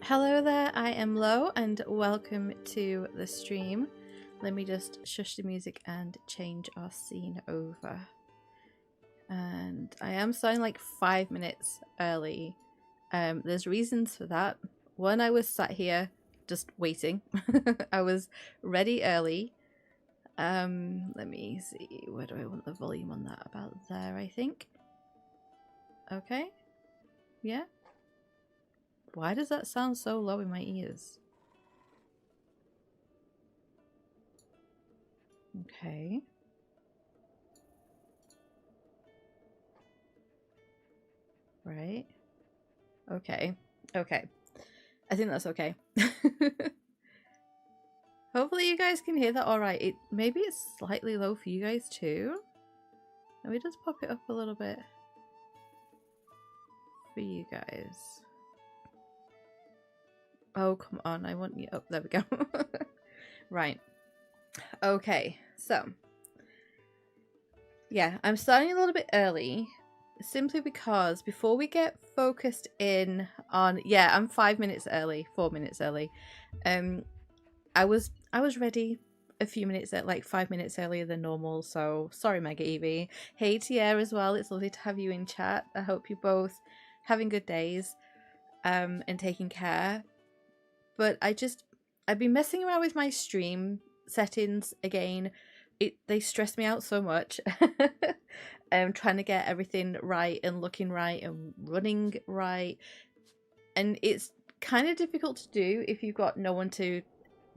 Hello there, I am Lo and welcome to the stream. Let me just shush the music and change our scene over. And I am starting like 5 minutes early. There's reasons for that. One, I was sat here just waiting. I was ready early. Let me see, where do I want the volume on that? About there, I think. Okay. Yeah. Why does that sound so low in my ears? Okay. Right. Okay. Okay. I think that's okay. Hopefully you guys can hear that alright. Maybe it's slightly low for you guys too. Let me just pop it up a little bit for you guys. Oh, come on. I want you... Oh, there we go. Right. Okay. So. Yeah, I'm starting a little bit early. Simply because before we get focused in on... Yeah, I'm 5 minutes early. 4 minutes early. I was ready a few minutes, like 5 minutes earlier than normal. So, sorry, Mega Evie. Hey, Tierra as well. It's lovely to have you in chat. I hope you're both having good days and taking care. But I've been messing around with my stream settings again. They stress me out so much. Trying to get everything right and looking right and running right. And it's kind of difficult to do if you've got no one to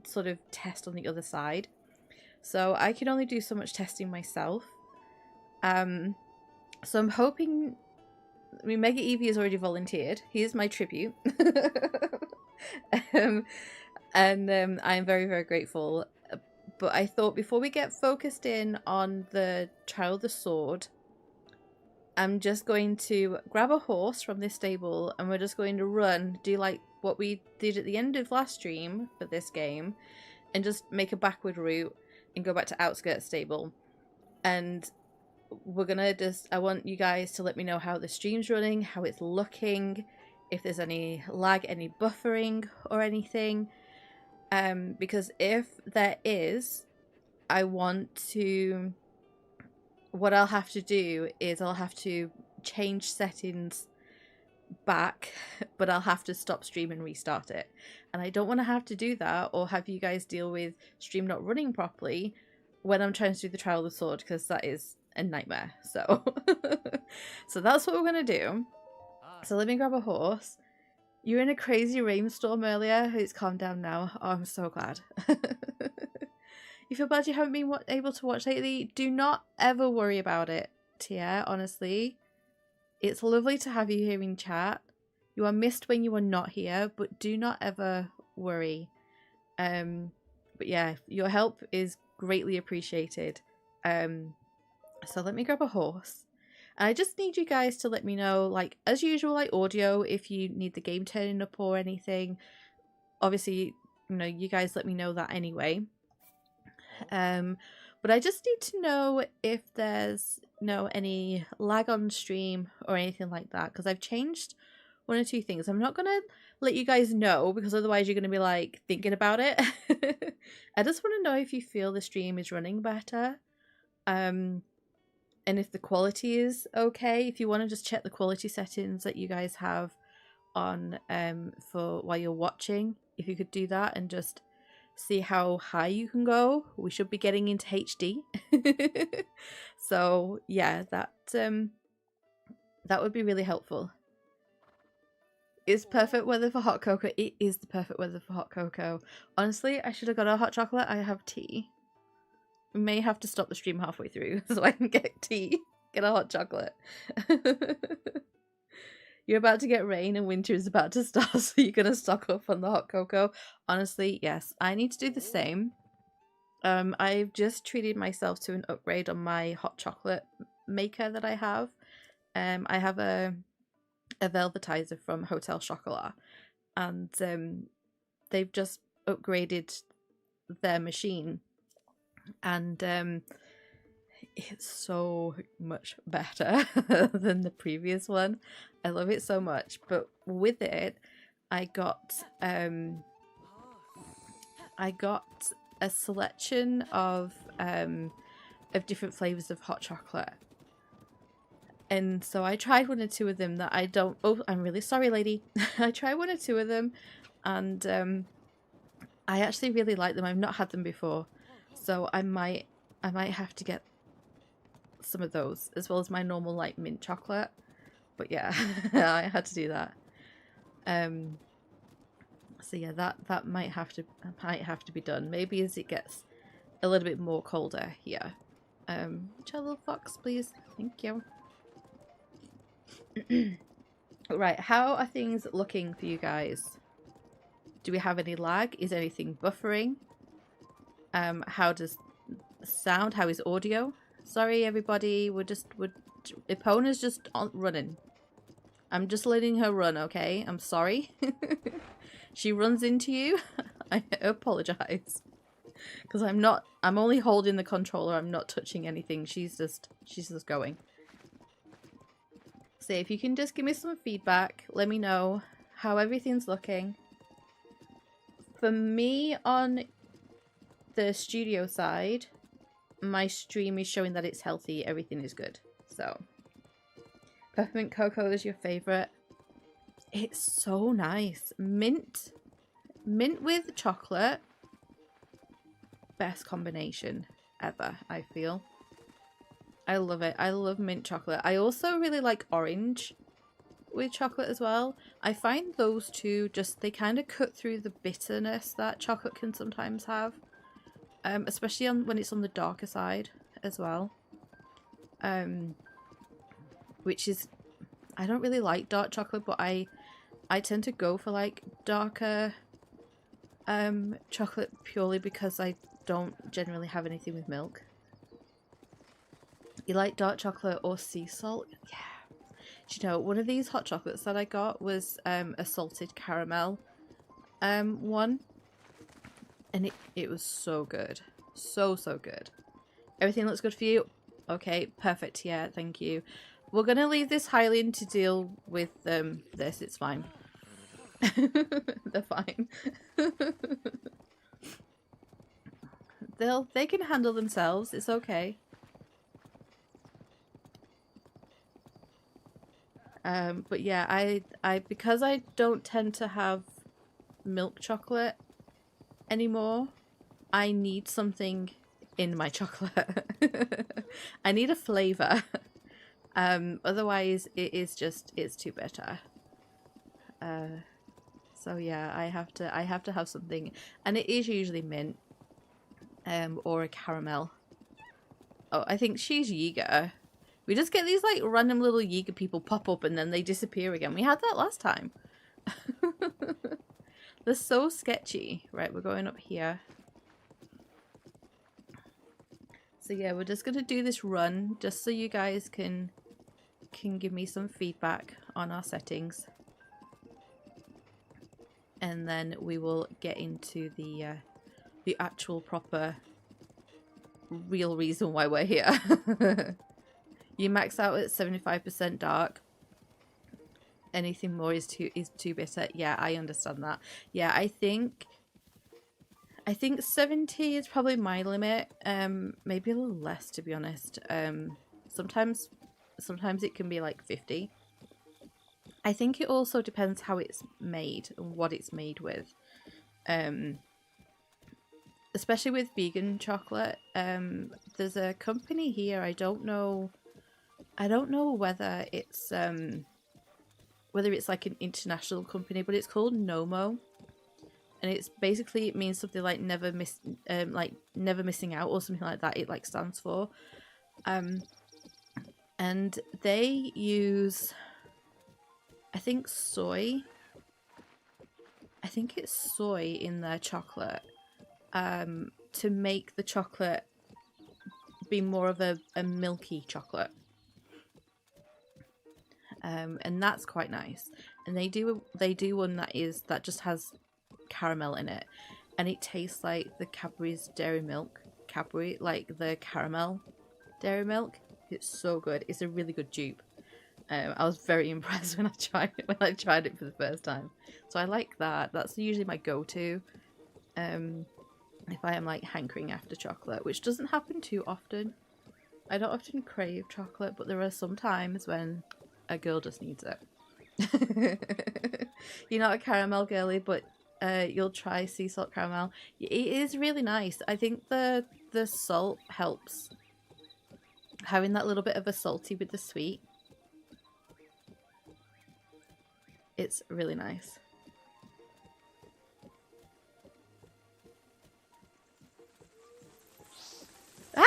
sort of test on the other side. So I can only do so much testing myself. So I'm hoping... I mean, Mega Evie has already volunteered. Here's my tribute. I'm very, very grateful. But I thought before we get focused in on the Trial of the Sword, I'm just going to grab a horse from this stable and we're just going to run, do like what we did at the end of last stream for this game, and just make a backward route and go back to Outskirts Stable. And we're gonna I want you guys to let me know how the stream's running, how it's looking, if there's any lag, any buffering or anything. Because if there is, what I'll have to do is I'll have to change settings back, but I'll have to stop stream and restart it. And I don't want to have to do that or have you guys deal with stream not running properly when I'm trying to do the Trial of the Sword, because that is a nightmare. So so that's what we're going to do. So let me grab a horse. You were in a crazy rainstorm earlier. It's calmed down now. Oh, I'm so glad. You feel bad you haven't been able to watch lately? Do not ever worry about it, Tia, honestly. It's lovely to have you here in chat. You are missed when you are not here, but do not ever worry. But yeah, your help is greatly appreciated. So let me grab a horse. And I just need you guys to let me know, like, as usual, like audio, if you need the game turning up or anything. Obviously, you know, you guys let me know that anyway. But I just need to know if there's any lag on stream or anything like that, because I've changed one or two things. I'm not gonna let you guys know because otherwise you're gonna be like thinking about it. I just want to know if you feel the stream is running better, and if the quality is okay. If you want to just check the quality settings that you guys have on for while you're watching, if you could do that and just see how high you can go. We should be getting into HD. So yeah, that would be really helpful. It's perfect weather for hot cocoa. It is the perfect weather for hot cocoa. Honestly, I should have got a hot chocolate. I have tea. We may have to stop the stream halfway through so I can get tea. Get a hot chocolate. You're about to get rain and winter is about to start, so you're going to stock up on the hot cocoa. Honestly, yes. I need to do the same. I've just treated myself to an upgrade on my hot chocolate maker that I have. I have a velvetizer from Hotel Chocolat, and they've just upgraded their machine. And it's so much better than the previous one. I love it so much. But with it, I got a selection of different flavors of hot chocolate. And so I tried one or two of them that I don't... Oh, I'm really sorry, lady. I tried one or two of them, and I actually really like them. I've not had them before, so I might have to get some of those, as well as my normal like mint chocolate. But yeah, I had to do that. So yeah, that might have to be done. Maybe as it gets a little bit more colder here. Little fox, please. Thank you. Right, how are things looking for you guys? Do we have any lag? Is anything buffering? How does sound? How is audio? Sorry, everybody. Epona's just running. I'm just letting her run, okay? I'm sorry. She runs into you. I apologize. Because I'm only holding the controller. I'm not touching anything. She's just going. So if you can just give me some feedback, let me know how everything's looking. For me, on the studio side, my stream is showing that it's healthy. Everything is good. So, peppermint cocoa is your favorite. It's so nice. Mint with chocolate. Best combination ever, I feel. I love it. I love mint chocolate. I also really like orange with chocolate as well. I find those two they kind of cut through the bitterness that chocolate can sometimes have. Especially when it's on the darker side as well. Which is, I don't really like dark chocolate, but I tend to go for like darker chocolate purely because I don't generally have anything with milk. You like dark chocolate or sea salt? Yeah. Do you know, one of these hot chocolates that I got was a salted caramel one. And it was so good. So good. Everything looks good for you? Okay, perfect. Yeah, thank you. We're going to leave this Hylian to deal with this. It's fine. They're fine. They can handle themselves. It's okay. But yeah, I because I don't tend to have milk chocolate anymore, I need something in my chocolate. I need a flavor. Otherwise it's too bitter. So yeah, I have to have something, and it is usually mint, or a caramel. Oh, I think she's Yiga. We just get these like random little Yiga people pop up and then they disappear again. We had that last time. They're so sketchy. Right, we're going up here. So yeah, we're just gonna do this run just so you guys can give me some feedback on our settings. And then we will get into the actual proper real reason why we're here. You max out at 75% dark. Anything more is too bitter. Yeah, I understand that. Yeah, I think 70 is probably my limit. Maybe a little less, to be honest. Sometimes it can be like 50. I think it also depends how it's made and what it's made with. Especially with vegan chocolate. There's a company here, I don't know whether it's like an international company, but it's called Nomo. And it's basically, it means something like never missing out or something like that. It like stands for. And they use, I think it's soy in their chocolate, to make the chocolate be more of a milky chocolate. And that's quite nice. And they do one that just has caramel in it, and it tastes like the Cadbury's dairy milk. Cadbury, like the caramel dairy milk. It's so good. It's a really good dupe. I was very impressed when I tried it for the first time. So I like that. That's usually my go-to. If I am like hankering after chocolate, which doesn't happen too often. I don't often crave chocolate, but there are some times when a girl just needs it. You're not a caramel girly, but you'll try sea salt caramel. It is really nice. I think the salt helps. Having that little bit of a salty with the sweet. It's really nice. Ah!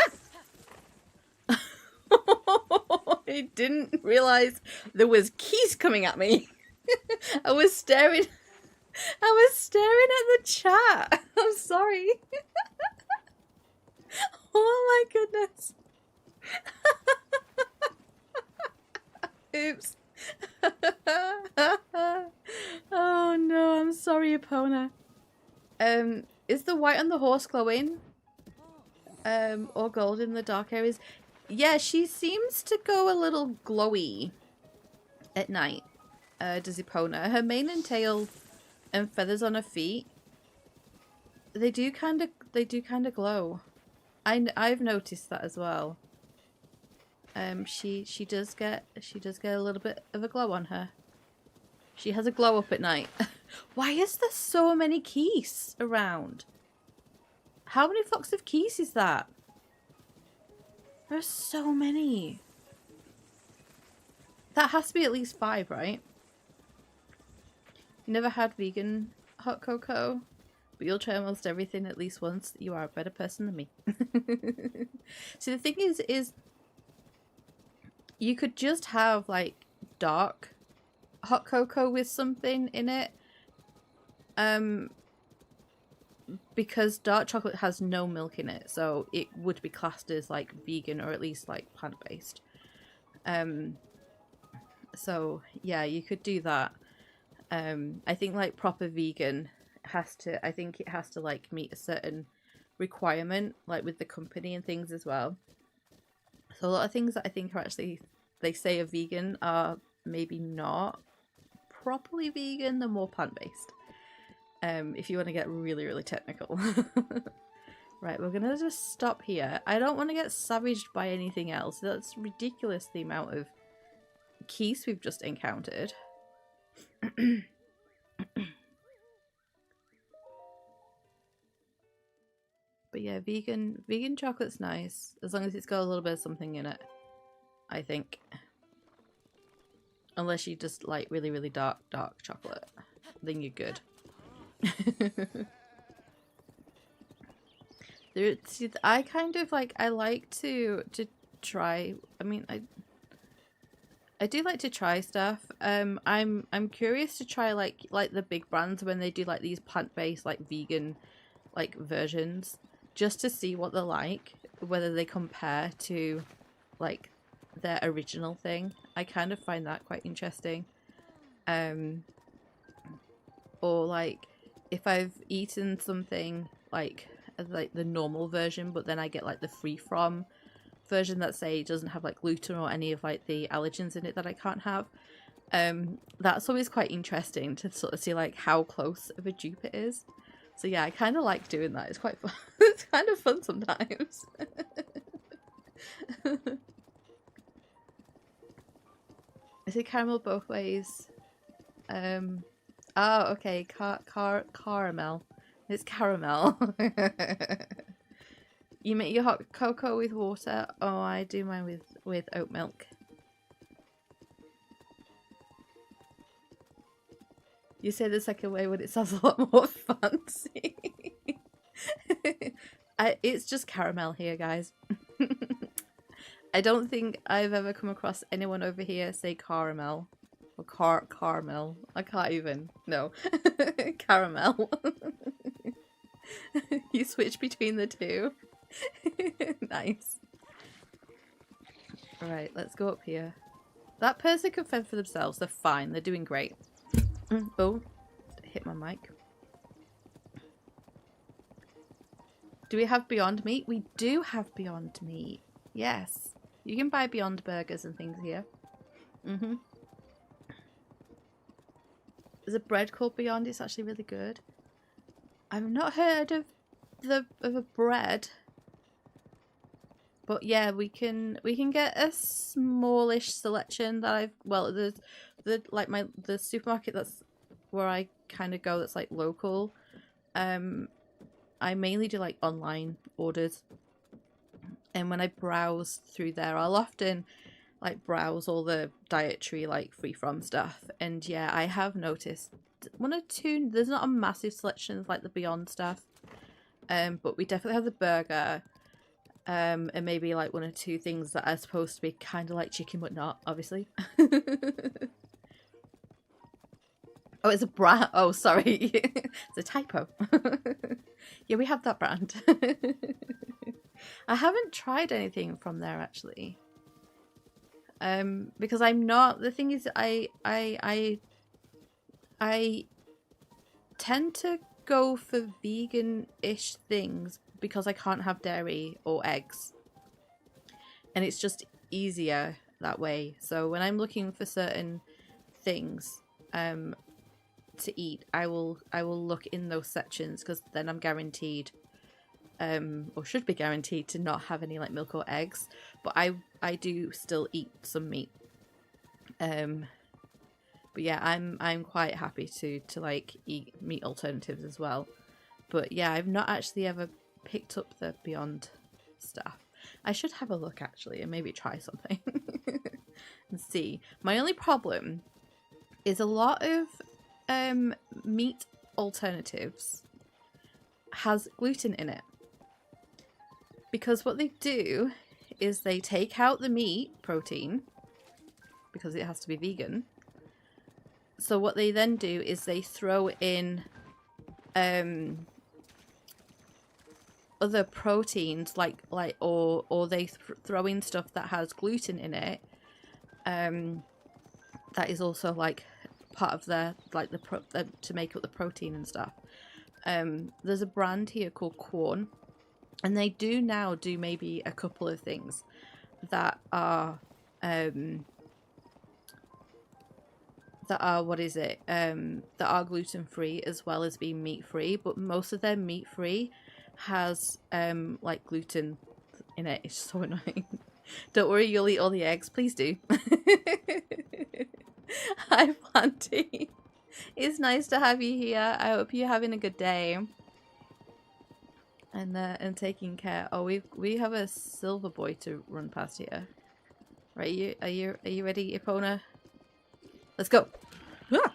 I didn't realise there was keys coming at me. I was staring at the chat. I'm sorry. Oh my goodness. Oops. Oh no, I'm sorry, Epona. Is the white on the horse glowing? Or gold in the dark areas? Yeah, she seems to go a little glowy at night. Does Epona. Her mane and tail and feathers on her feet, they do kind of glow. I've noticed that as well. She does get a little bit of a glow on her. She has a glow up at night. Why is there so many keys around? How many flocks of keys is that? There's so many. That has to be at least 5, right? You never had vegan hot cocoa, but you'll try almost everything at least once. You are a better person than me. So the thing is you could just have like dark hot cocoa with something in it. Because dark chocolate has no milk in it, so it would be classed as like vegan or at least like plant-based. So yeah, you could do that. I think like proper vegan has to, I think it has to like meet a certain requirement, like with the company and things as well. So a lot of things that I think are actually, they say are vegan are maybe not properly vegan, they're more plant-based. If you want to get really, really technical. Right, we're gonna just stop here. I don't want to get savaged by anything else. That's ridiculous, the amount of keys we've just encountered. But yeah, vegan chocolate's nice, as long as it's got a little bit of something in it, I think. Unless you just like really, really dark chocolate, then you're good. See, I kind of like, I like to try, I mean, I do like to try stuff. I'm curious to try like the big brands when they do like these plant-based like vegan like versions, just to see what they're like, whether they compare to like their original thing. I kind of find that quite interesting. Or like if I've eaten something like the normal version, but then I get like the free from version that say doesn't have like gluten or any of like the allergens in it that I can't have. That's always quite interesting to sort of see like how close of a dupe it is. So yeah, I kind of like doing that. It's quite fun. It's kind of fun sometimes. Is it caramel both ways? Oh, okay. Caramel. It's caramel. You make your hot cocoa with water? Oh, I do mine with oat milk. You say the second way when it sounds a lot more fancy. It's just caramel here, guys. I don't think I've ever come across anyone over here say caramel. Or caramel. I can't even. No. Caramel. You switch between the two. Nice. Alright, let's go up here. That person can fend for themselves. They're fine. They're doing great. Oh, hit my mic. Do we have Beyond Meat? We do have Beyond Meat. Yes. You can buy Beyond Burgers and things here. Mm-hmm. There's a bread called Beyond. It's actually really good. I've not heard of a bread, but yeah, we can get a smallish selection that there's the supermarket that's where I kind of go, that's like local. I mainly do like online orders, and when I browse through there, I'll often like browse all the dietary like free from stuff, and yeah, I have noticed one or two. There's not a massive selection of like the Beyond stuff, but we definitely have the burger, and maybe like one or two things that are supposed to be kind of like chicken but not, obviously. Oh, it's a brand. Oh, sorry. It's a typo. Yeah, we have that brand. I haven't tried anything from there actually. Because I'm not. The thing is, I tend to go for vegan-ish things because I can't have dairy or eggs, and it's just easier that way. So when I'm looking for certain things, to eat, I will look in those sections, because then I'm guaranteed, or should be guaranteed, to not have any like milk or eggs. But I do still eat some meat. But yeah, I'm quite happy to like eat meat alternatives as well. But yeah, I've not actually ever picked up the Beyond stuff. I should have a look actually and maybe try something and see. My only problem is a lot of meat alternatives has gluten in it, because what they do is they take out the meat protein because it has to be vegan. So what they then do is they throw in other proteins or they throw in stuff that has gluten in it, that is also like part of their like to make up the protein and stuff. There's a brand here called Corn, and they do now do maybe a couple of things that are what is it, that are gluten free as well as being meat free, but most of their meat free has like gluten in it. It's so annoying. Don't worry, you'll eat all the eggs. Please do. Hi, Planty. It's nice to have you here. I hope you're having a good day and taking care. Oh, we have a silver boy to run past here. Right, are you ready, Epona? Let's go. Ah!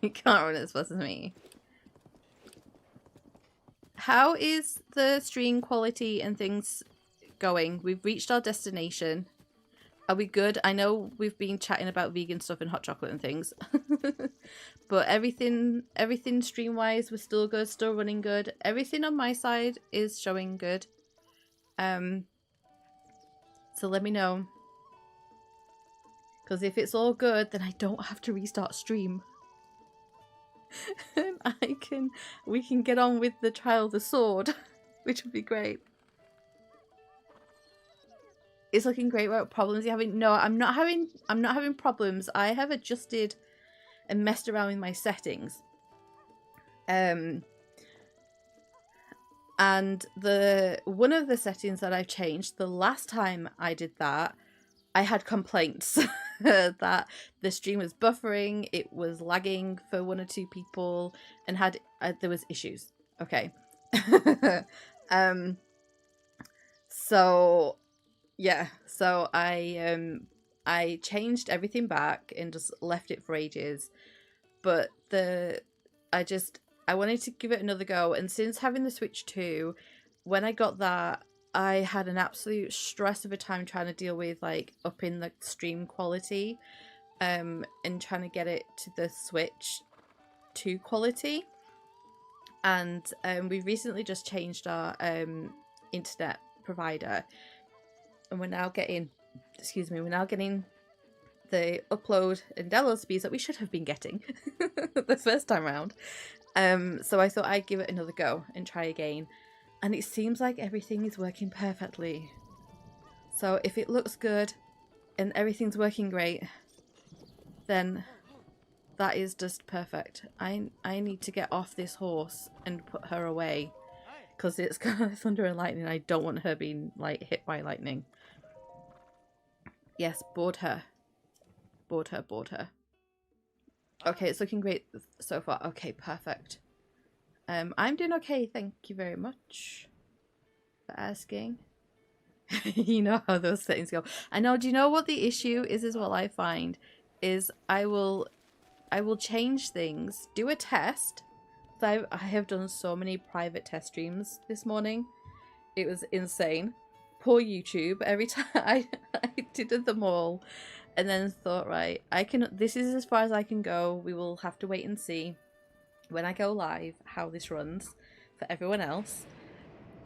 You can't run as fast as me. How is the stream quality and things going? We've reached our destination. Are we good? I know we've been chatting about vegan stuff and hot chocolate and things. But everything stream-wise, we're still good, still running good. Everything on my side is showing good. So let me know. Because if it's all good, then I don't have to restart stream. And we can get on with the Trial of the Sword, which would be great. It's looking great. What problems are you having? No, I'm not having problems. I have adjusted and messed around with my settings. And one of the settings that I've changed, the last time I did that, I had complaints that the stream was buffering, it was lagging for one or two people, and there was issues. Okay. So yeah, so I changed everything back and just left it for ages. But I wanted to give it another go, and since having the Switch 2, when I got that, I had an absolute stress of a time trying to deal with like upping the stream quality, and trying to get it to the Switch 2 quality. And we recently just changed our internet provider, and we're now getting the upload and download speeds that we should have been getting the first time around. So I thought I'd give it another go and try again. And it seems like everything is working perfectly. So if it looks good and everything's working great, then that is just perfect. I need to get off this horse and put her away because it's got thunder and lightning. I don't want her being like hit by lightning. Yes, board her. Board her, board her. Okay, it's looking great so far. Okay, perfect. I'm doing okay, thank you very much for asking. You know how those settings go. I know, do you know what the issue is what I find? Is I will change things, do a test. I have done so many private test streams this morning. It was insane. Poor YouTube. Every time I did them all and then thought, right, this is as far as I can go. We will have to wait and see when I go live how this runs for everyone else.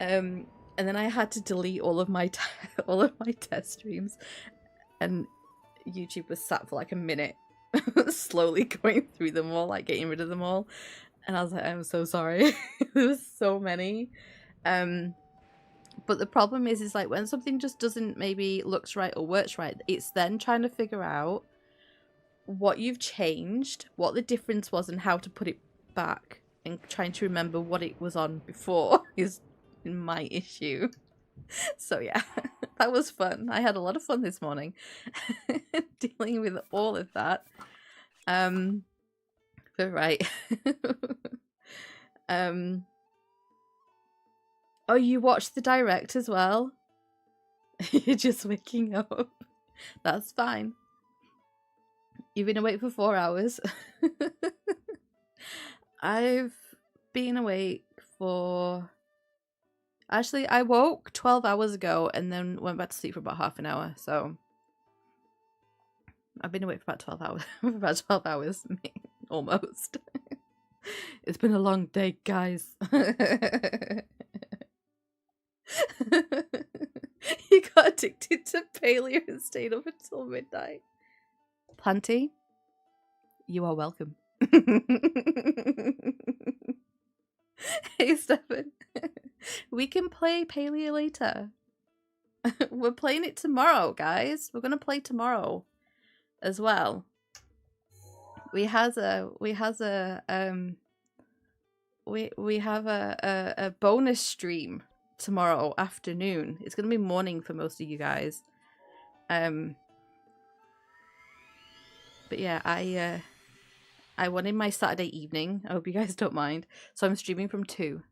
And then I had to delete all of my test streams, and YouTube was sat for like a minute slowly going through them all, like getting rid of them all. And I was like, I'm so sorry. There was so many. But the problem is like when something just doesn't maybe looks right or works right, it's then trying to figure out what you've changed, what the difference was, and how to put it back, and trying to remember what it was on before is my issue. So yeah, that was fun. I had a lot of fun this morning dealing with all of that. But right. Oh, you watched the direct as well? You're just waking up. That's fine. You've been awake for 4 hours. I've been awake for... Actually, I woke 12 hours ago and then went back to sleep for about half an hour, so... I've been awake for about 12 hours. About 12 hours, almost. It's been a long day, guys. You got addicted to paleo and stayed up until midnight. Planty, you are welcome. Hey, Stefan. We can play paleo later. We're playing it tomorrow, guys. We're gonna play tomorrow as well. We have a bonus stream tomorrow afternoon. It's gonna be morning for most of you guys. But yeah, I wanted my Saturday evening. I hope you guys don't mind. So I'm streaming from 2,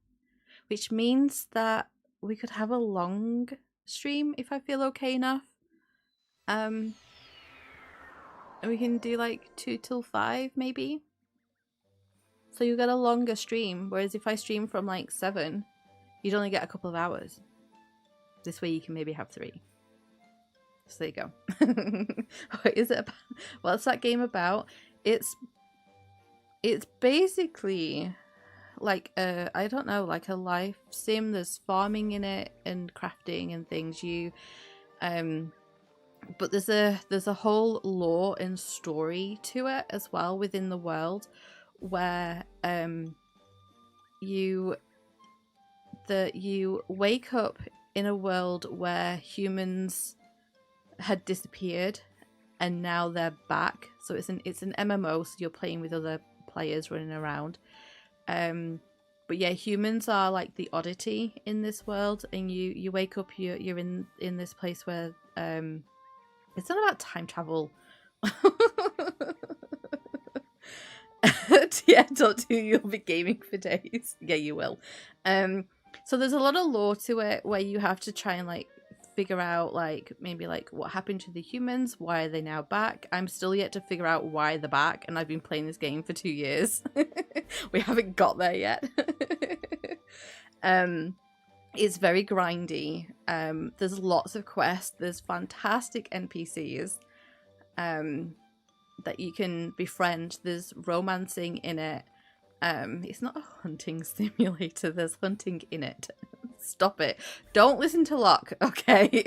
which means that we could have a long stream if I feel okay enough. And we can do like 2 till 5 maybe. So you get a longer stream, whereas if I stream from like 7, you'd only get a couple of hours. This way you can maybe have 3. So there you go. What is it about? What's that game about? It's basically like I don't know, like a life sim. There's farming in it and crafting and things. But there's a whole lore and story to it as well within the world, where you wake up in a world where humans had disappeared and now they're back. So it's an MMO, so you're playing with other players running around. But yeah, humans are like the oddity in this world, and you wake up, you're in this place where it's not about time travel. Yeah, don't do, you'll be gaming for days. Yeah, you will. So there's a lot of lore to it where you have to try and like figure out like maybe like what happened to the humans, why are they now back. I'm still yet to figure out why they're back, and I've been playing this game for 2 years. We haven't got there yet. It's very grindy. There's lots of quests, there's fantastic NPCs that you can befriend. There's romancing in it. It's not a hunting simulator, there's hunting in it. Stop it. Don't listen to Locke, okay?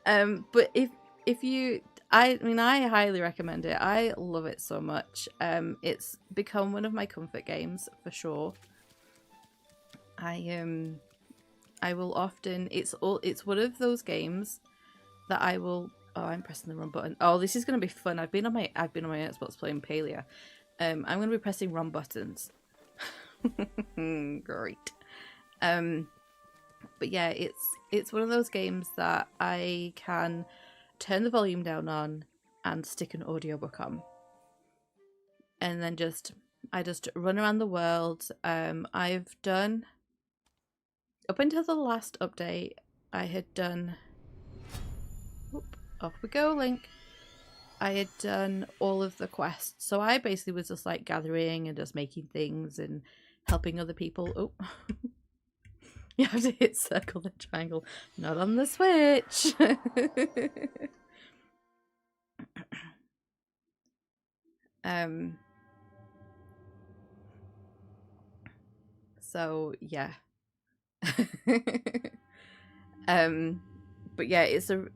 But if you... I mean, I highly recommend it. I love it so much. It's become one of my comfort games for sure. I will often. It's one of those games that I will. Oh, I'm pressing the wrong button. Oh, this is gonna be fun. I've been on my Xbox playing Palia. I'm gonna be pressing wrong buttons. Great. But yeah, it's one of those games that I can turn the volume down on and stick an audiobook on, and then I just run around the world. I've done up until the last update. I had done. Whoop, off we go, Link. I had done all of the quests, so I basically was just like gathering and just making things and helping other people. Oh. You have to hit circle then triangle. Not on the Switch. So yeah. But yeah,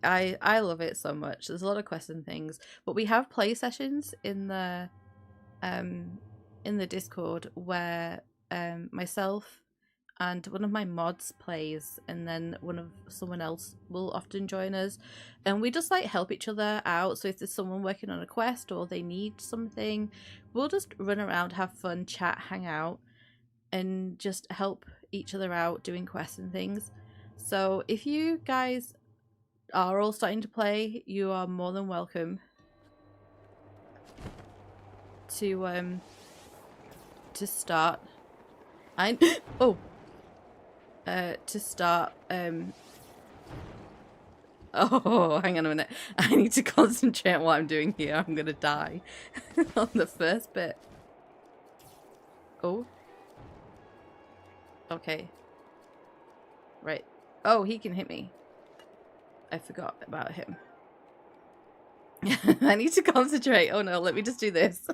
I love it so much. There's a lot of quests and things, but we have play sessions in the Discord where myself and one of my mods plays, and then someone else will often join us, and we just like help each other out. So if there's someone working on a quest or they need something, we'll just run around, have fun, chat, hang out, and just help each other out doing quests and things. So if you guys are all starting to play, you are more than welcome to start. To start oh, hang on a minute. I need to concentrate on what I'm doing here. I'm gonna die on the first bit. Oh. Okay. Right. Oh, he can hit me. I forgot about him. I need to concentrate. Oh no, let me just do this.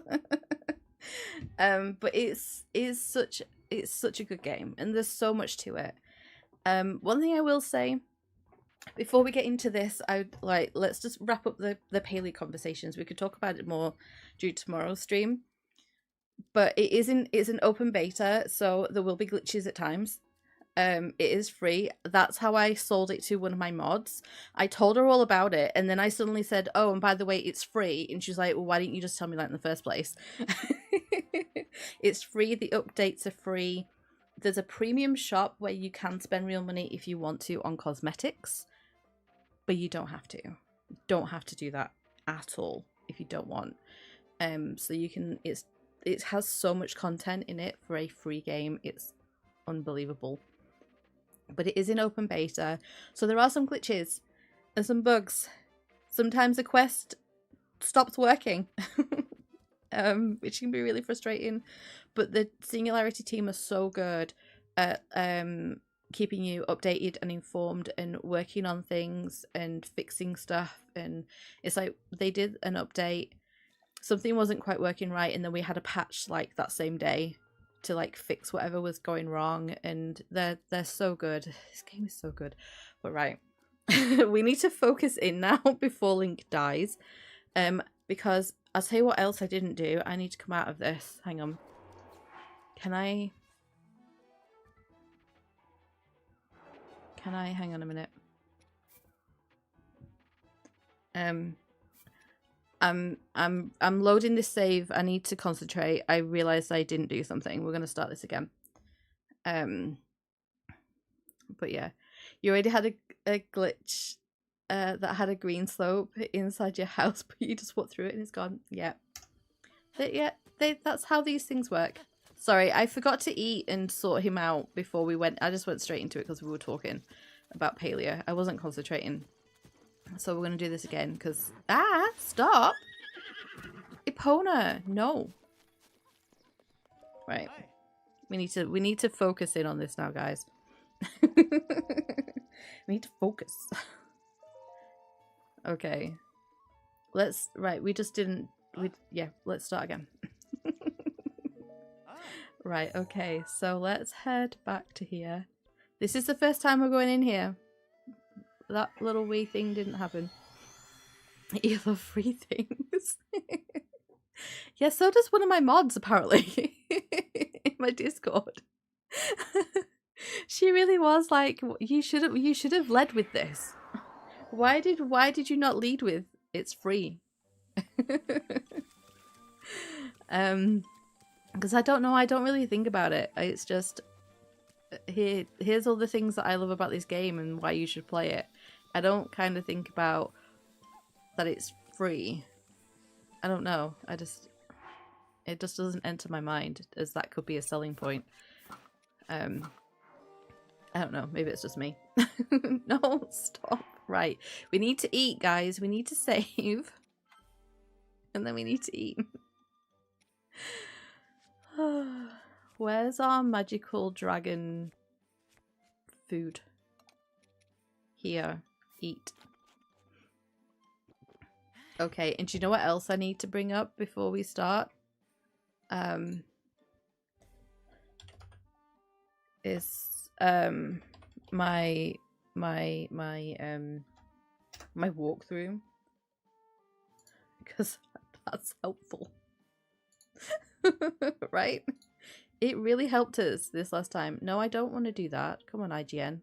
But it's such a good game, and there's so much to it. One thing I will say before we get into this, let's just wrap up the Paley conversations. We could talk about it more during tomorrow's stream, but it's an open beta, so there will be glitches at times. It is free. That's how I sold it to one of my mods. I told her all about it, and then I suddenly said, oh, and by the way, it's free. And she's like, well, why didn't you just tell me that in the first place? It's free. The updates are free. There's a premium shop where you can spend real money if you want to on cosmetics, but you don't have to. Don't have to do that at all if you don't want. So you can. It has so much content in it for a free game. It's unbelievable. But it is in open beta, so there are some glitches and some bugs. Sometimes a quest stops working, which can be really frustrating. But the Singularity team are so good at keeping you updated and informed and working on things and fixing stuff. And it's like they did an update, something wasn't quite working right, and then we had a patch like that same day to like fix whatever was going wrong, and they're so good. This game is so good. But right, we need to focus in now before Link dies, because I'll tell you what else I didn't do. I need to come out of this. Hang on. Can I hang on a minute? I'm loading this save. I need to concentrate. I realized I didn't do something. We're gonna start this again. But yeah, you already had a glitch that had a green slope inside your house, but you just walked through it and it's gone. Yeah, that's how these things work. Sorry, I forgot to eat and sort him out before we went. I just went straight into it because we were talking about Paleo. I wasn't concentrating. So we're going to do this again because... Ah! Stop! Epona! No. Right. We need to focus in on this now, guys. We need to focus. Okay. Right, we just didn't... Yeah, let's start again. Right, okay. So let's head back to here. This is the first time we're going in here. That little wee thing didn't happen. You love free things. Yeah, so does one of my mods, apparently, in my Discord. She really was like, you should have led with this. Why did you not lead with it's free? Because I don't know, I don't really think about it. It's just here's all the things that I love about this game and why you should play it. I don't kind of think about that it's free. I don't know. It just doesn't enter my mind as that could be a selling point. I don't know. Maybe it's just me. No, stop. Right. We need to eat, guys. We need to save. And then we need to eat. Where's our magical dragon food? Here. Eat. Okay, and do you know what else I need to bring up before we start? Is my walkthrough, because that's helpful. Right? It really helped us this last time. No, I don't want to do that. Come on, IGN.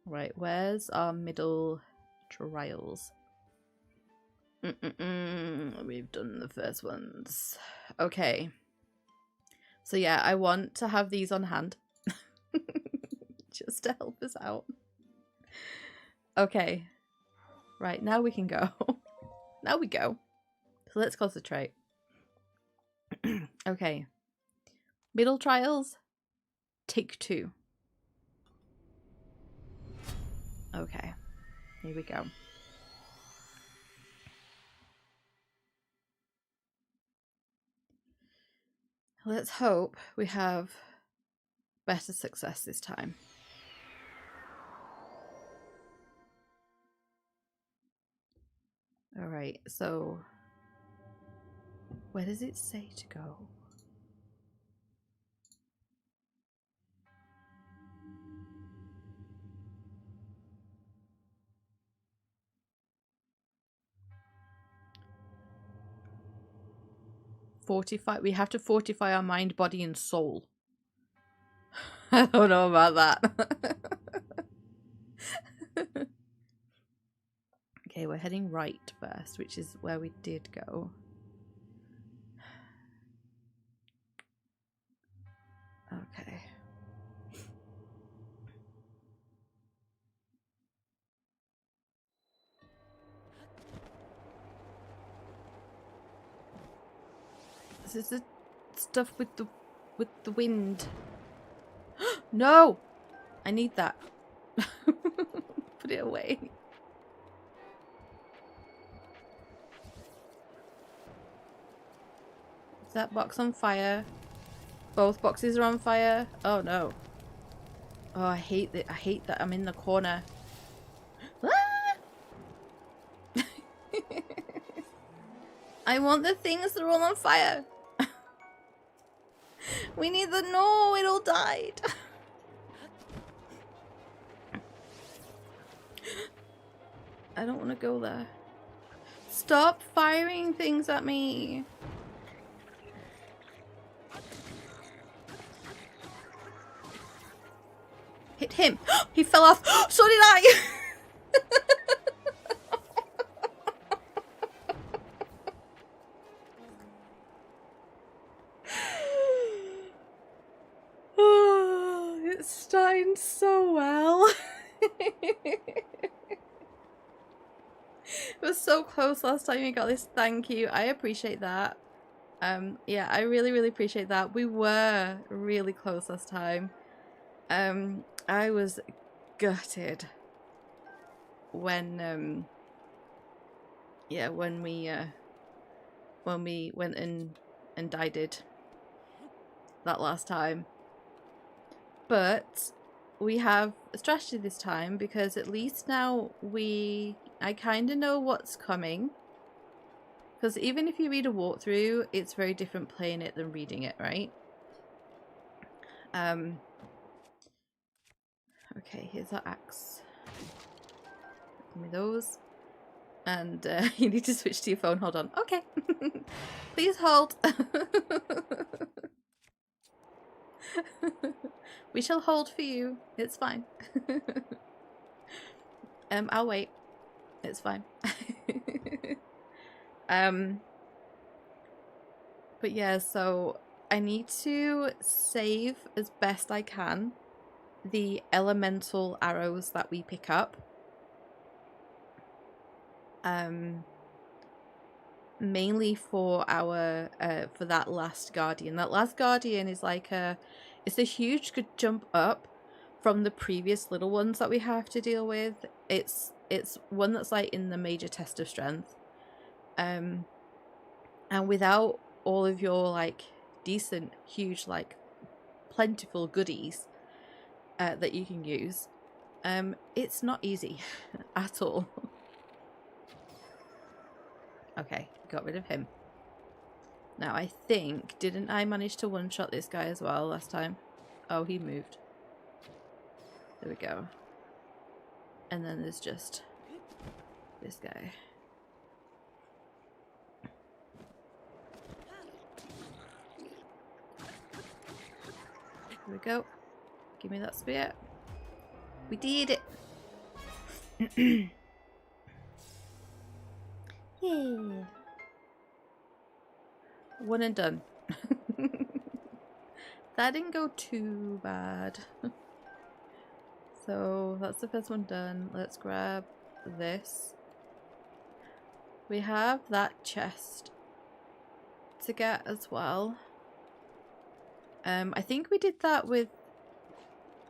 Right, where's our middle trials? We've done the first ones. Okay. So yeah, I want to have these on hand. Just to help us out. Okay. Right, now we can go. Now we go. So let's concentrate. Okay. Middle trials. Take 2. Okay. Here we go. Let's hope we have better success this time. All right, so where does it say to go? Fortify. We have to fortify our mind, body, and soul. I don't know about that. Okay, we're heading right first, which is where we did go. Okay. This is the stuff with the wind. No! I need that. Put it away. Is that box on fire? Both boxes are on fire. Oh no. Oh, I hate that. I hate that I'm in the corner. Ah! I want the things that are all on fire. We need the... No, it all died. I don't want to go there. Stop firing things at me. Hit him. He fell off. So did I. Oh, it's starting so well. It was so close last time you got this. Thank you. I appreciate that. Yeah, I really appreciate that. We were really close last time. I was gutted when yeah, when we went and died it that last time. But we have a strategy this time, because at least now I kind of know what's coming. Because even if you read a walkthrough, it's very different playing it than reading it, right? Okay, here's our axe. Give me those. And you need to switch to your phone. Hold on. Okay. Please hold. We shall hold for you. It's fine. I'll wait. It's fine. But yeah, so I need to save as best I can the elemental arrows that we pick up. Mainly for our for that last guardian. That last guardian is like it's a huge good jump up from the previous little ones that we have to deal with. It's one that's like in the major test of strength. And without all of your like decent, huge, like plentiful goodies that you can use, it's not easy at all. Okay, got rid of him. Now I think, didn't I manage to one-shot this guy as well last time? Oh, he moved. There we go. And then there's just this guy. Here we go. Give me that spear. We did it! Yay! One and done. That didn't go too bad. So that's the first one done. Let's grab this. We have that chest to get as well. I think we did that with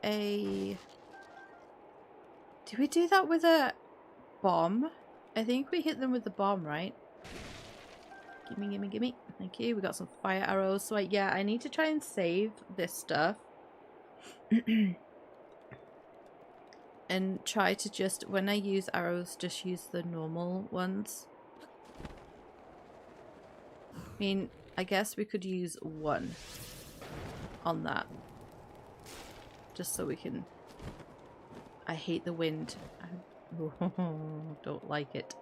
a... Did we do that with a bomb? I think we hit them with the bomb, right? Gimme, gimme, gimme. Thank you. We got some fire arrows. So yeah, I need to try and save this stuff. And try to just, when I use arrows, just use the normal ones. I mean, I guess we could use one on that. Just so we can... I hate the wind. I don't like it.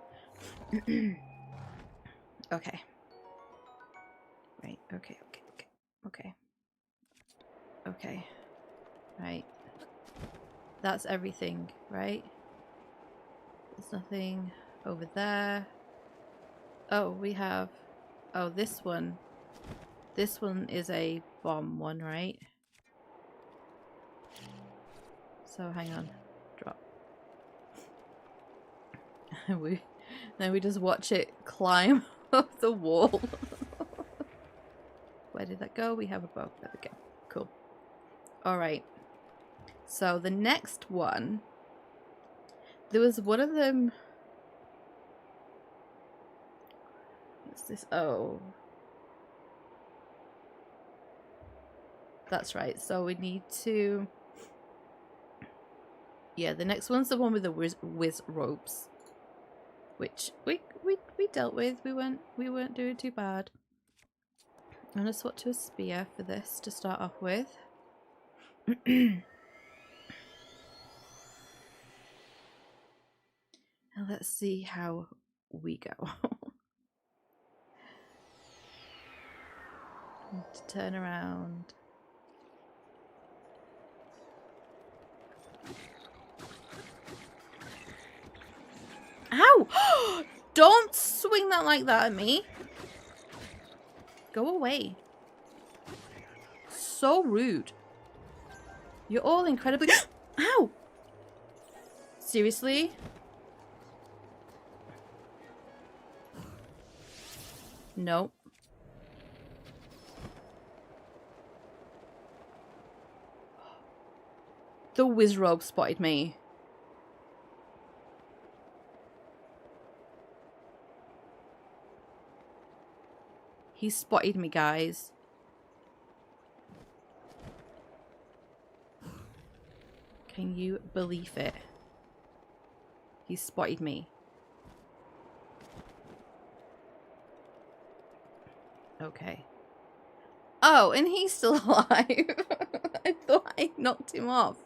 Okay. Right, okay. Okay. Right. That's everything, right? There's nothing over there. Oh, we have... Oh, this one. This one is a bomb one, right? So, hang on. Drop. Then we just watch it climb up the wall. Where did that go? We have a bow. There we go. Cool. Alright. So the next one, there was one of them. What's this? Oh. That's right. So we need to... Yeah, the next one's the one with the whiz ropes. Which we dealt with. We weren't doing too bad. I'm gonna swap to a spear for this to start off with. Now let's see how we go. To turn around. Ow! Don't swing that like that at me. Go away. So rude. You're all incredibly... Ow! Seriously? No. The wizrobe spotted me. He spotted me, guys. Can you believe it? He spotted me. Okay. Oh, and he's still alive. I thought I knocked him off.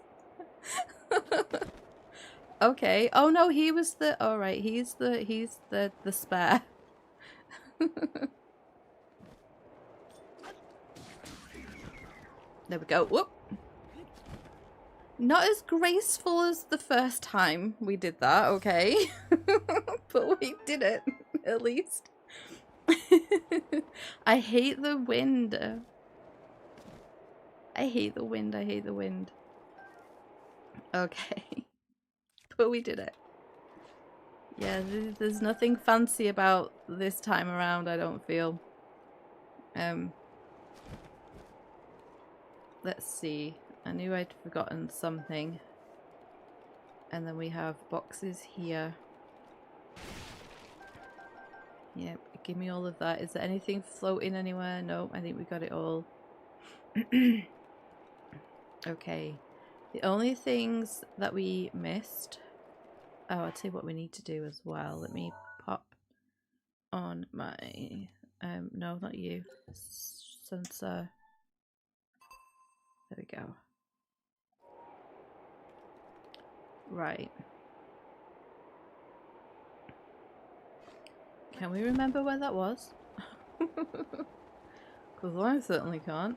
Okay. Oh no, he was the. All right, he's the spare. There we go. Whoop. Not as graceful as the first time we did that, okay? But we did it, at least. I hate the wind. I hate the wind. I hate the wind. Okay. But we did it. Yeah, there's nothing fancy about this time around, I don't feel. Let's see. I knew I'd forgotten something. And then we have boxes here. Yep, give me all of that. Is there anything floating anywhere? No, I think we got it all. Okay. The only things that we missed... Oh, I'll tell you what we need to do as well. Let me pop on my... no, not you. Sensor. There we go. Right. Can we remember where that was? Because I certainly can't.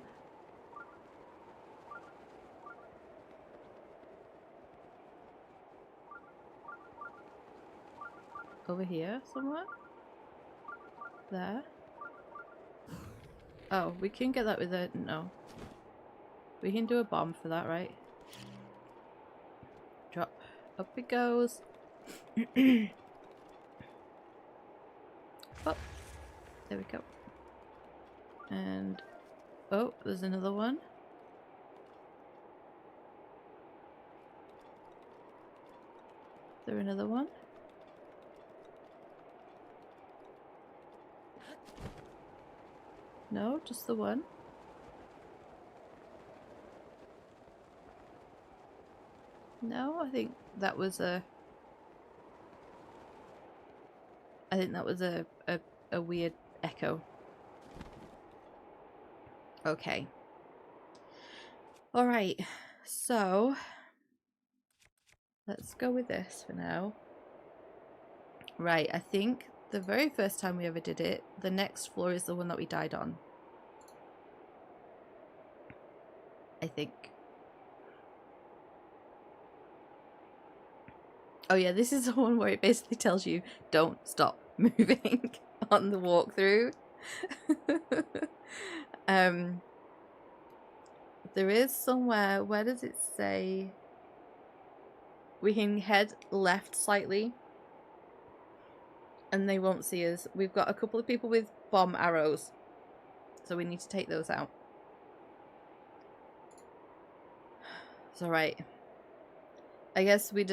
Over here somewhere? There? Oh, we can get that with a... No. We can do a bomb for that, right? Drop. Up it goes. Oh. There we go. And... Oh, there's another one. Is there another one? No, just the one. No, I think that was a... I think that was a weird echo. Okay. Alright, so... Let's go with this for now. Right, I think the very first time we ever did it, the next floor is the one that we died on. I think. Oh yeah, this is the one where it basically tells you don't stop moving on the walkthrough. There is somewhere, where does it say? We can head left slightly and they won't see us. We've got a couple of people with bomb arrows, so we need to take those out. It's alright. I guess we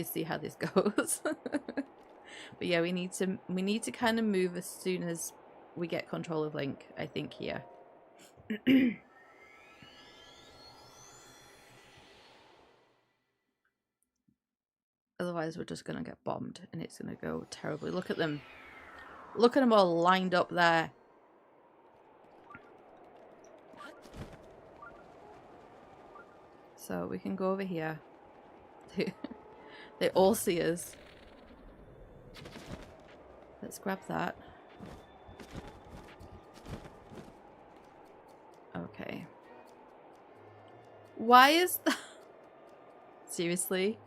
see how this goes. But yeah, we need to kind of move as soon as we get control of Link, I think, here. Otherwise we're just gonna get bombed and it's gonna go terribly. Look at them. Look at them all lined up there. So we can go over here. They all see us. Let's grab that. Okay. Why is that? Seriously?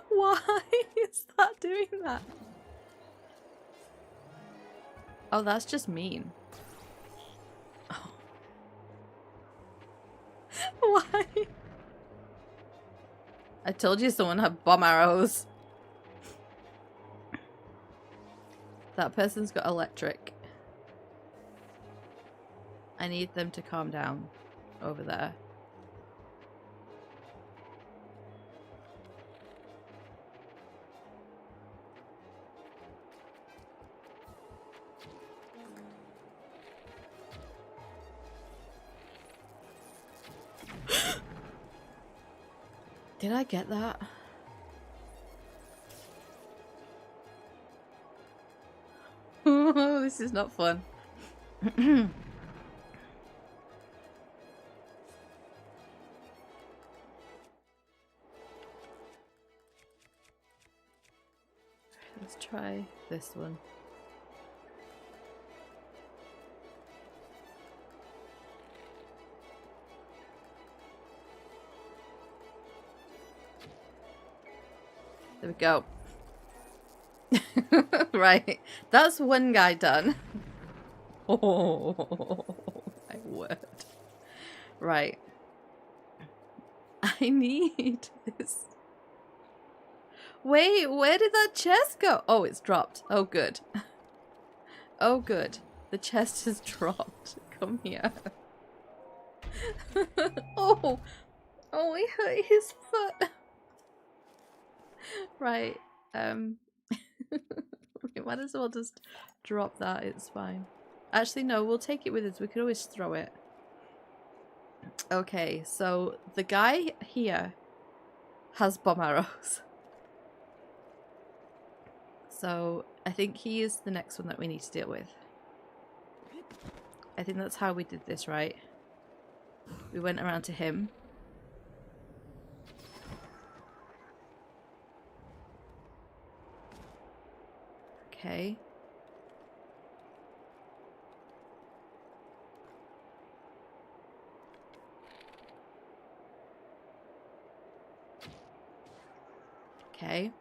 Why is that doing that? Oh, that's just mean. Oh. Why? I told you someone had bomb arrows. That person's got electric. I need them to calm down over there. Did I get that? This is not fun. Let's try this one. There we go. Right, that's one guy done. Oh my word. Right. I need this. Wait, where did that chest go? Oh, it's dropped. Oh, good. Oh, good. The chest has dropped. Come here. Oh! Oh, he hurt his foot. Right. We might as well just drop that. It's fine. Actually, no, we'll take it with us. We could always throw it. Okay, so the guy here has bomb arrows. So I think he is the next one that we need to deal with. I think that's how we did this, right? We went around to him. Okay. Okay.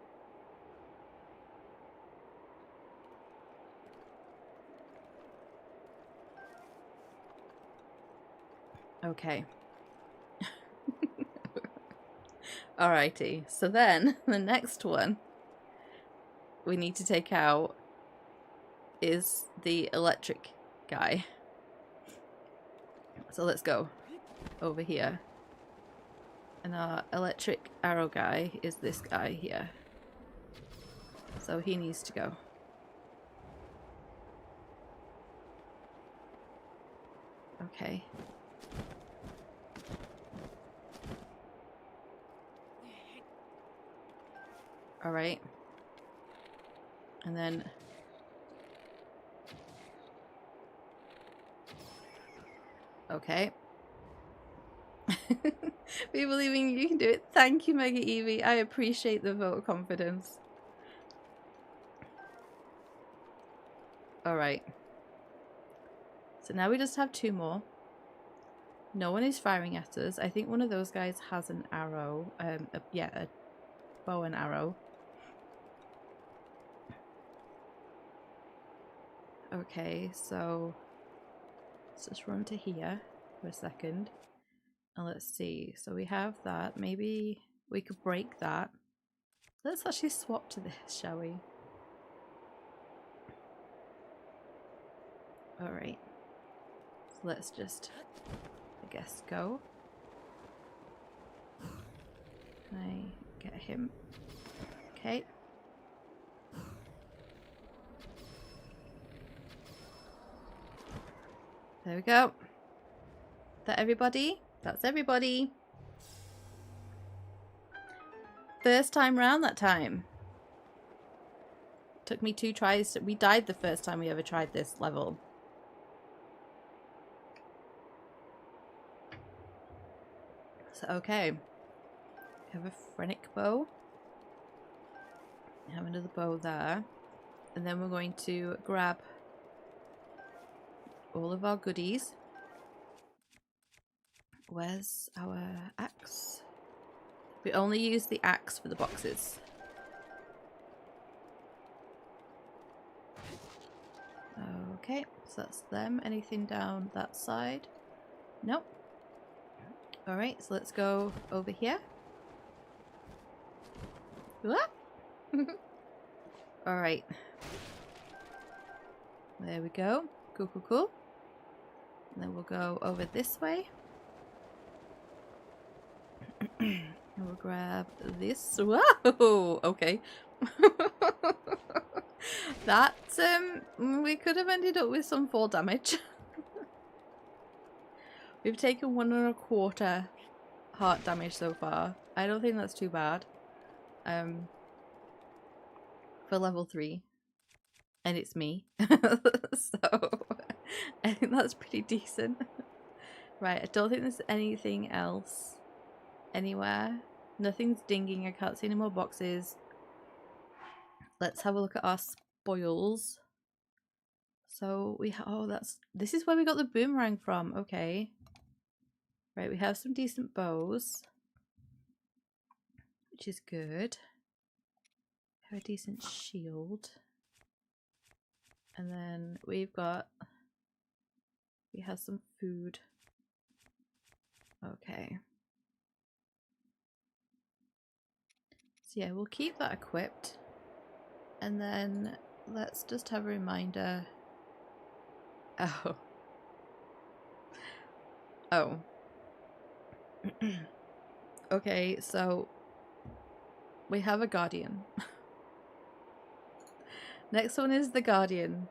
Okay. Alrighty. So then, the next one we need to take out is the electric guy. So let's go over here. And our electric arrow guy is this guy here. So he needs to go. Okay. Alright. And then... Okay. We believe in you, you can do it. Thank you, Mega Evie. I appreciate the vote of confidence. Alright. So now we just have two more. No one is firing at us. I think one of those guys has an arrow. Yeah, a bow and arrow. Okay, so let's just run to here for a second. And let's see. So we have that. Maybe we could break that. Let's actually swap to this, shall we? Alright. So let's just, I guess, go. Can I get him? Okay. There we go. Is that everybody? That's everybody. First time round that time. Took me 2 tries. We died the first time we ever tried this level. So, okay. We have a phrenic bow. We have another bow there. And then we're going to grab all of our goodies. Where's our axe? We only use the axe for the boxes. Okay, so that's them. Anything down that side? Nope. Alright, so let's go over here. Alright. There we go. Cool, cool, cool. And then we'll go over this way. And we'll grab this. Whoa! Okay. That, we could have ended up with some fall damage. We've taken 1 1/4 heart damage so far. I don't think that's too bad. For level 3. And it's me. So, I think that's pretty decent. Right, I don't think there's anything else anywhere. Nothing's dinging. I can't see any more boxes. let's have a look at our spoils. So we this is where we got the boomerang from. Okay. Right, we have some decent bows, which is good. We have a decent shield. And then we have some food. Okay. So yeah, we'll keep that equipped. And then let's just have a reminder. Oh. Oh. Okay, so we have a guardian. Next one is the guardian.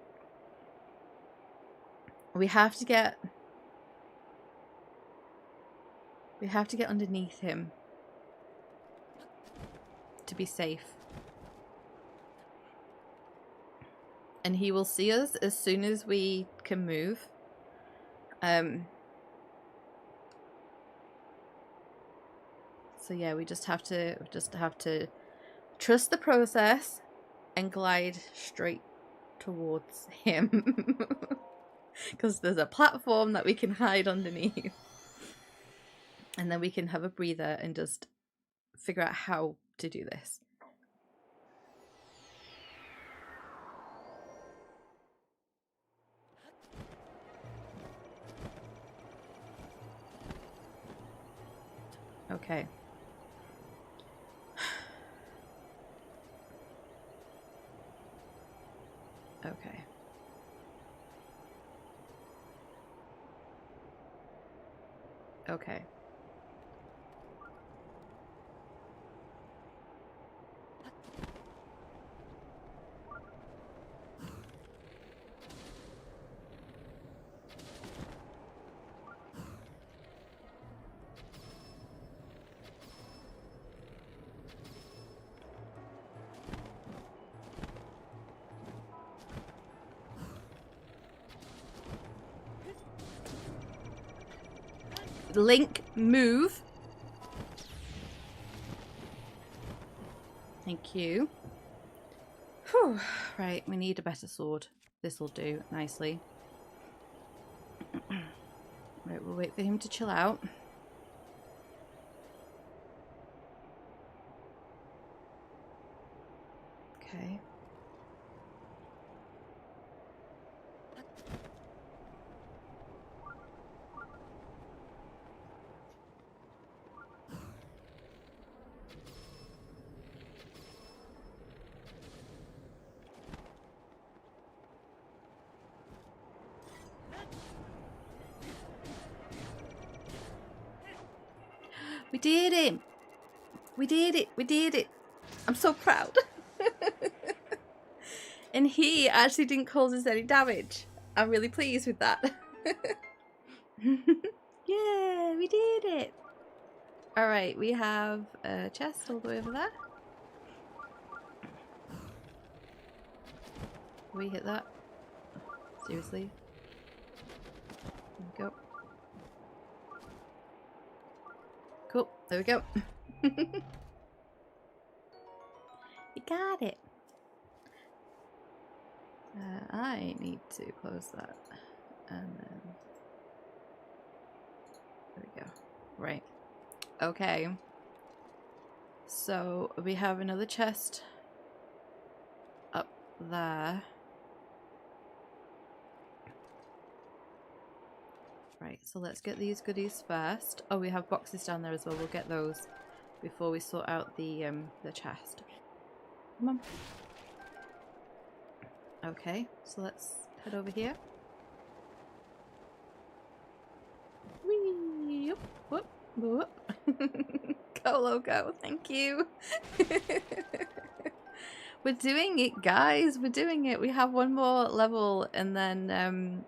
We have to get underneath him to be safe. And he will see us as soon as we can move. So yeah, we just have to trust the process and glide straight towards him. Because there's a platform that we can hide underneath. And then we can have a breather and just figure out how to do this. Okay. Okay. Okay. Link, move. Thank you. Whew. Right, we need a better sword. This will do nicely. Right, we'll wait for him to chill out. Okay. We did it! We did it! We did it! I'm so proud! And he actually didn't cause us any damage. I'm really pleased with that. Yeah, we did it! Alright, we have a chest all the way over there. Can we hit that? Seriously? There we go. Cool, there we go. You got it. I need to close that. And then... there we go. Right. Okay. So we have another chest up there. Right, so let's get these goodies first. Oh, we have boxes down there as well. We'll get those before we sort out the chest. Come on. Okay, so let's head over here. Whee! Whoop, whoop. Go, Logo. Thank you. We're doing it, guys. We're doing it. We have one more level and then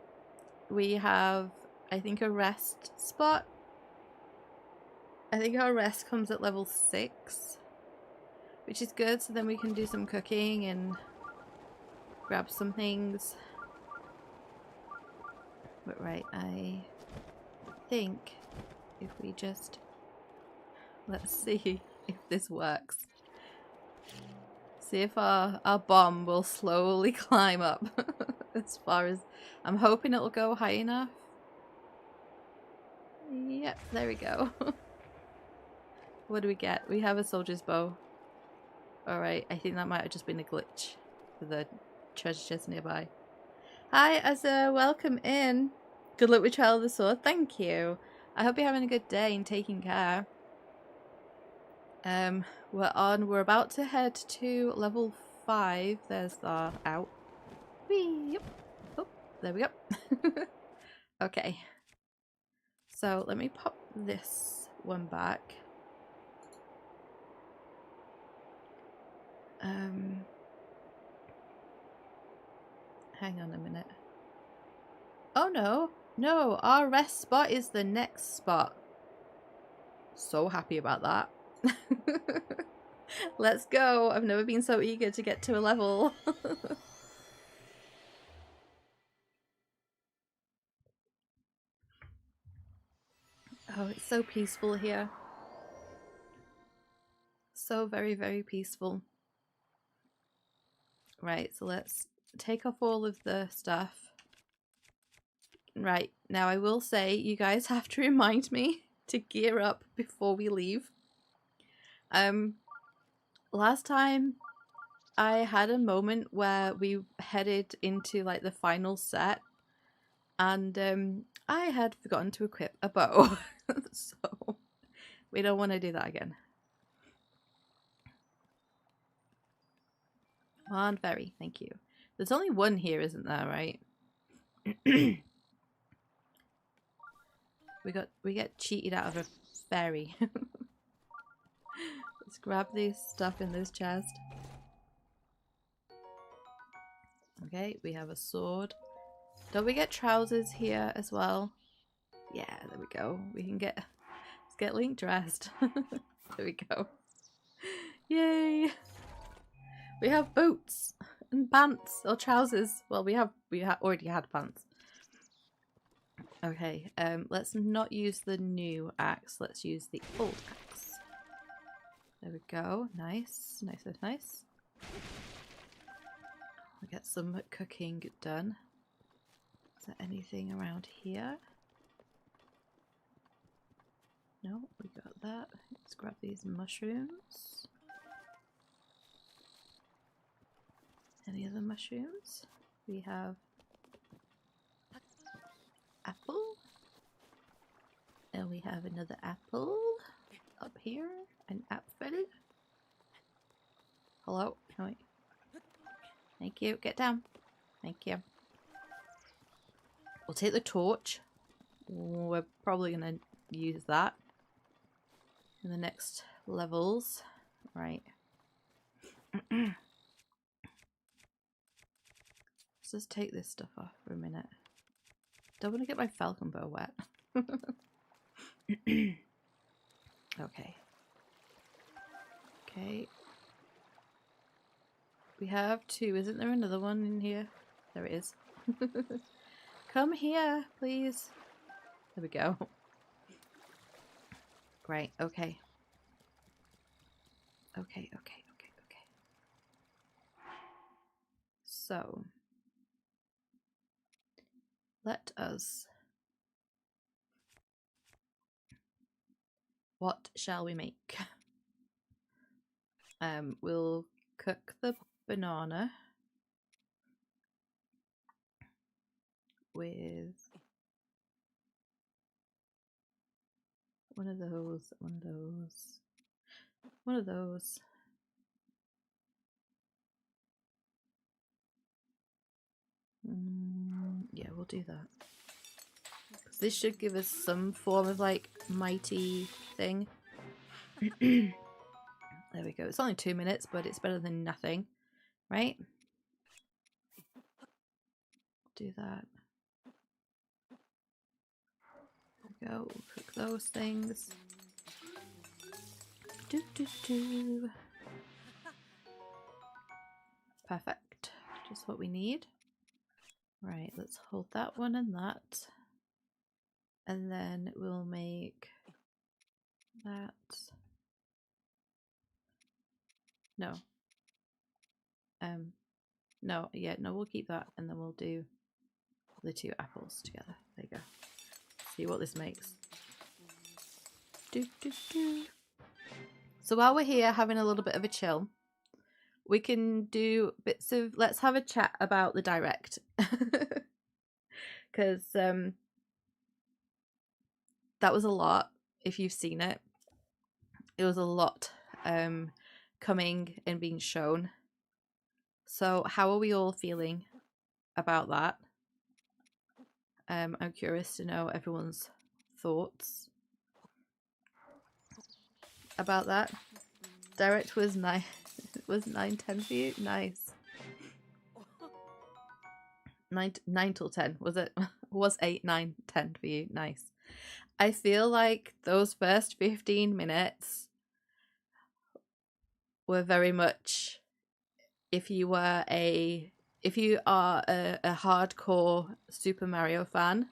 we have, I think, a rest spot. I think our rest comes at level 6, which is good. So then we can do some cooking and grab some things. But right, I think if we just... let's see if this works. See if our bomb will slowly climb up as far as... I'm hoping it'll go high enough. Yep, there we go. What do we get? We have a soldier's bow. Alright, I think that might have just been a glitch for the treasure chest nearby. Hi, Azza, welcome in. Good luck with Trial of the Sword. Thank you. I hope you're having a good day and taking care. We're about to head to level 5. There's our out. Whee, yep. Oh, there we go. Okay. So let me pop this one back. Hang on a minute. Oh no, no, our rest spot is the next spot. So happy about that. Let's go. I've never been so eager to get to a level. Oh, it's so peaceful here. So very, very peaceful. Right, so let's take off all of the stuff. Right, now I will say you guys have to remind me to gear up before we leave. Last time I had a moment where we headed into like the final set and I had forgotten to equip a bow. So we don't want to do that again. Come on, fairy, thank you. There's only one here, isn't there, right? we get cheated out of a fairy. Let's grab this stuff in this chest. Okay, we have a sword. Don't we get trousers here as well? Yeah, there we go. We can let's get Link dressed. There we go. Yay! We have boots and pants or trousers. Well, we already had pants. Okay, let's not use the new axe. Let's use the old axe. There we go. Nice, nice, nice, nice. We get some cooking done. Is there anything around here? No, we got that. Let's grab these mushrooms. Any other mushrooms? We have apple. And we have another apple up here. An apple. Hello? No, wait. Thank you. Get down. Thank you. We'll take the torch. We're probably going to use that in the next levels. Right. Let's just take this stuff off for a minute. Don't want to get my falcon bow wet. Okay. Okay. We have 2. Isn't there another one in here? There it is. Come here, please. There we go. Great. Okay. Okay. So, let us... What shall we make? We'll cook the banana with one of those. Yeah, we'll do that. This should give us some form of like mighty thing. There we go. It's only 2 minutes, but it's better than nothing, right? Do that. There we go. We'll cook those things. Perfect. Just what we need. Right, let's hold that one and that. And then we'll make that. No. No, yeah, no, we'll keep that, and then we'll do the 2 apples together. There you go. See what this makes. Do, do, do. So while we're here having a little bit of a chill, we can do bits of, let's have a chat about the direct. Because that was a lot. If you've seen it, it was a lot coming and being shown. So how are we all feeling about that? I'm curious to know everyone's thoughts about that. Direct was 9 was 9-10 for you? Nice. 9 till 10, was it? Was 8, 9, 10 for you? Nice. I feel like those first 15 minutes were very much, if you are a hardcore Super Mario fan,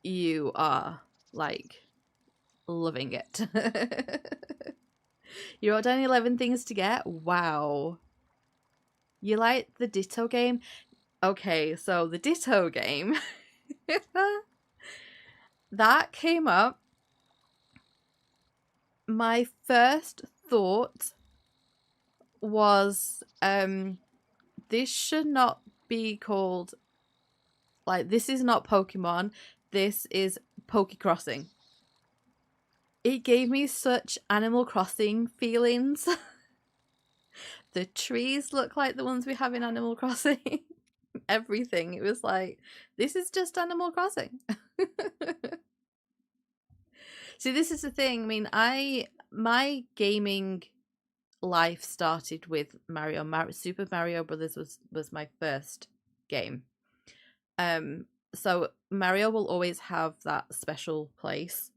you are like loving it. You wrote down 11 things to get? Wow. You like the Ditto game? Okay, so the Ditto game that came up. My first thought was this should not be called, like, this is not Pokemon, this is Pokecrossing. It gave me such Animal Crossing feelings. The trees look like the ones we have in Animal Crossing. Everything. It was like, this is just Animal Crossing. See, this is the thing. I mean, my gaming life started with Mario. Super Mario Brothers was my first game. So Mario will always have that special place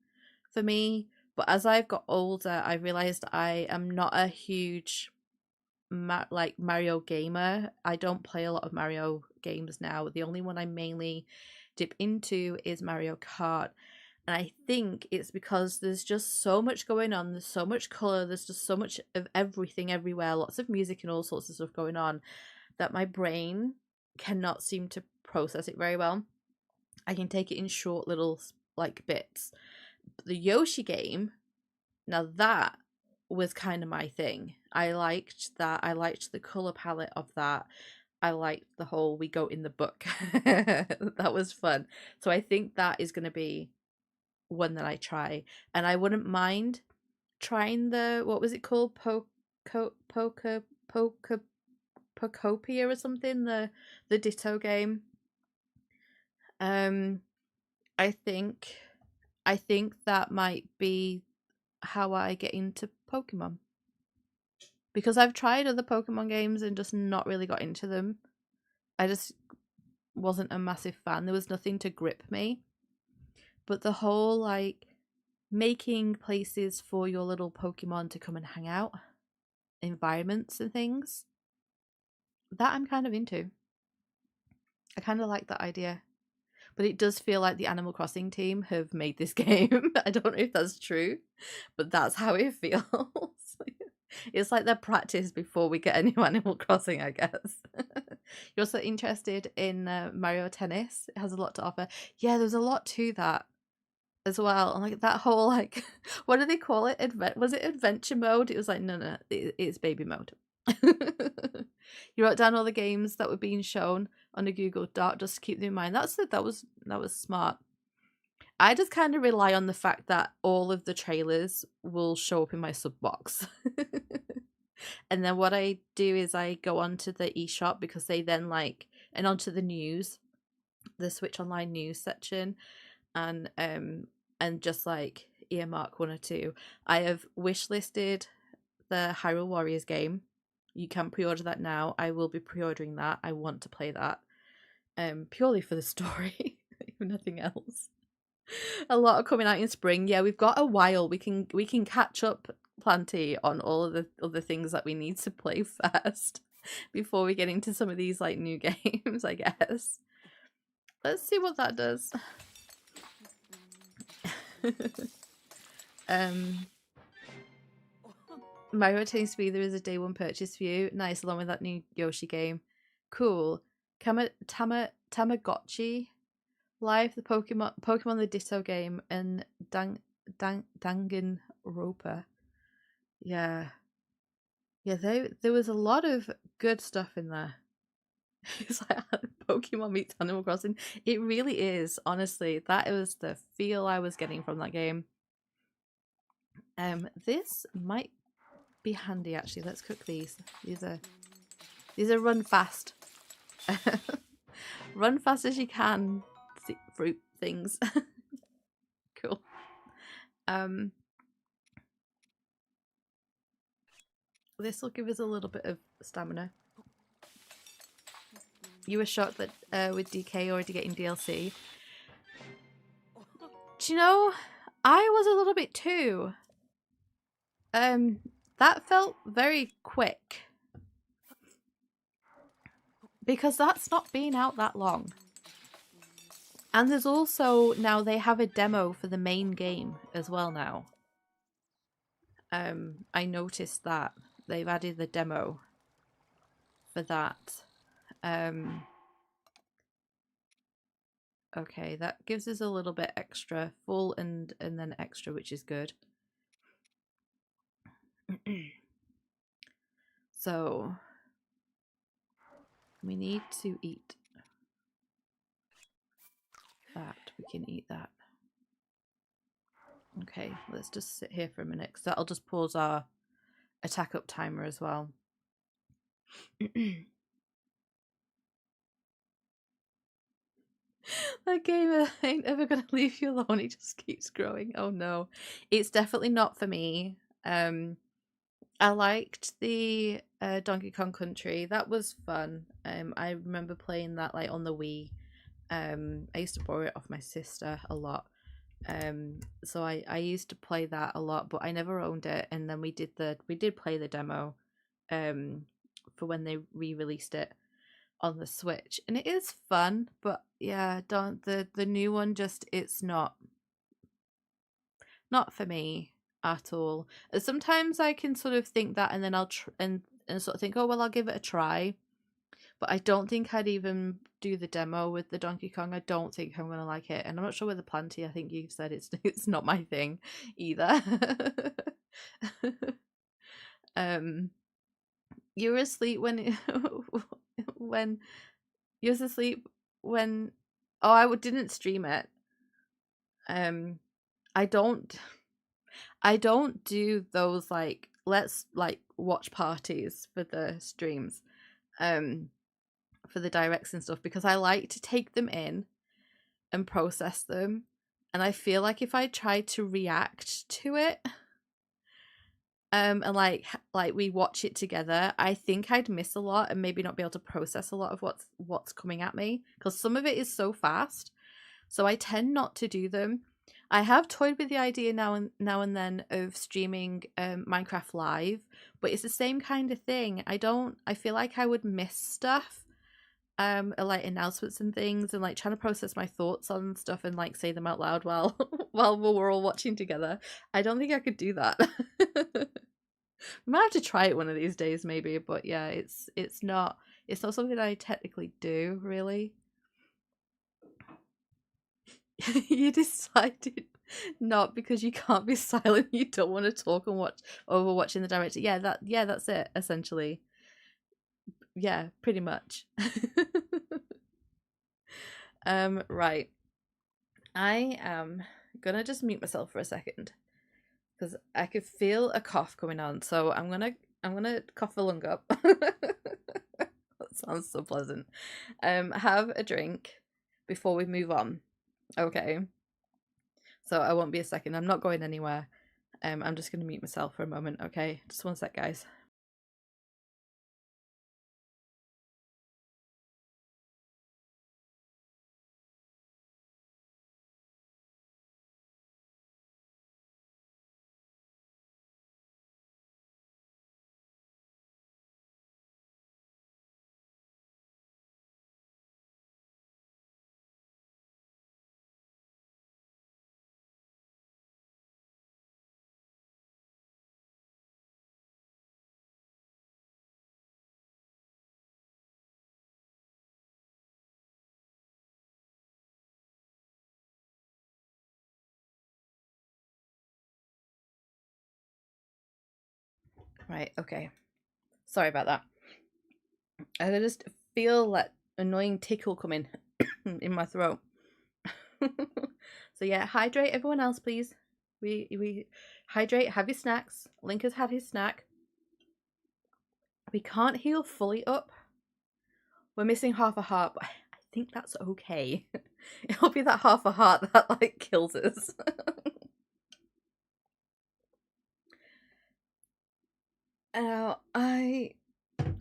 for me. But as I've got older, I realized I am not a huge Mario gamer. I don't play a lot of Mario games now. The only one I mainly dip into is Mario Kart. And I think it's because there's just so much going on. There's so much colour. There's just so much of everything everywhere. Lots of music and all sorts of stuff going on that my brain cannot seem to process it very well. I can take it in short little like bits. But the Yoshi game, now that was kind of my thing. I liked that. I liked the colour palette of that. I liked the whole we go in the book. That was fun. So I think that is going to be one that I try, and I wouldn't mind trying the, what was it called, Pocopia or something, the Ditto game. I think that might be how I get into Pokemon, because I've tried other Pokemon games and just not really got into them. I just wasn't a massive fan. There was nothing to grip me. But the whole, like, making places for your little Pokemon to come and hang out, environments and things, that I'm kind of into. I kind of like that idea. But it does feel like the Animal Crossing team have made this game. I don't know if that's true, but that's how it feels. It's like their practice before we get a new Animal Crossing, I guess. You're also interested in Mario Tennis? It has a lot to offer. Yeah, there's a lot to that as well. And like that whole, like, what do they call it? Was it adventure mode? It was like, no, it's baby mode. You wrote down all the games that were being shown on a Google Doc just to keep them in mind. That was smart. I just kind of rely on the fact that all of the trailers will show up in my sub box. And then what I do is I go onto the eShop, because they then and onto the news, the Switch Online news section, and just like earmark 1 or 2. I have wishlisted the Hyrule Warriors game. You can pre-order that now. I will be pre-ordering that. I want to play that, purely for the story, if nothing else. A lot are coming out in spring. Yeah, we've got a while. We can catch up plenty on all of the other things that we need to play first before we get into some of these like new games, I guess. Let's see what that does. Mario Tennis Speeder is a day one purchase for you. Nice, along with that new Yoshi game. Cool. Tamagotchi Live, the Pokemon the Ditto game, and Danganronpa. Yeah. Yeah, there was a lot of good stuff in there. It's like Pokemon meets Animal Crossing. It really is, honestly. That was the feel I was getting from that game. This might be handy actually. Let's cook these. These are run fast. Run fast as you can. Fruit things. Cool. This will give us a little bit of stamina. You were shocked that with DK already getting DLC. Do you know, I was a little bit too. That felt very quick. Because that's not been out that long. And there's also, now they have a demo for the main game as well now. I noticed that. They've added the demo for that. Okay, that gives us a little bit extra. Full and then extra, which is good. So, we need to eat that. We can eat that. Okay, let's just sit here for a minute because that'll just pause our attack up timer as well. That game ain't ever gonna leave you alone. It just keeps growing. Oh no, it's definitely not for me. I liked the Donkey Kong Country. That was fun. I remember playing that like on the Wii. I used to borrow it off my sister a lot. So I used to play that a lot, but I never owned it. And then we did play the demo, for when they re-released it on the Switch, and it is fun. But yeah, don't the new one just it's not for me at all. Sometimes I can sort of think that, and then I'll and sort of think, oh well, I'll give it a try. But I don't think I'd even do the demo with the Donkey Kong. I don't think I'm gonna like it, and I'm not sure with the Planty. I think you've said it's not my thing either. You were asleep when when you was asleep when I didn't stream it. I don't do those like let's like watch parties for the streams. For the directs and stuff, because I like to take them in and process them, and I feel like if I tried to react to it and like we watch it together, I think I'd miss a lot and maybe not be able to process a lot of what's coming at me, because some of it is so fast, so I tend not to do them. I have toyed with the idea now and then of streaming Minecraft live, but it's the same kind of thing. I feel like I would miss stuff, like announcements and things, and like trying to process my thoughts on stuff and like say them out loud while while we're all watching together. I don't think I could do that. We might have to try it one of these days maybe, but yeah, it's not something I technically do really. You decided not because you can't be silent, you don't want to talk and watch over watching the director. Yeah, that's it essentially. Yeah, pretty much. Right. I am gonna just mute myself for a second because I could feel a cough coming on. So I'm gonna cough a lung up. That sounds so pleasant. Have a drink before we move on. Okay. So I won't be a second. I'm not going anywhere. I'm just gonna mute myself for a moment. Okay, just one sec, guys. Right, okay. Sorry about that. I just feel that annoying tickle coming in my throat. So yeah, hydrate everyone else, please. We hydrate, have your snacks. Link has had his snack. We can't heal fully up. We're missing half a heart, but I think that's okay. It'll be that half a heart that like kills us. I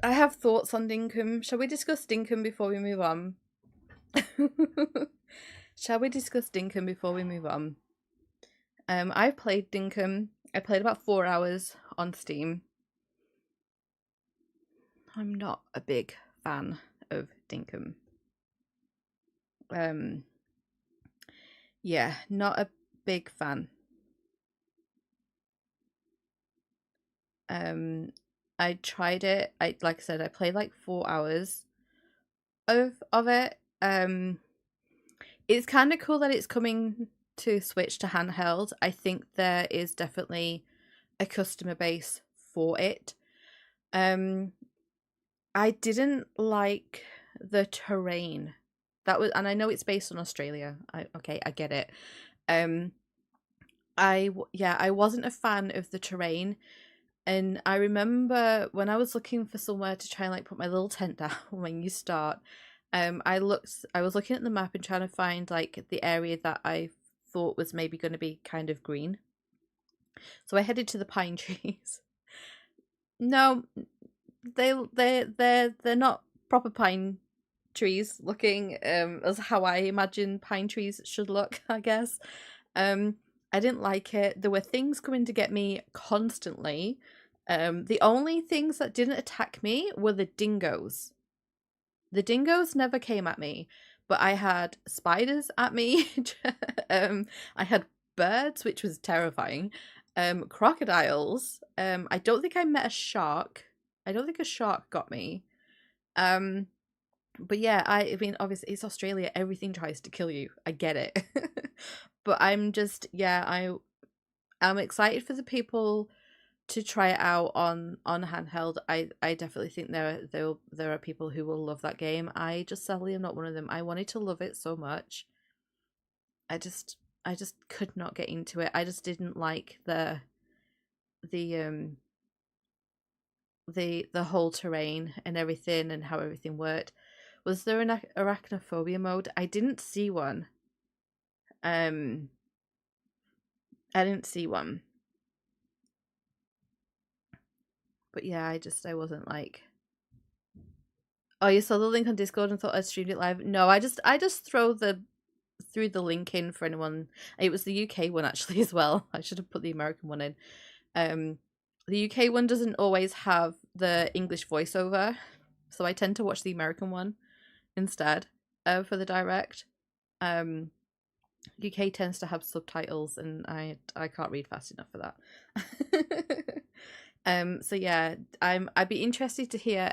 have thoughts on Dinkum. Shall we discuss Dinkum before we move on? Shall we discuss Dinkum before we move on? I've played Dinkum. I played about 4 hours on Steam. I'm not a big fan of Dinkum. Yeah, not a big fan. I tried it. Like I said, I played like 4 hours of it. It's kind of cool that it's coming to Switch to handheld. I think there is definitely a customer base for it. I didn't like the terrain. That was, and I know it's based on Australia. I get it. I wasn't a fan of the terrain. And I remember when I was looking for somewhere to try and like put my little tent down when you start, I was looking at the map and trying to find like the area that I thought was maybe going to be kind of green. So I headed to the pine trees. No, they're not proper pine trees looking as how I imagine pine trees should look, I guess. I didn't like it. There were things coming to get me constantly. The only things that didn't attack me were the dingoes. The dingoes never came at me, but I had spiders at me. I had birds, which was terrifying. Crocodiles. I don't think I met a shark. I don't think a shark got me. But yeah, I mean, obviously it's Australia. Everything tries to kill you. I get it. But I'm just, yeah, I'm excited for the people to try it out on handheld. I definitely think there are people who will love that game. I just sadly am not one of them. I wanted to love it so much. I just could not get into it. I just didn't like the whole terrain and everything and how everything worked. Was there an arachnophobia mode? I didn't see one. I didn't see one. But yeah, I wasn't like, oh, you saw the link on Discord and thought I streamed it live? No, I just threw the link in for anyone. It was the UK one actually as well. I should have put the American one in. The UK one doesn't always have the English voiceover, so I tend to watch the American one instead for the direct. UK tends to have subtitles, and I can't read fast enough for that. So yeah, I'd be interested to hear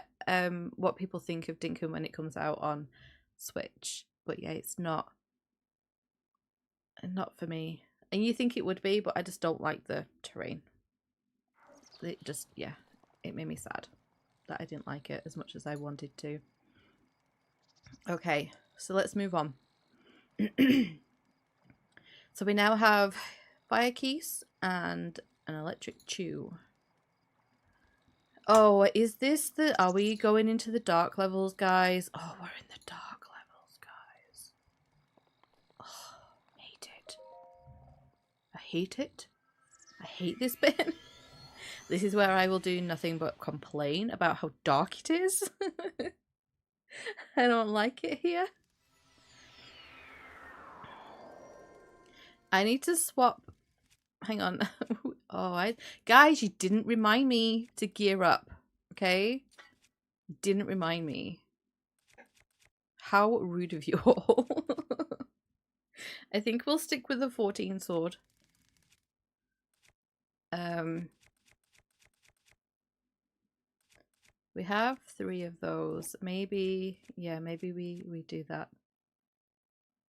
what people think of Dinkum when it comes out on Switch. But yeah, it's not for me. And you think it would be, but I just don't like the terrain. It just, yeah, it made me sad that I didn't like it as much as I wanted to. Okay, so let's move on. So we now have fire keys and an electric chew. Oh, is this the... Are we going into the dark levels, guys? Oh, we're in the dark levels, guys. Oh, I hate it. I hate it. I hate this bit. This is where I will do nothing but complain about how dark it is. I don't like it here. I need to swap... Hang on. Oh, guys, you didn't remind me to gear up, okay? You didn't remind me. How rude of you all. I think we'll stick with the 14 sword. We have 3 of those. Maybe, yeah, maybe we do that.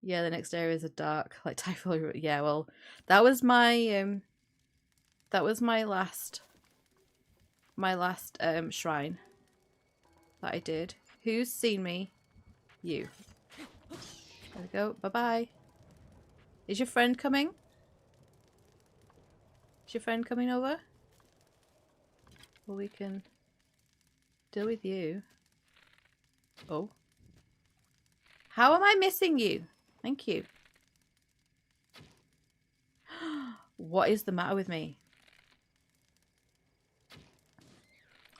Yeah, the next areas are dark, like typhoid. Yeah, well, that was my last my last shrine that I did. Who's seen me? You. There we go. Bye-bye. Is your friend coming? Is your friend coming over? Well, we can deal with you. Oh. How am I missing you? Thank you. What is the matter with me?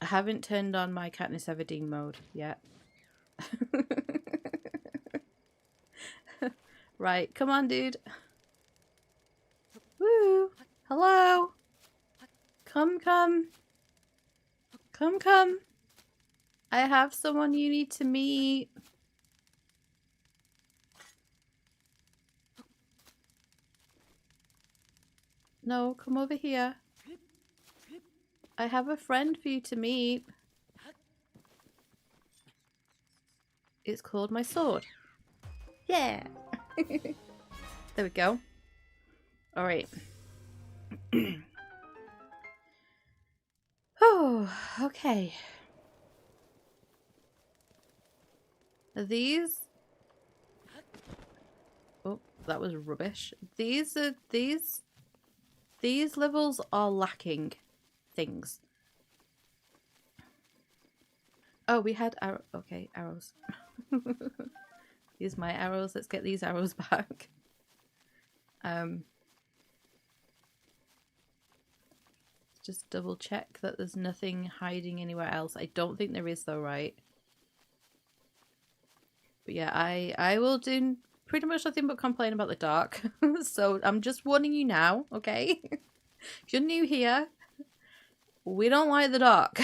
I haven't turned on my Katniss Everdeen mode yet. Right, come on, dude. Woo! Hello! Come, come. Come, come. I have someone you need to meet. No, come over here. I have a friend for you to meet. It's called my sword. Yeah! There we go. Alright. Oh, okay. These... Oh, that was rubbish. These levels are lacking things. Oh, we had okay, arrows. Use my arrows. Let's get these arrows back. Just double check that there's nothing hiding anywhere else. I don't think there is though, right? But yeah, I will do pretty much nothing but complain about the dark. So I'm just warning you now, okay? If you're new here, we don't like the dark.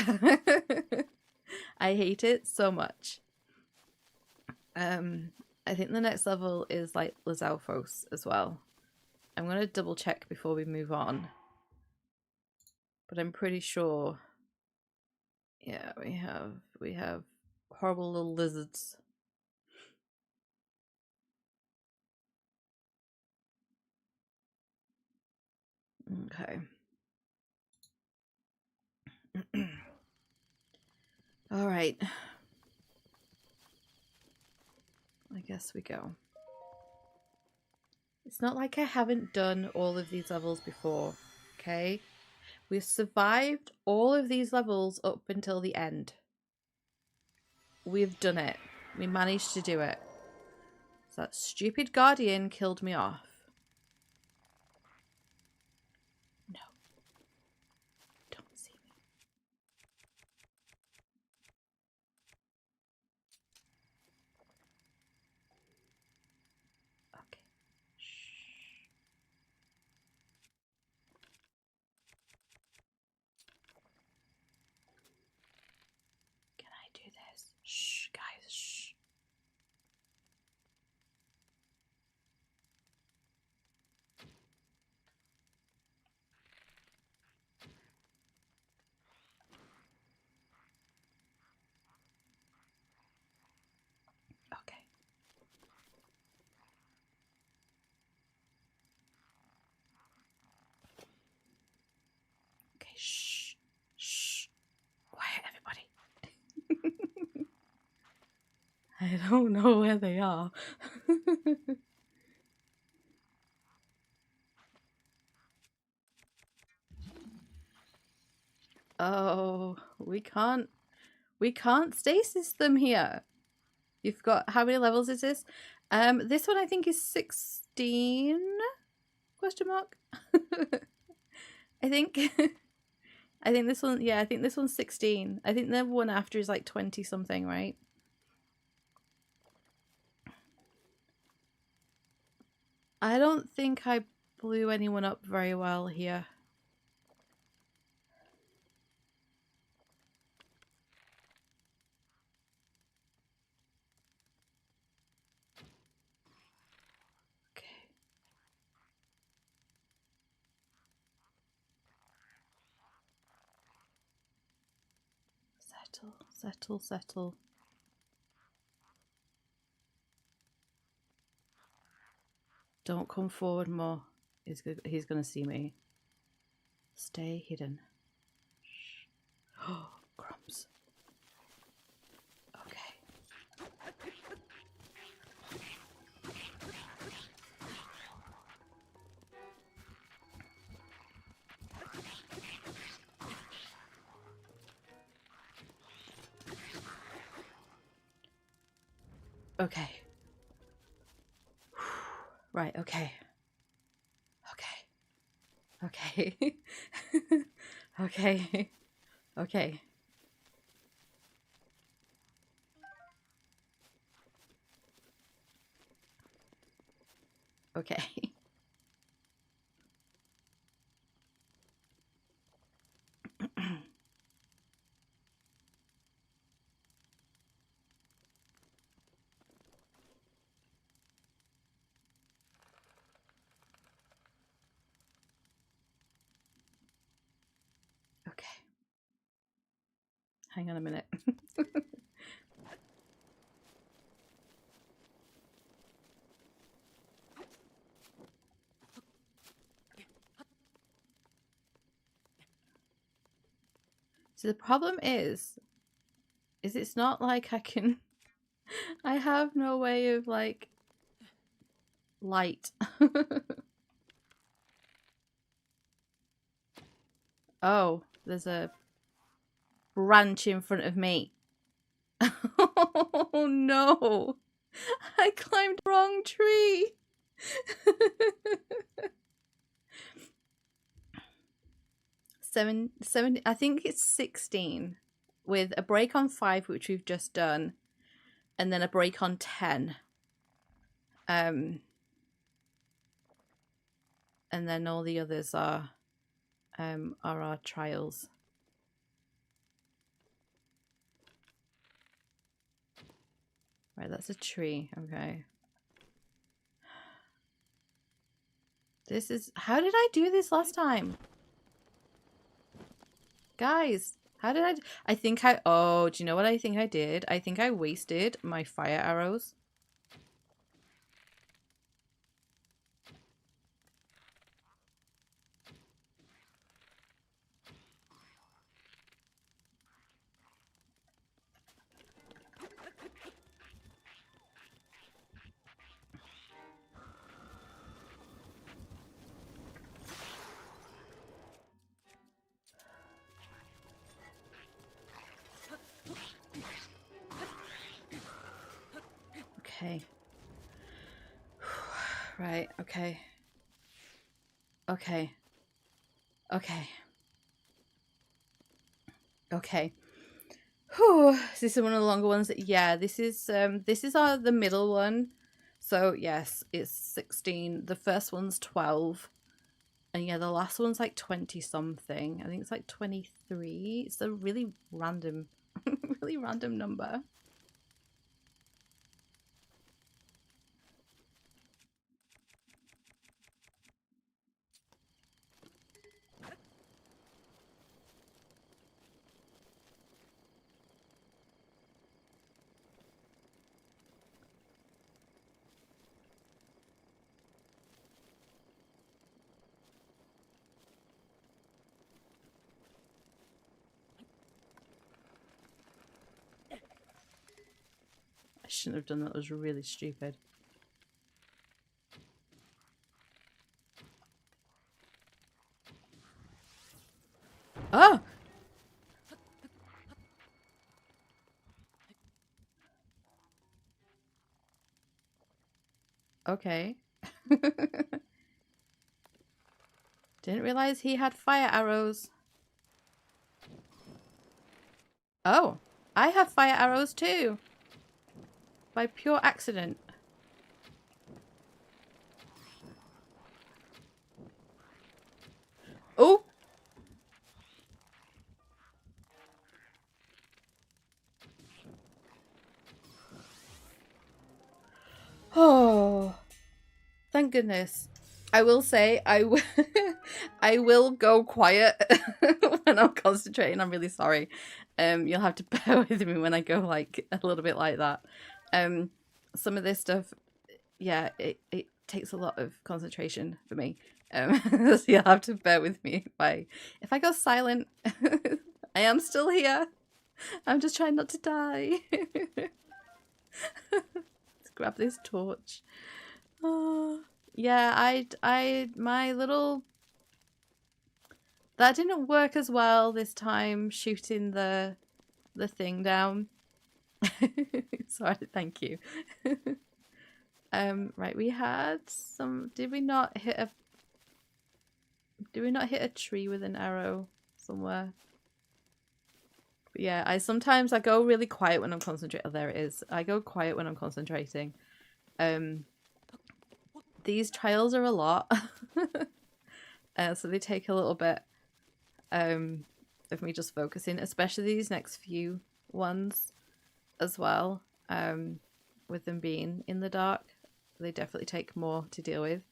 I hate it so much. I think the next level is like Lizalfos as well. I'm gonna double check before we move on. But I'm pretty sure. Yeah, we have horrible little lizards. Okay. All right. I guess we go. It's not like I haven't done all of these levels before, okay? We've survived all of these levels up until the end. We've done it. We managed to do it. So that stupid guardian killed me off. No. Don't see me. Okay. Shh. Can I do this? Shh, guys, shh. Okay. Okay, shh. Shh. Quiet, everybody. I don't know where they are. Oh, we can't stasis them here. You've got, how many levels is this? This one I think is 16? Question mark? I think I think this one, yeah, I think this one's 16. I think the one after is like 20 something, right? I don't think I blew anyone up very well here. Okay. Settle, settle, settle. Don't come forward more. He's gonna see me. Stay hidden. Shh. Oh, crumbs. Okay. Okay. Right, okay. Okay. Okay. Okay. Okay. Okay. Okay. Hang on a minute. So the problem is it's not like I can I have no way of like light. Oh, there's a branch in front of me. Oh no. I climbed the wrong tree. 7 I think it's 16 with a break on 5 which we've just done and then a break on 10. And then all the others are our trials. Right, that's a tree. Okay. This is... How did I do this last time? Guys, how did I... I think I... Oh, do you know what I think I did? I think I wasted my fire arrows. Okay. Right, okay. Okay. Okay. Okay. Whew. This is one of the longer ones. Yeah, this is the middle one. So yes, it's 16. The first one's 12. And yeah, the last one's like 20 something. I think it's like 23. It's a really random really random number. I shouldn't have done that. It was really stupid. Oh! Okay. Didn't realize he had fire arrows. Oh, I have fire arrows too. By pure accident. Oh! Oh, thank goodness. I will say I will go quiet when I'm concentrating. I'm really sorry. You'll have to bear with me when I go like a little bit like that. Some of this stuff, yeah, it takes a lot of concentration for me. So you'll have to bear with me if I go silent. I am still here. I'm just trying not to die. Let's grab this torch. Oh, yeah, my little... That didn't work as well this time, shooting the thing down. Sorry, thank you. Right, we had some... Did we not hit a tree with an arrow somewhere? But yeah, I go really quiet when I'm concentrating. Oh, there it is. I go quiet when I'm concentrating. These trials are a lot. So they take a little bit of me just focusing, especially these next few ones as well. With them being in the dark, they definitely take more to deal with.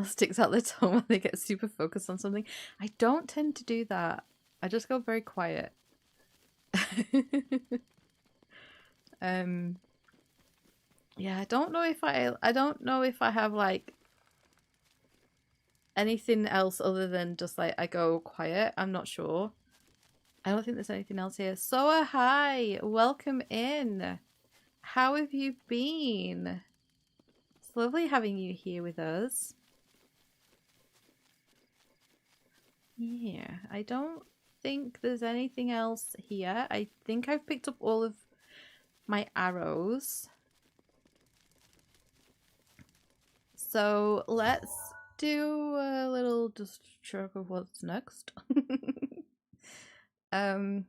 Sticks out their tongue when they get super focused on something. I don't tend to do that. I just go very quiet. Yeah, I don't know if I have like anything else other than just like I go quiet. I'm not sure. I don't think there's anything else here. Soa, hi, welcome in. How have you been? It's lovely having you here with us. Yeah, I don't think there's anything else here. I think I've picked up all of my arrows. So let's do a little just check of what's next. Oh,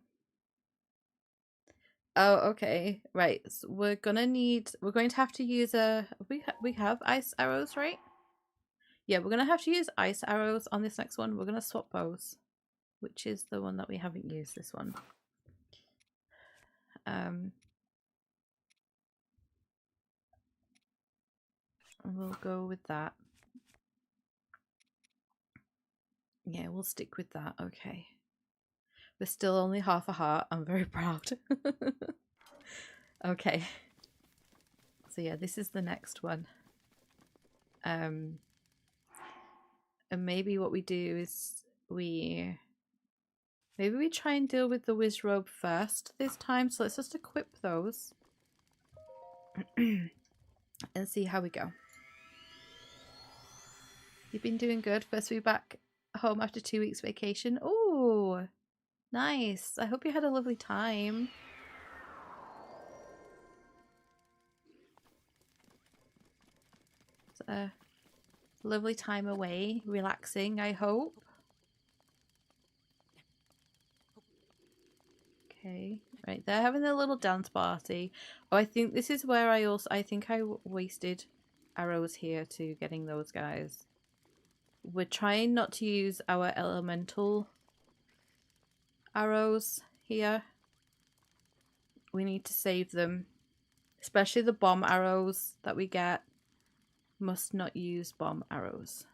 okay. Right. So we're going to have to use we have ice arrows, right? Yeah, we're going to have to use ice arrows on this next one. We're going to swap bows, which is the one that we haven't used, this one. We'll go with that. Yeah, we'll stick with that. Okay. We're still only half a heart. I'm very proud. Okay. So yeah, this is the next one. And maybe what we do is maybe we try and deal with the whiz robe first this time. So let's just equip those and see how we go. You've been doing good. First week back home after 2 weeks vacation. Oh, nice. I hope you had a lovely time. It's a lovely time away, relaxing, I hope. Okay, right, they're having a little dance party. Oh, I think this is where I think I wasted arrows here to getting those guys. We're trying not to use our elemental arrows here. We need to save them, especially the bomb arrows that we get. Must not use bomb arrows.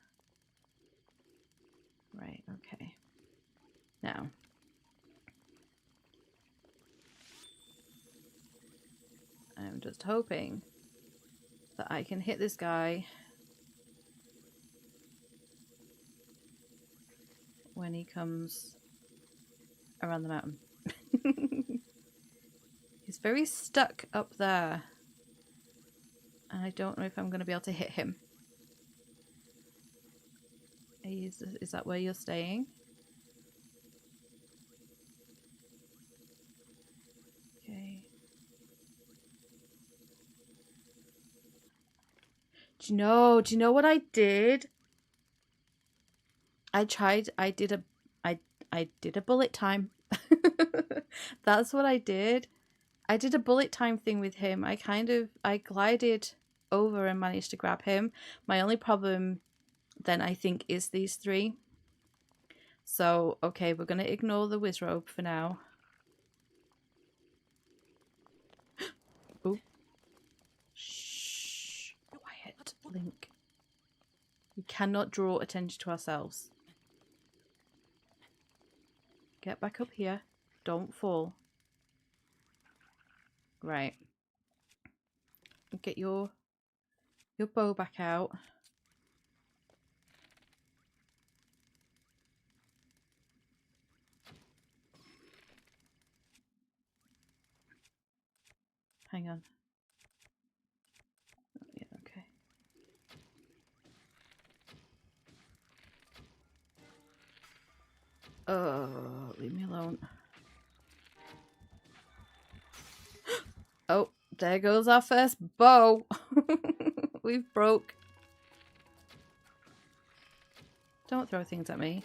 Right, okay. Now, I'm just hoping that I can hit this guy when he comes around the mountain. He's very stuck up there. And I don't know if I'm going to be able to hit him. Is that where you're staying? Okay. Do you know what I did? I did a bullet time. That's what I did. I did a bullet time thing with him. I glided over and managed to grab him. My only problem then I think is these three. So, okay, we're going to ignore the whiz robe for now. Ooh. Shh. Quiet, Link. We cannot draw attention to ourselves. Get back up here. Don't fall. Right. Get your bow back out. Hang on. Yeah, okay. Oh, leave me alone. Oh, there goes our first bow. We've broke. Don't throw things at me.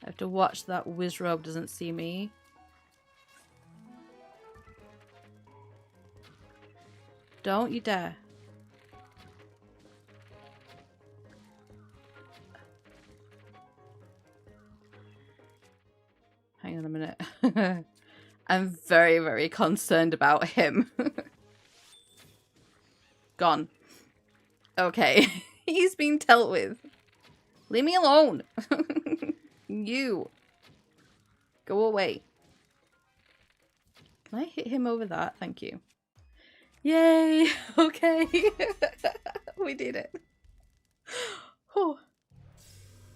I have to watch that Wizrobe doesn't see me. Don't you dare. Hang on a minute. I'm very, very concerned about him. Gone. Okay. He's been dealt with. Leave me alone. You. Go away. Can I hit him over that? Thank you. Yay. Okay. We did it. Oh.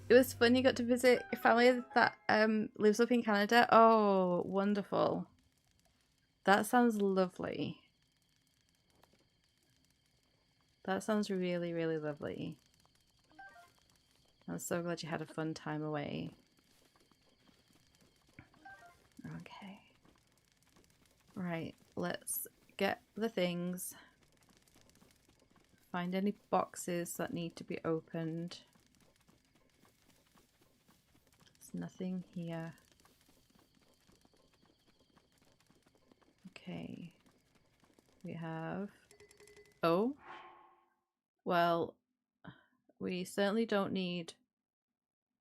It was fun. You got to visit your family that lives up in Canada. Oh, wonderful. That sounds lovely. That sounds really, really lovely. I'm so glad you had a fun time away. Okay. Right, let's get the things. Find any boxes that need to be opened. There's nothing here. Okay. We have... Oh. Well, we certainly don't need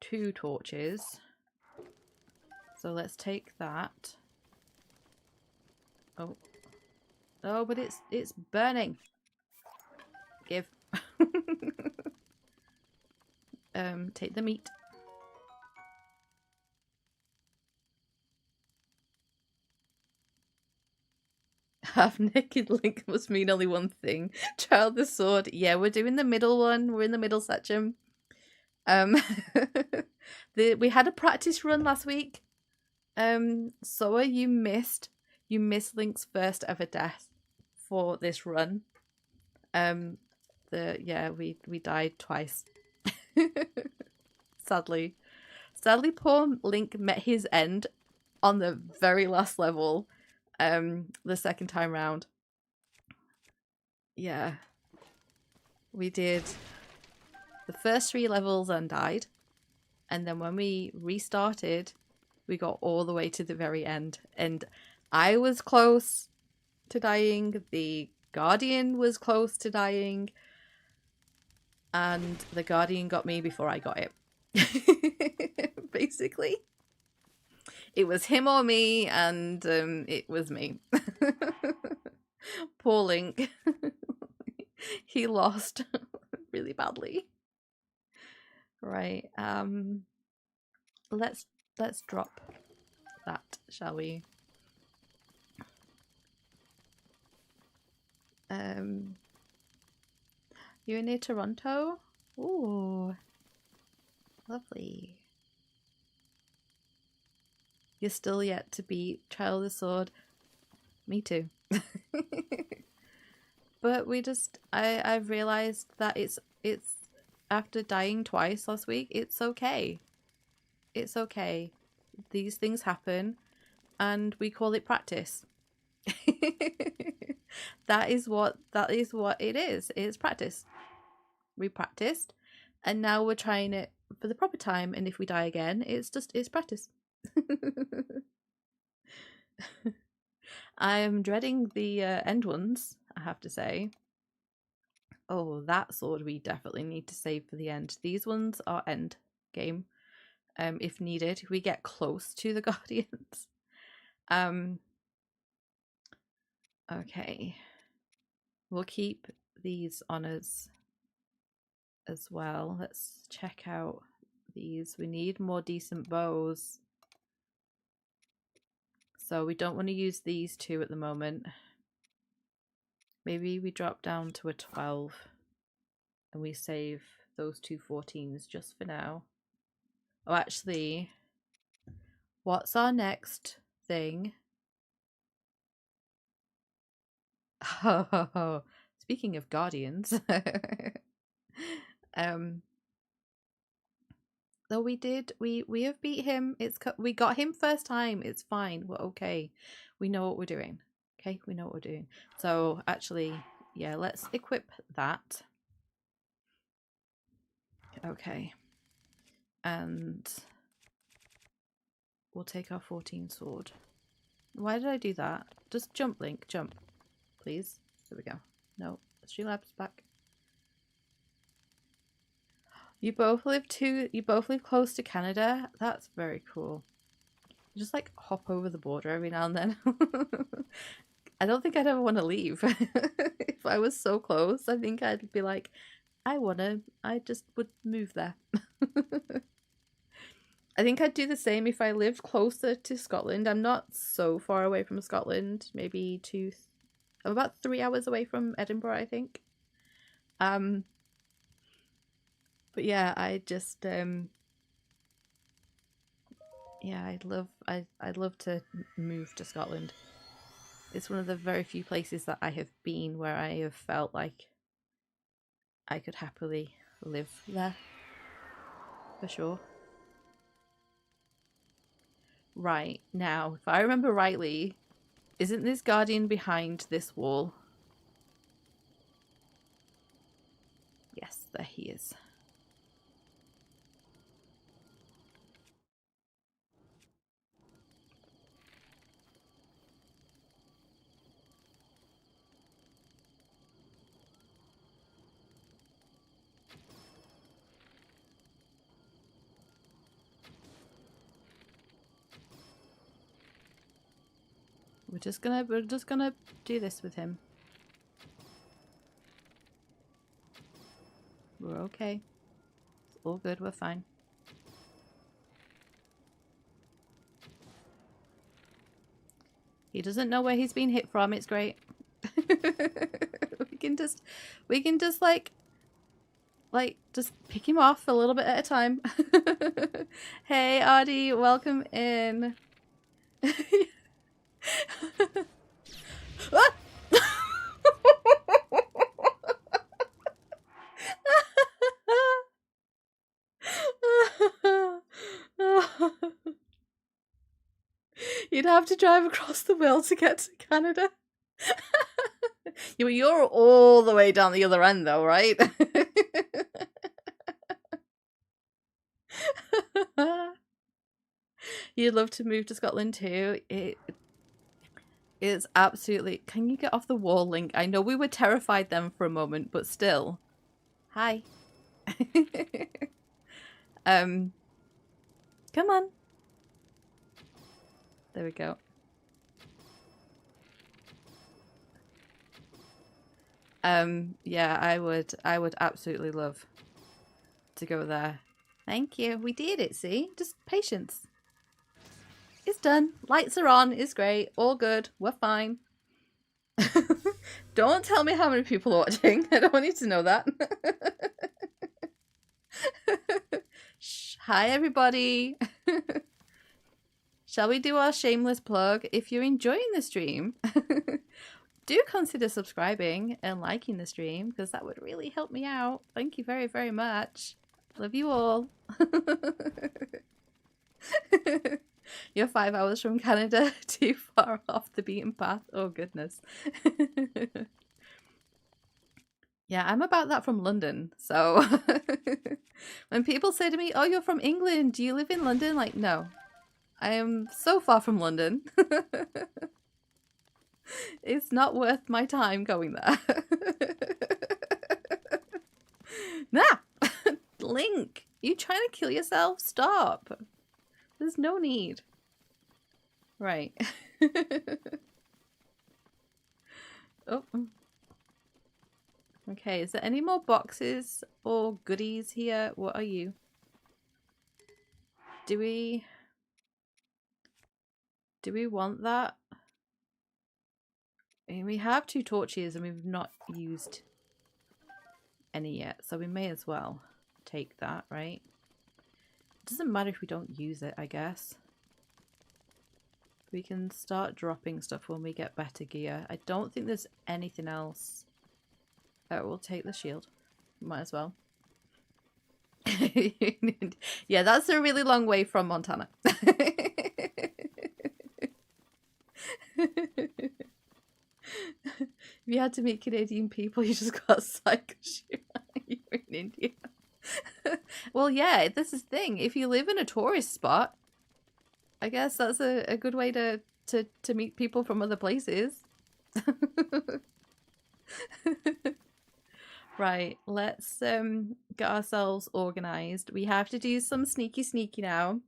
2 torches. So let's take that. Oh. Oh, but it's burning. Give. Take the meat. Half naked Link must mean only one thing. Child the sword. Yeah, we're doing the middle one. We're in the middle section. We had a practice run last week. Soa, you missed Link's first ever death for this run. We died twice. Sadly, poor Link met his end on the very last level. The second time round. Yeah, we did the first 3 levels and died, and then when we restarted, we got all the way to the very end, and I was close to dying. The Guardian was close to dying, and the Guardian got me before I got it. Basically, it was him or me, and it was me. Poor Link. He lost really badly. Right. Let's drop that, shall we? You're near Toronto? Ooh. Lovely. You're still yet to beat Child of the Sword. Me too. But we just I've realized that it's after dying twice last week, it's okay. It's okay. These things happen and we call it practice. That is what it is. It's practice. We practiced and now we're trying it for the proper time, and if we die again, it's practice. I am dreading the end ones, I have to say. Oh, that sword we definitely need to save for the end. These ones are end game, if needed. We get close to the Guardians. Okay. We'll keep these on us as well. Let's check out these. We need more decent bows. So we don't want to use these 2 at the moment. Maybe we drop down to a 12 and we save those 2 14s just for now. Oh, actually, what's our next thing? Oh, speaking of guardians, though we have beat him. We got him first time. It's fine. We're okay. We know what we're doing. Okay, we know what we're doing. So actually, yeah, let's equip that. Okay, and we'll take our 14 sword. Why did I do that? Just jump, Link. Jump, please. There we go. No, Streamlabs back. You both live close to Canada? That's very cool. You just like hop over the border every now and then. I don't think I'd ever want to leave. If I was so close, I think I'd be like, I just would move there. I think I'd do the same if I lived closer to Scotland. I'm not so far away from Scotland. Maybe I'm about 3 hours away from Edinburgh, I think. But yeah, I just yeah, I'd love to move to Scotland. It's one of the very few places that I have been where I have felt like I could happily live there. For sure. Right, now, if I remember rightly, isn't this guardian behind this wall? Yes, there he is. We're just gonna do this with him. We're okay. It's all good, we're fine. He doesn't know where he's been hit from, it's great. we can just like just pick him off a little bit at a time. Hey Artie, welcome in. Ah! You'd have to drive across the world to get to Canada. You're all the way down the other end though, right? You'd love to move to Scotland too. It is absolutely... Can you get off the wall, Link? I know we were terrified then for a moment, but still. Hi. Come on. There we go. Yeah, I would absolutely love to go there. Thank you. We did it, see? Just patience. It's done. Lights are on. It's great. All good. We're fine. Don't tell me how many people are watching. I don't need to know that. Shh. Hi, everybody. Shall we do our shameless plug? If you're enjoying the stream, do consider subscribing and liking the stream because that would really help me out. Thank you very, very much. Love you all. You're 5 hours from Canada, too far off the beaten path. Oh, goodness. Yeah, I'm about that from London. So when people say to me, oh, you're from England, do you live in London? Like, no, I am so far from London. It's not worth my time going there. Nah! Link! You trying to kill yourself? Stop! There's no need. Right. Oh. Okay, is there any more boxes or goodies here? What are you? Do we want that? I mean, we have 2 torches and we've not used any yet, so we may as well take that, right? It doesn't matter if we don't use it, I guess. We can start dropping stuff when we get better gear. I don't think there's anything else. We'll take the shield. Might as well. Yeah, that's a really long way from Montana. If you had to meet Canadian people, you just got psycho shit. You're in India. Well, yeah, this is the thing. If you live in a tourist spot, I guess that's a good way to meet people from other places. Right, let's get ourselves organized. We have to do some sneaky now.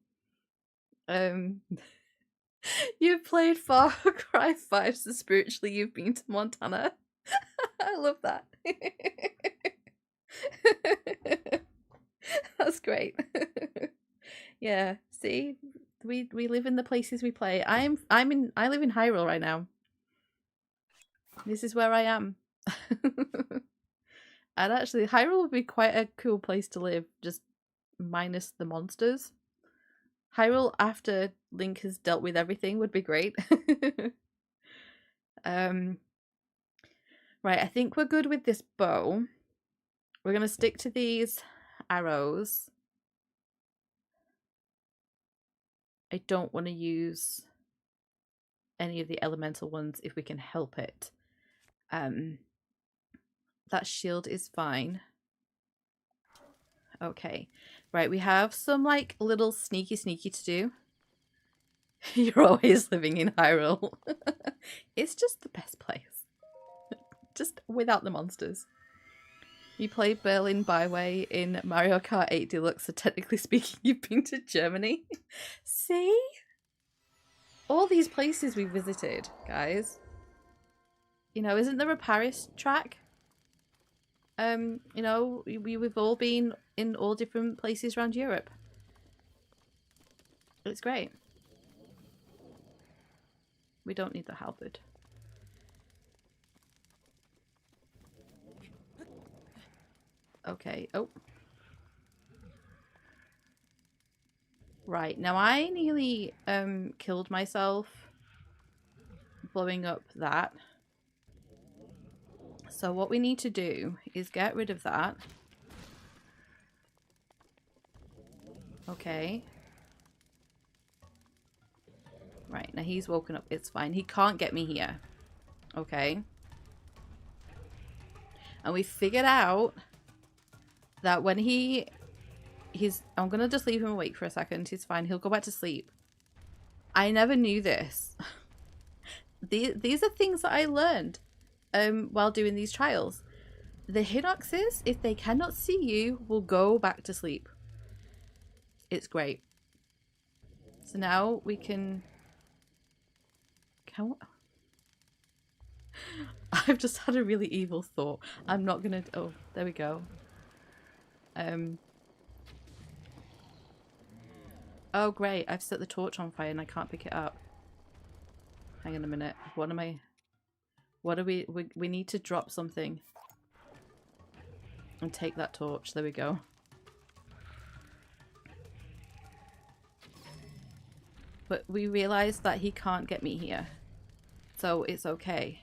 You've played Far Cry 5, so spiritually you've been to Montana. I love that. That's great. Yeah, see? We live in the places we play. I live in Hyrule right now. This is where I am. And actually, Hyrule would be quite a cool place to live, just minus the monsters. Hyrule, after Link has dealt with everything, would be great. Right, I think we're good with this bow. We're going to stick to these arrows. I don't want to use any of the elemental ones if we can help it. That shield is fine. Okay. Right, we have some like little sneaky to do. You're always living in Hyrule. It's just the best place. Just without the monsters. You play Berlin Byway in Mario Kart 8 Deluxe, so technically speaking, you've been to Germany. See? All these places we visited, guys. You know, isn't there a Paris track? You know, we've all been in all different places around Europe. It's great. We don't need the halberd. Okay. Oh. Right. Now I nearly killed myself blowing up that. So what we need to do is get rid of that. Okay. Right, now he's woken up. It's fine. He can't get me here. Okay. And we figured out that when he's... I'm going to just leave him awake for a second. He's fine. He'll go back to sleep. I never knew this. These are things that I learned while doing these trials. The Hinoxes, if they cannot see you, will go back to sleep. It's great. So now we can... I've just had a really evil thought. I'm not gonna... Oh, there we go. Oh, great. I've set the torch on fire and I can't pick it up. Hang on a minute. What am I... What are we need to drop something. And take that torch. There we go. But we realised that he can't get me here. So it's okay.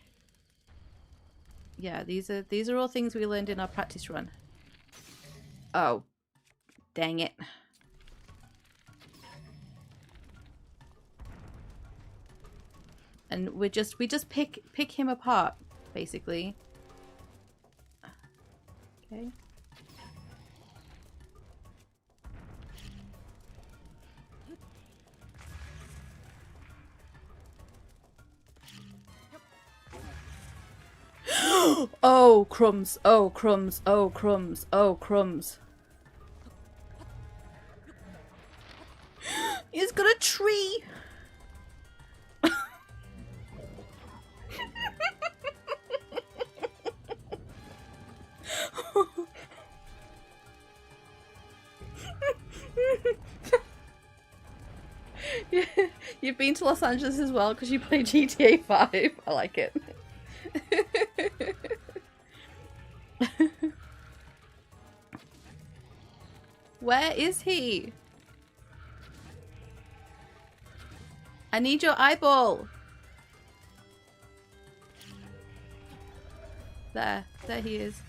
Yeah, these are all things we learned in our practice run. Oh. Dang it. And we just pick him apart, basically. Okay. Oh, crumbs. Oh, crumbs. Oh, crumbs. Oh, crumbs. He's got a tree. Yeah, you've been to Los Angeles as well because you play GTA 5. I like it. Where is he? I need your eyeball. There he is.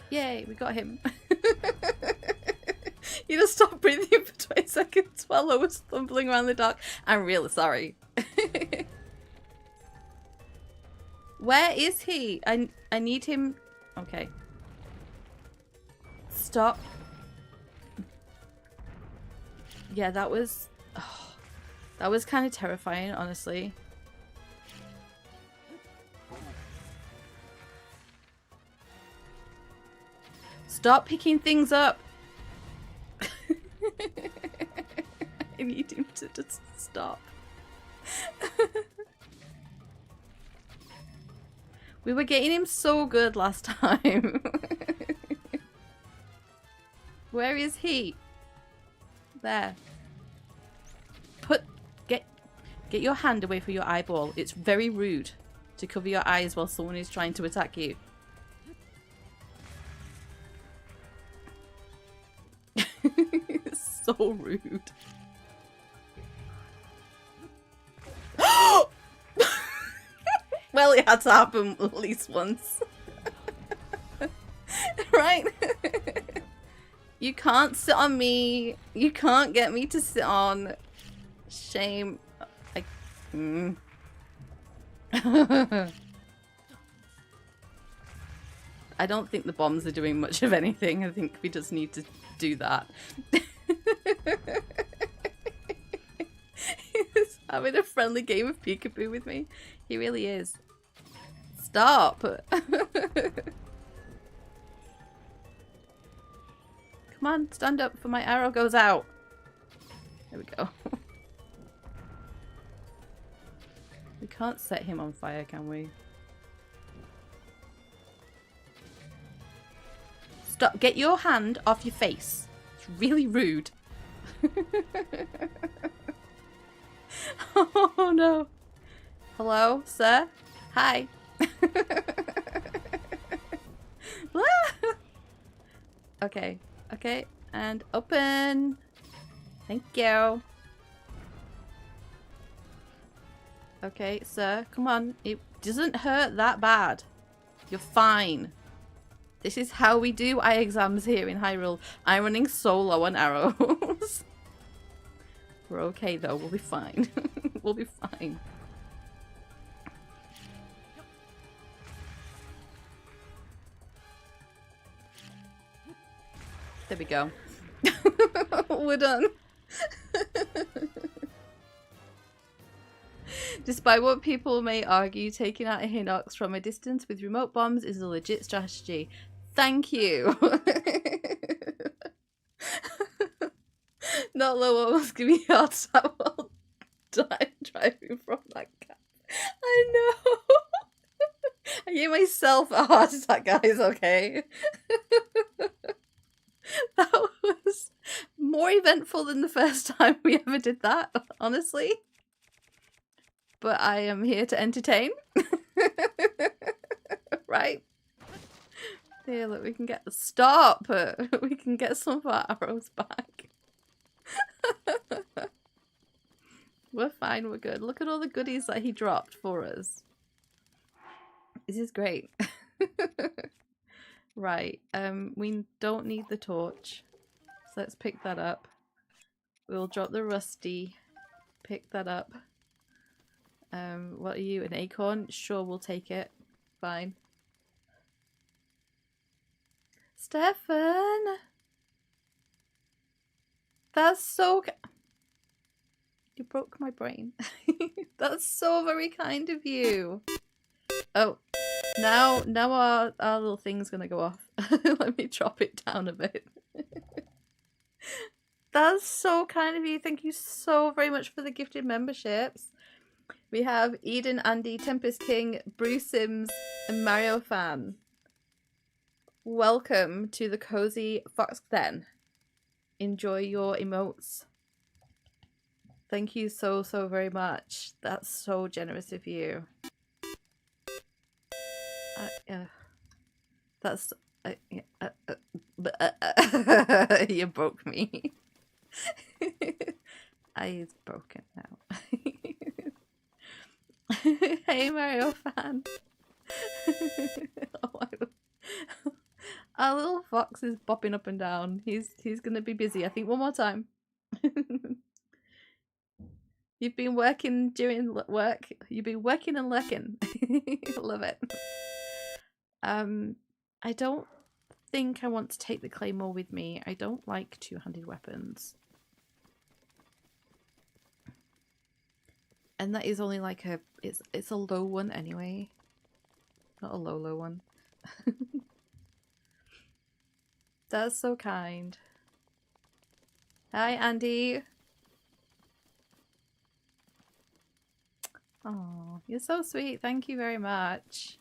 Yay, we got him. You just stopped breathing for 20 seconds while I was stumbling around the dark. I'm really sorry. Where is he? I need him. Okay. Stop. Yeah, that was kind of terrifying, honestly. Stop picking things up. I need him to just stop. We were getting him so good last time. Where is he? There. Get your hand away from your eyeball. It's very rude to cover your eyes while someone is trying to attack you. It's so rude. Well, it had to happen at least once. Right? You can't sit on me. You can't get me to sit on. Shame. I don't think the bombs are doing much of anything. I think we just need to do that. He's having a friendly game of peekaboo with me. He really is. Stop. Come on, stand up before my arrow goes out. There we go. We can't set him on fire, can we? Stop. Get your hand off your face. It's really rude. Oh no. Hello, sir? Hi. Okay. Okay. And open. Thank you. Okay, sir. Come on. It doesn't hurt that bad. You're fine. This is how we do eye exams here in Hyrule. I'm running so low on arrows. We're okay though. We'll be fine. We'll be fine. There we go. We're done. Despite what people may argue, taking out a Hinox from a distance with remote bombs is a legit strategy. Thank you. Not low almost give me a heart attack while driving from that car. I know. I gave myself a heart attack, guys, okay? That was more eventful than the first time we ever did that, honestly. But I am here to entertain. Right? Here, look, we can get... Stop! We can get some of our arrows back. We're fine, we're good. Look at all the goodies that he dropped for us. This is great. Right, we don't need the torch. So let's pick that up. We'll drop the rusty. Pick that up. What are you? An acorn? Sure, we'll take it. Fine. Stefan! That's so... You broke my brain. That's so very kind of you. Oh, now our little thing's gonna go off. Let me drop it down a bit. That's so kind of you. Thank you so very much for the gifted memberships. We have Eden, Andy, Tempest King, Bruce Sims, and Mario Fan. Welcome to the Cozy Fox Den. Enjoy your emotes. Thank you so very much. That's so generous of you. That's... you broke me. It's broken now. Hey, Mario fan. Oh, our little fox is bopping up and down. He's gonna be busy. I think one more time. You've been working during work. You've been working and lurking. Love it. I don't think I want to take the claymore with me. I don't like two-handed weapons. And that is only like a it's a low one anyway. Not a low one. That's so kind. Hi, Andy. Oh, you're so sweet. Thank you very much.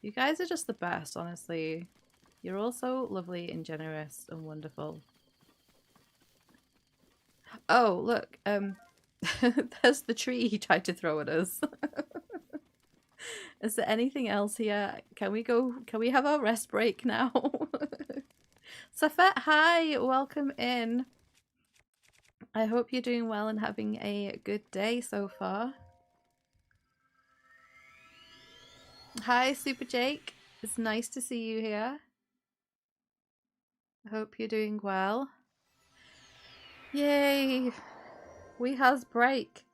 You guys are just the best, honestly. You're all so lovely and generous and wonderful. Oh, look. There's the tree he tried to throw at us. Is there anything else here? Can we go? Can we have our rest break now? Safet, hi, welcome in. I hope you're doing well and having a good day so far. Hi, Super Jake. It's nice to see you here. I hope you're doing well. Yay! We has break.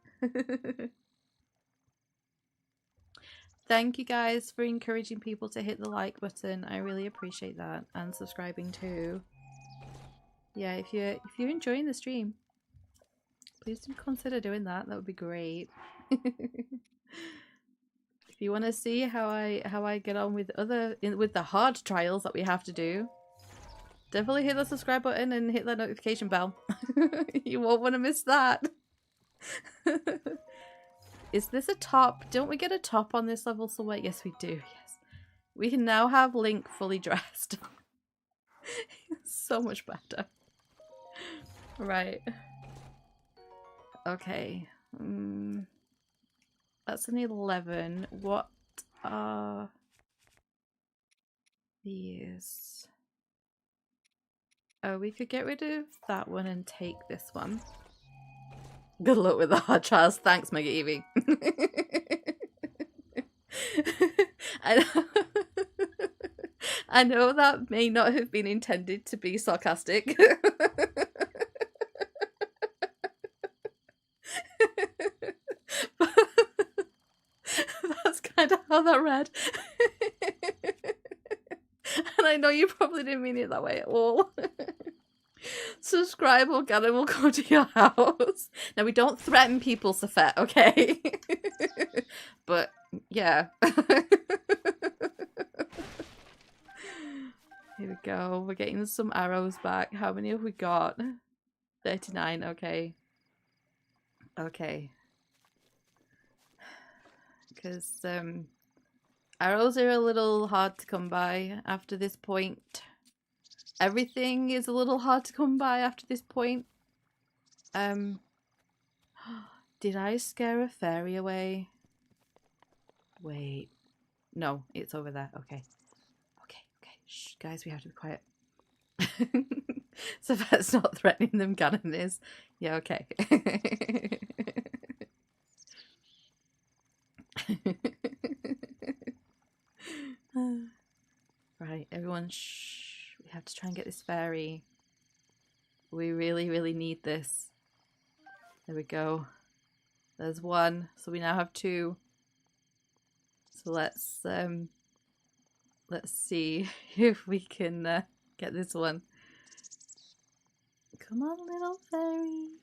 Thank you guys for encouraging people to hit the like button. I really appreciate that, and subscribing too. Yeah, if you're enjoying the stream, please do consider doing that. That would be great. If you want to see how I get on with with the hard trials that we have to do, definitely hit the subscribe button and hit that notification bell. You won't want to miss that. Is this a top? Don't we get a top on this level somewhere? Yes, we do. Yes. We can now have Link fully dressed. So much better. Right. Okay. That's an 11. What are these? Oh, we could get rid of that one and take this one. Good luck with the hard trials. Thanks, Mega Evie. I know that may not have been intended to be sarcastic. That's kind of how that read. And I know you probably didn't mean it that way at all. Subscribe or Ganon will come to your house. Now, we don't threaten people, Safet, okay? But, yeah. Here we go. We're getting some arrows back. How many have we got? 39, okay. Okay. Because, arrows are a little hard to come by after this point. Everything is a little hard to come by after this point. Did I scare a fairy away? Wait. No, it's over there. Okay. Okay. Shh, guys, we have to be quiet. So that's not threatening them, Ganon is. Yeah, okay. Right, everyone, shh. We have to try and get this fairy. We really, really need this. There we go. There's one. So we now have two. So let's see if we can get this one. Come on, little fairy.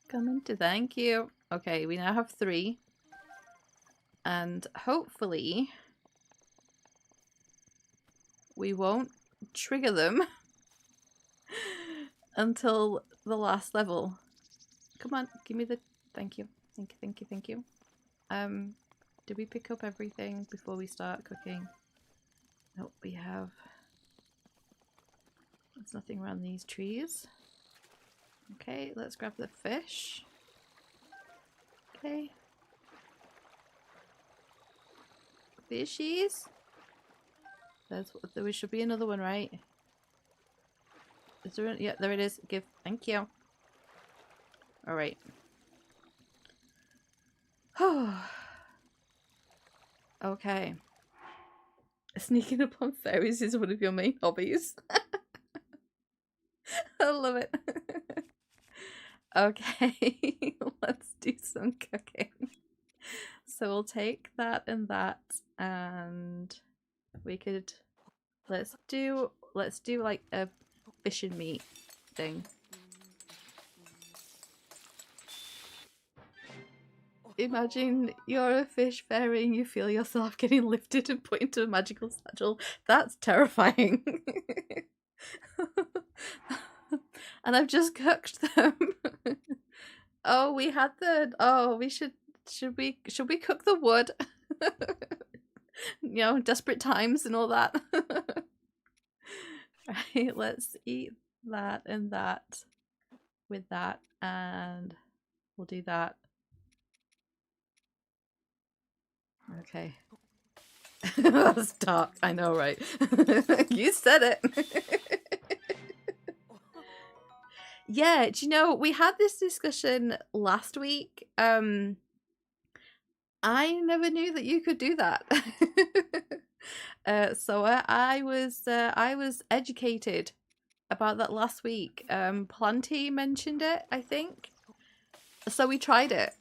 Come into. Thank you. Okay, we now have 3. And hopefully we won't trigger them until the last level. Come on, give me the... Thank you. Thank you. Did we pick up everything before we start cooking? Nope, we have... There's nothing around these trees. Okay, let's grab the fish. Okay. Fishies? There should be another one, right? Is there yeah, there it is. Thank you. Alright. Okay. Sneaking up on fairies is one of your main hobbies. I love it. Okay, let's do some cooking. So we'll take that, and we could let's do like a fish and meat thing. Imagine you're a fish fairy and you feel yourself getting lifted and put into a magical satchel. That's terrifying. And I've just cooked them. Oh, we had the. Oh, we should we cook the wood? You know, desperate times and all that. Right, let's eat that and that with that, and we'll do that. Okay. That's dark. I know, right? You said it. Yeah, do you know, we had this discussion last week. I never knew that you could do that. So I was educated about that last week. Planty mentioned it, I think. So we tried it.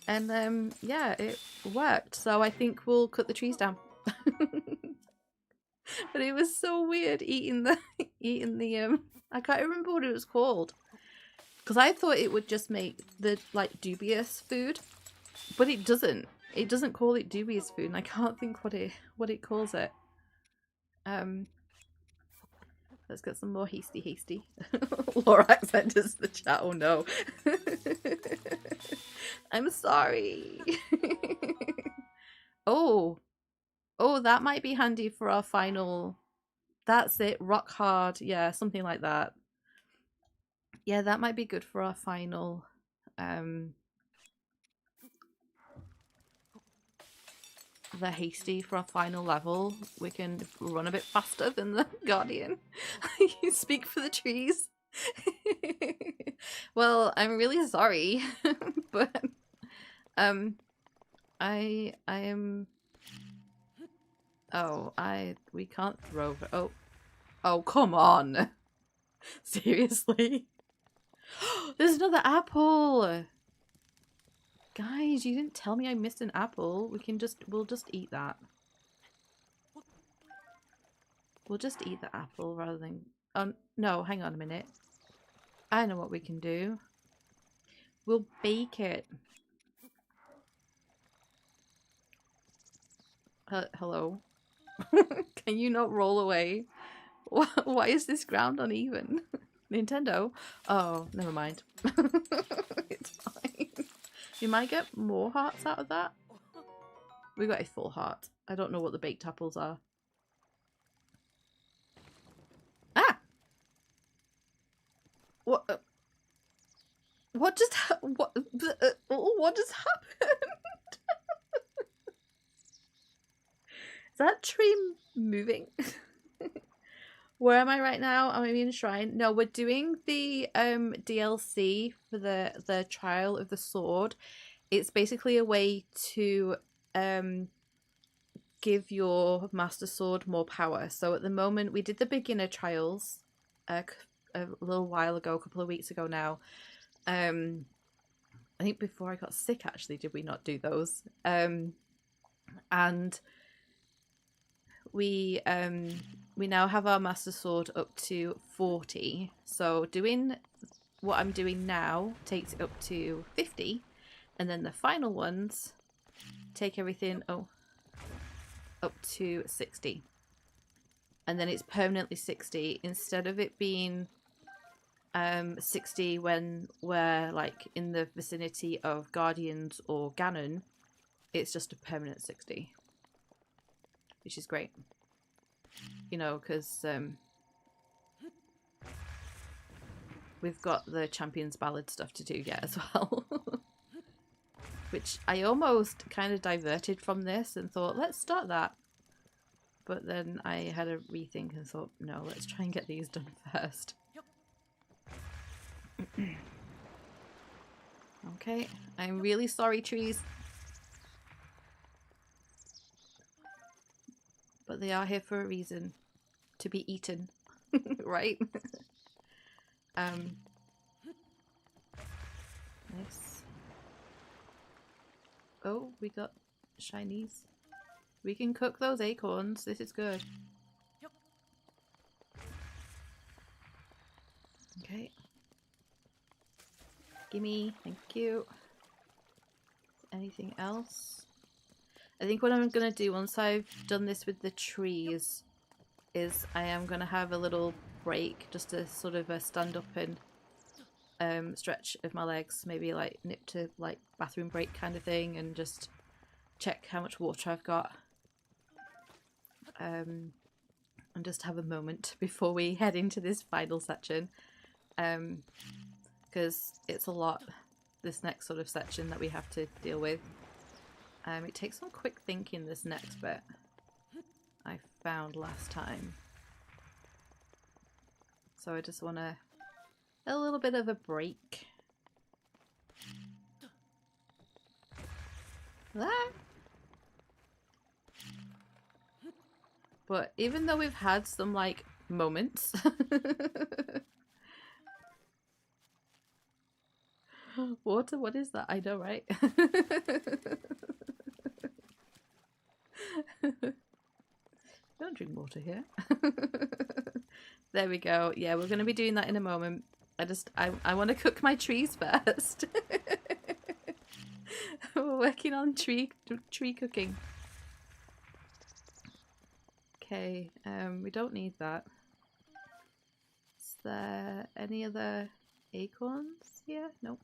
And yeah, it worked. So I think we'll cut the trees down. But it was so weird eating the I can't remember what it was called. Because I thought it would just make the like dubious food. But it doesn't. It doesn't call it dubious food, and I can't think what it calls it. Let's get some more hasty. Lorax enters the chat. Oh no. I'm sorry. Oh, that might be handy for our final. That's it. Rock hard. Yeah, something like that. Yeah, that might be good for our final. The hasty for our final level. We can run a bit faster than the Guardian. You speak for the trees. Well, I'm really sorry, but I am. Oh, we can't throw. Oh, come on! Seriously, there's another apple. Guys, you didn't tell me I missed an apple. We'll just eat that. We'll just eat the apple rather than... no, hang on a minute. I know what we can do. We'll bake it. Hello? Can you not roll away? Why is this ground uneven? Nintendo? Oh, never mind. It's fine. You might get more hearts out of that. We got a full heart. I don't know what the baked apples are. Ah! What? What just what just happened? Is that tree moving? Where am I right now? Am I in Shrine? No, we're doing the DLC for the Trial of the Sword. It's basically a way to give your Master Sword more power. So at the moment, we did the beginner trials a little while ago, a couple of weeks ago now. I think before I got sick, actually, did we not do those? And we now have our Master Sword up to 40. So doing what I'm doing now takes it up to 50, and then the final ones take everything up to 60. And then it's permanently 60 instead of it being 60 when we're like in the vicinity of Guardians or Ganon. It's just a permanent 60, which is great, you know, because we've got the Champions Ballad stuff to do yet as well. Which I almost kind of diverted from this and thought, let's start that. But then I had a rethink and thought, no, let's try and get these done first. Okay, I'm really sorry, trees. But they are here for a reason. To be eaten. Right? Nice. Oh, we got shinies. We can cook those acorns. This is good. Okay. Gimme. Thank you. Anything else? I think what I'm going to do once I've done this with the trees is I am going to have a little break, just a sort of a stand up and stretch of my legs, maybe like nip to like bathroom break kind of thing, and just check how much water I've got, and just have a moment before we head into this final section, because it's a lot, this next sort of section that we have to deal with. It takes some quick thinking, this next bit, I found last time, so I just want a little bit of a break. Ah! But even though we've had some like moments water, what is that? I know, right? Don't drink water here. There we go. Yeah, we're going to be doing that in a moment. I want to cook my trees first. We're working on tree cooking. Okay, we don't need that. Is there any other acorns here? Nope.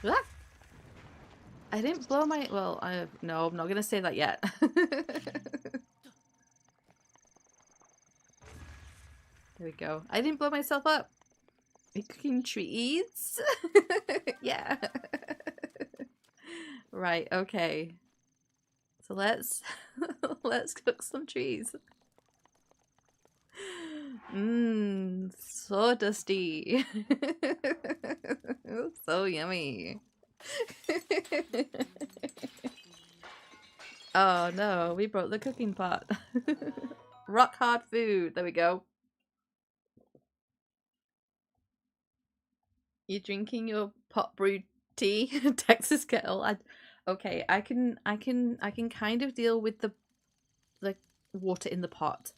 Ah! I didn't blow my... Well, no, I'm not going to say that yet. There we go. I didn't blow myself up. Are you cooking trees? Yeah. Right, okay. So let's cook some trees. Mmm, so dusty. So yummy. Oh no, we broke the cooking pot. Rock hard food. There we go. You're drinking your pot brewed tea, Texas kettle. Okay, I can kind of deal with the water in the pot.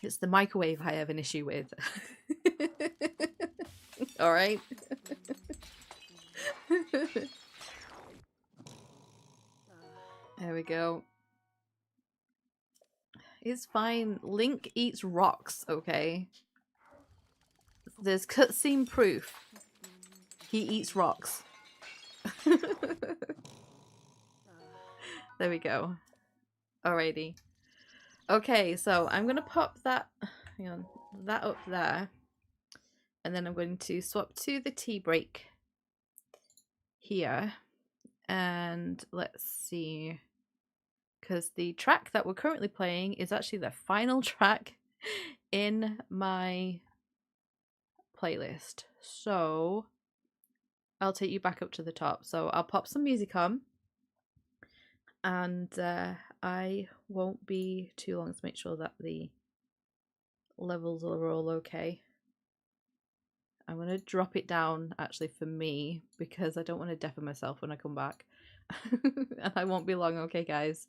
It's the microwave I have an issue with. All right. There we go. It's fine. Link eats rocks, okay? There's cutscene proof. He eats rocks. There we go. Alrighty. Okay, so I'm gonna pop that, hang on, that up there. And then I'm going to swap to the tea break here. And let's see. Because the track that we're currently playing is actually the final track in my playlist. So I'll take you back up to the top. So I'll pop some music on. And I won't be too long to make sure that the levels are all okay. I'm going to drop it down actually for me because I don't want to deafen myself when I come back. And I won't be long, okay guys?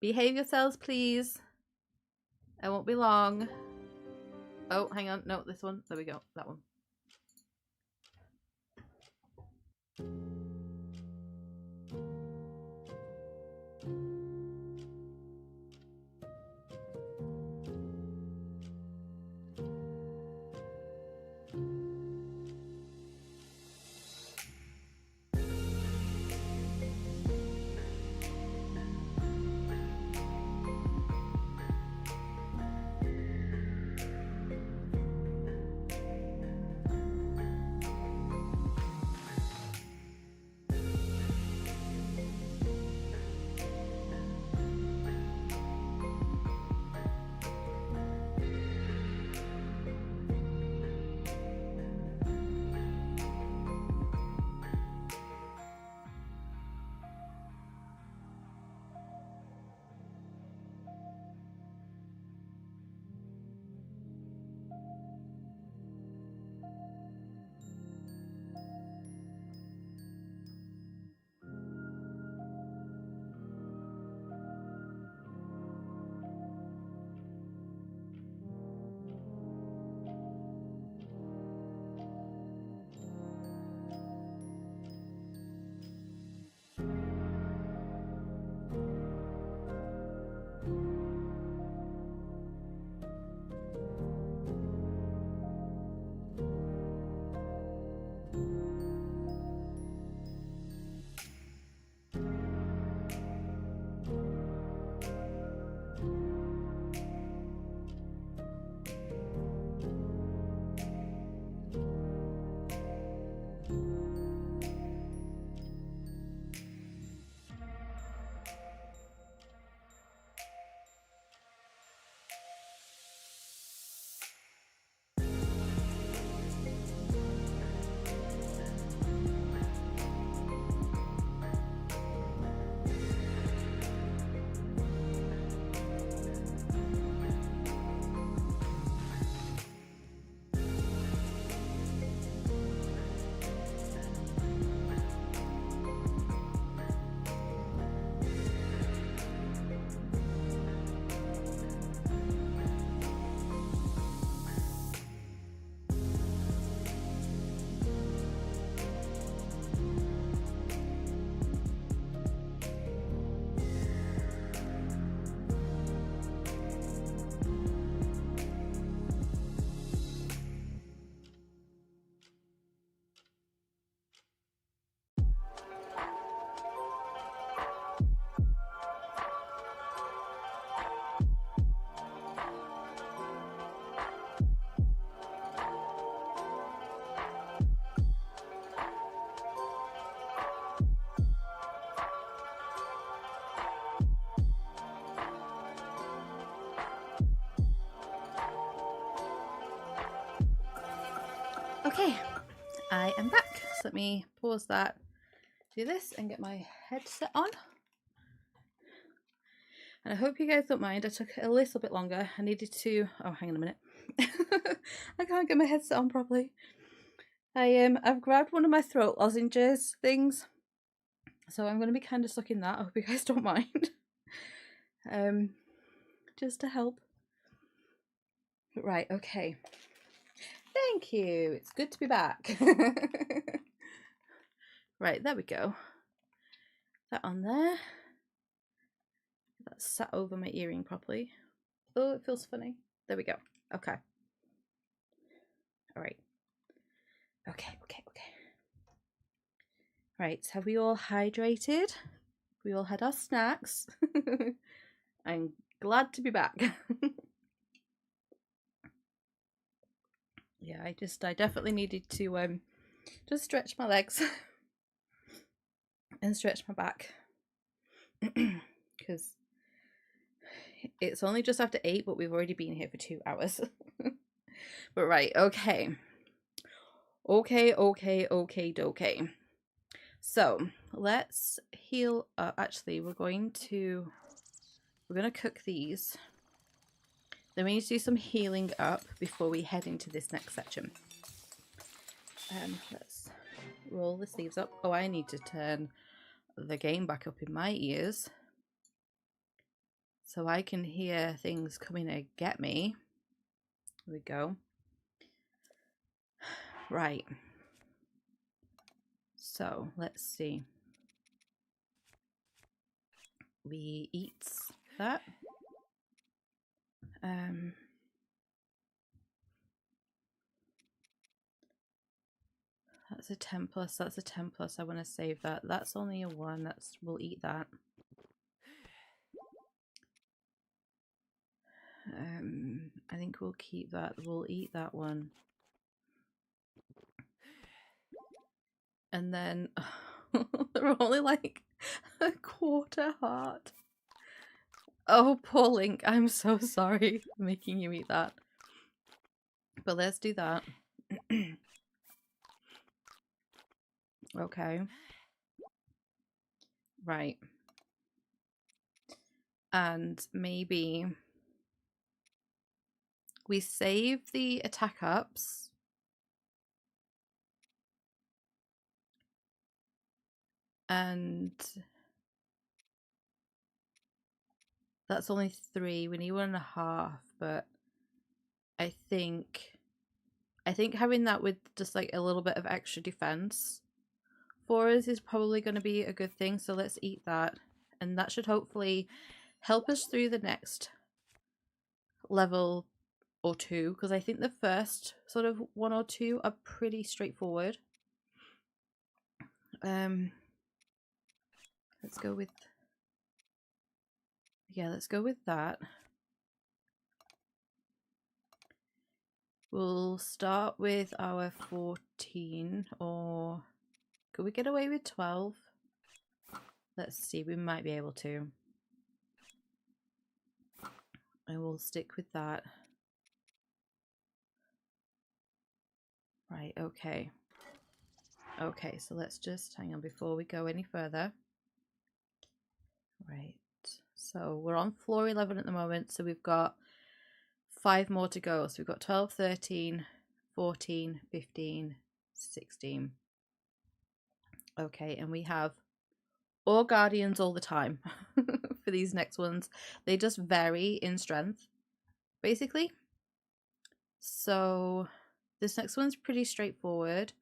Behave yourselves, please. I won't be long. Oh, hang on. No, this one. There we go. That one. Okay, I am back. So let me pause that, do this, and get my headset on. And I hope you guys don't mind. I took a little bit longer. I needed to. Oh, hang on a minute. I can't get my headset on properly. I've grabbed one of my throat lozenges things, so I'm going to be kind of stuck in that. I hope you guys don't mind. Just to help. Right. Okay. Thank you. It's good to be back. Right, there we go. That on there. That's sat over my earring properly. Oh, it feels funny. There we go. Okay. All right. Okay. Right, have we all hydrated? We all had our snacks. I'm glad to be back. Yeah, I definitely needed to just stretch my legs and stretch my back. Because it's only just after 8, but we've already been here for 2 hours. But right, okay. Okay. So let's heal up. Actually, we're gonna cook these. Then we need to do some healing up before we head into this next section. Let's roll the sleeves up. Oh, I need to turn the game back up in my ears so I can hear things coming to get me. There we go. Right. So let's see. We eat that. That's a 10 plus. That's a 10 plus. I want to save that. That's only a 1. We'll eat that. I think we'll keep that. We'll eat that one. And then they're only like a quarter heart. Oh, poor Link. I'm so sorry for making you eat that. But let's do that. Okay. Right. And maybe we save the attack ups. And that's only 3. We need 1.5, but I think having that with just like a little bit of extra defense for us is probably going to be a good thing. So let's eat that, and that should hopefully help us through the next level or 2, because I think the first sort of 1 or 2 are pretty straightforward. Let's go with that. We'll start with our 14, or could we get away with 12? Let's see, we might be able to. And we'll stick with that. Right, okay. Okay, so let's just hang on before we go any further. Right, so we're on floor 11 at the moment, so we've got 5 more to go. So we've got 12, 13, 14, 15, 16. Okay, and we have all guardians all the time for these next ones. They just vary in strength, basically. So this next one's pretty straightforward.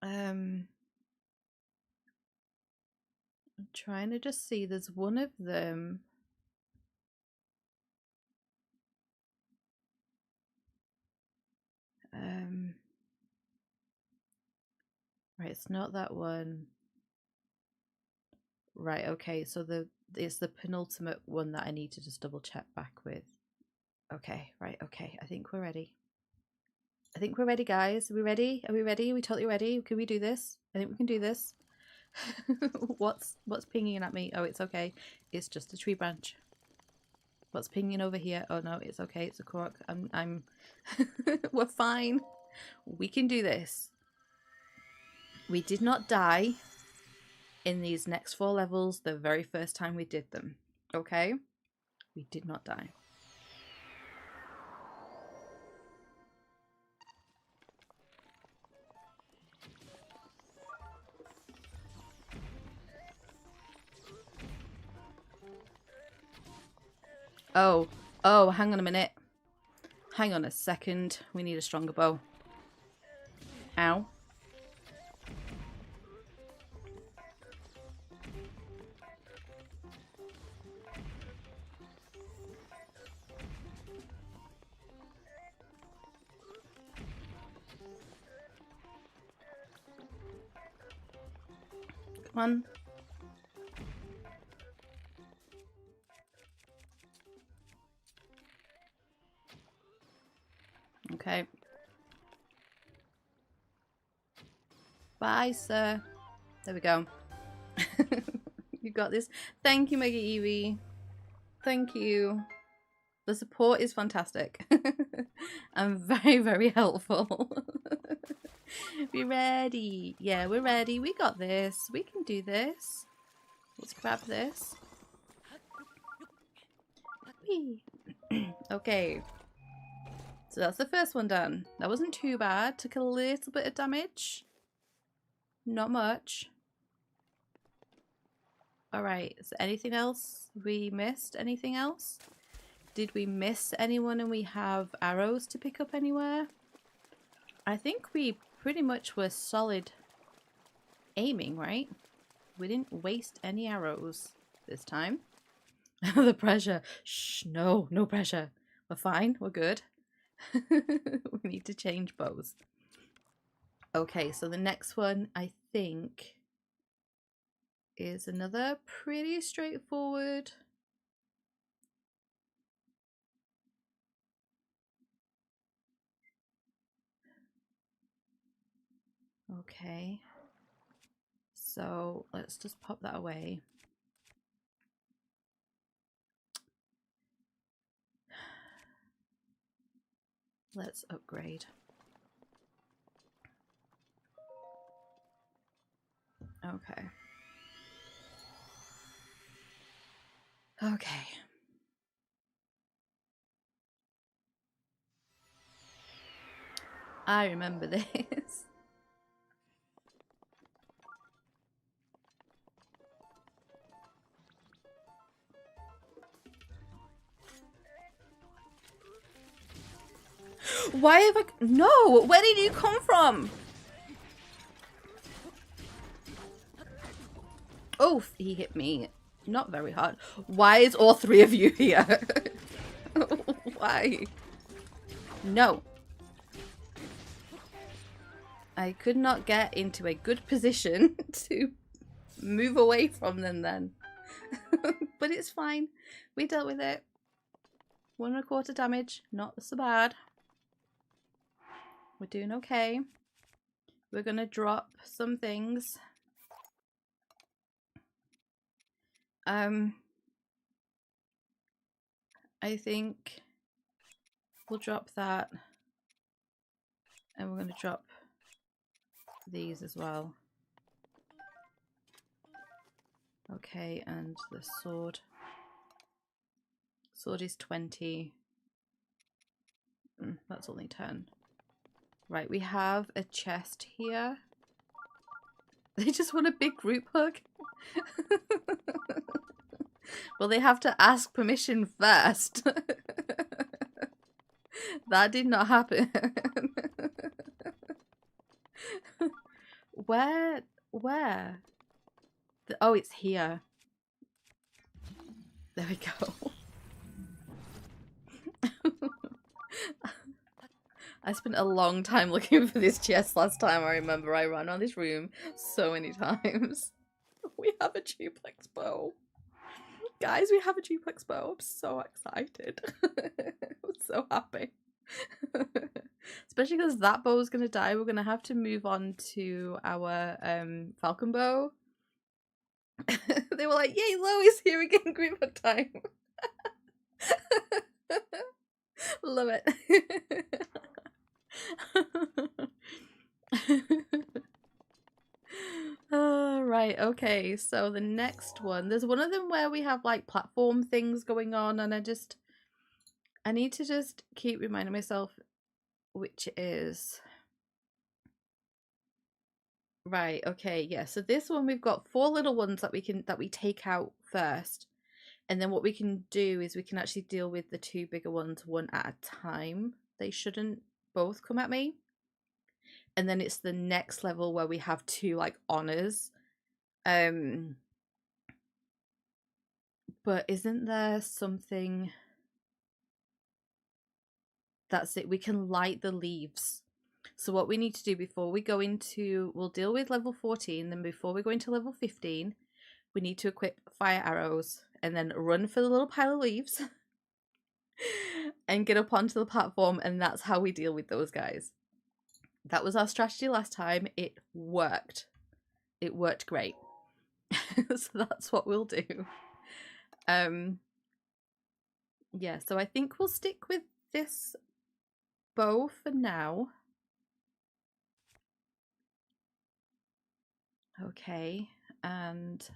I'm trying to just see, there's one of them. Right, it's not that one. Right, okay, so it's the penultimate one that I need to just double check back with. Okay, right, okay, I think we're ready. I think we're ready, guys. Are we ready? Are we ready? Are we totally ready? Can we do this? I think we can do this. What's pinging at me? Oh, it's okay. It's just a tree branch. What's pinging over here? Oh no, it's okay. It's a croc. I'm we're fine. We can do this. We did not die in these next 4 levels the very first time we did them. Okay? We did not die. Oh, hang on a minute. Hang on a second. We need a stronger bow. Ow. Come on. Okay. Bye, sir. There we go. You got this. Thank you, Mega Eevee. Thank you. The support is fantastic. I'm very, very helpful. Be ready. Yeah, we're ready. We got this. We can do this. Let's grab this. Whee. Okay. So that's the first one done. That wasn't too bad. Took a little bit of damage. Not much. Alright, is there anything else we missed? Anything else? Did we miss anyone and we have arrows to pick up anywhere? I think we pretty much were solid aiming, right? We didn't waste any arrows this time. The pressure. Shh, no pressure. We're fine, we're good. We need to change bows. Okay, so the next one I think is another pretty straightforward. Okay, so let's just pop that away. Let's upgrade. Okay. Okay. I remember this. Why have I... No! Where did you come from? Oh, he hit me. Not very hard. Why is all 3 of you here? Why? No. I could not get into a good position to move away from them then. But it's fine. We dealt with it. 1 1/4 damage. Not so bad. We're doing okay. We're gonna drop some things. I think we'll drop that. And we're gonna drop these as well. Okay, and the sword. Sword is 20. That's only 10. Right, we have a chest here. They just want a big group hug. Well, they have to ask permission first. That did not happen. Where? Oh, it's here. There we go. I spent a long time looking for this chest last time. I remember I ran around this room so many times. We have a duplex bow. Guys, we have a duplex bow. I'm so excited. I'm so happy. Especially because that bow is going to die. We're going to have to move on to our falcon bow. They were like, yay, Lo is here again, group hug time. Love it. Right, okay, so the next one, there's one of them where we have like platform things going on, and I need to just keep reminding myself which is right. Okay, yeah, so this one we've got 4 little ones that we take out first, and then what we can do is we can actually deal with the 2 bigger ones one at a time. They shouldn't both come at me. And then it's the next level where we have 2 like honors. But isn't there something? That's it. We can light the leaves. So what we need to do before we go into, we'll deal with level 14, then before we go into level 15, we need to equip fire arrows and then run for the little pile of leaves and get up onto the platform, and that's how we deal with those guys. That was our strategy last time. It worked. It worked great. So that's what we'll do. Yeah, so I think we'll stick with this bow for now. Okay, and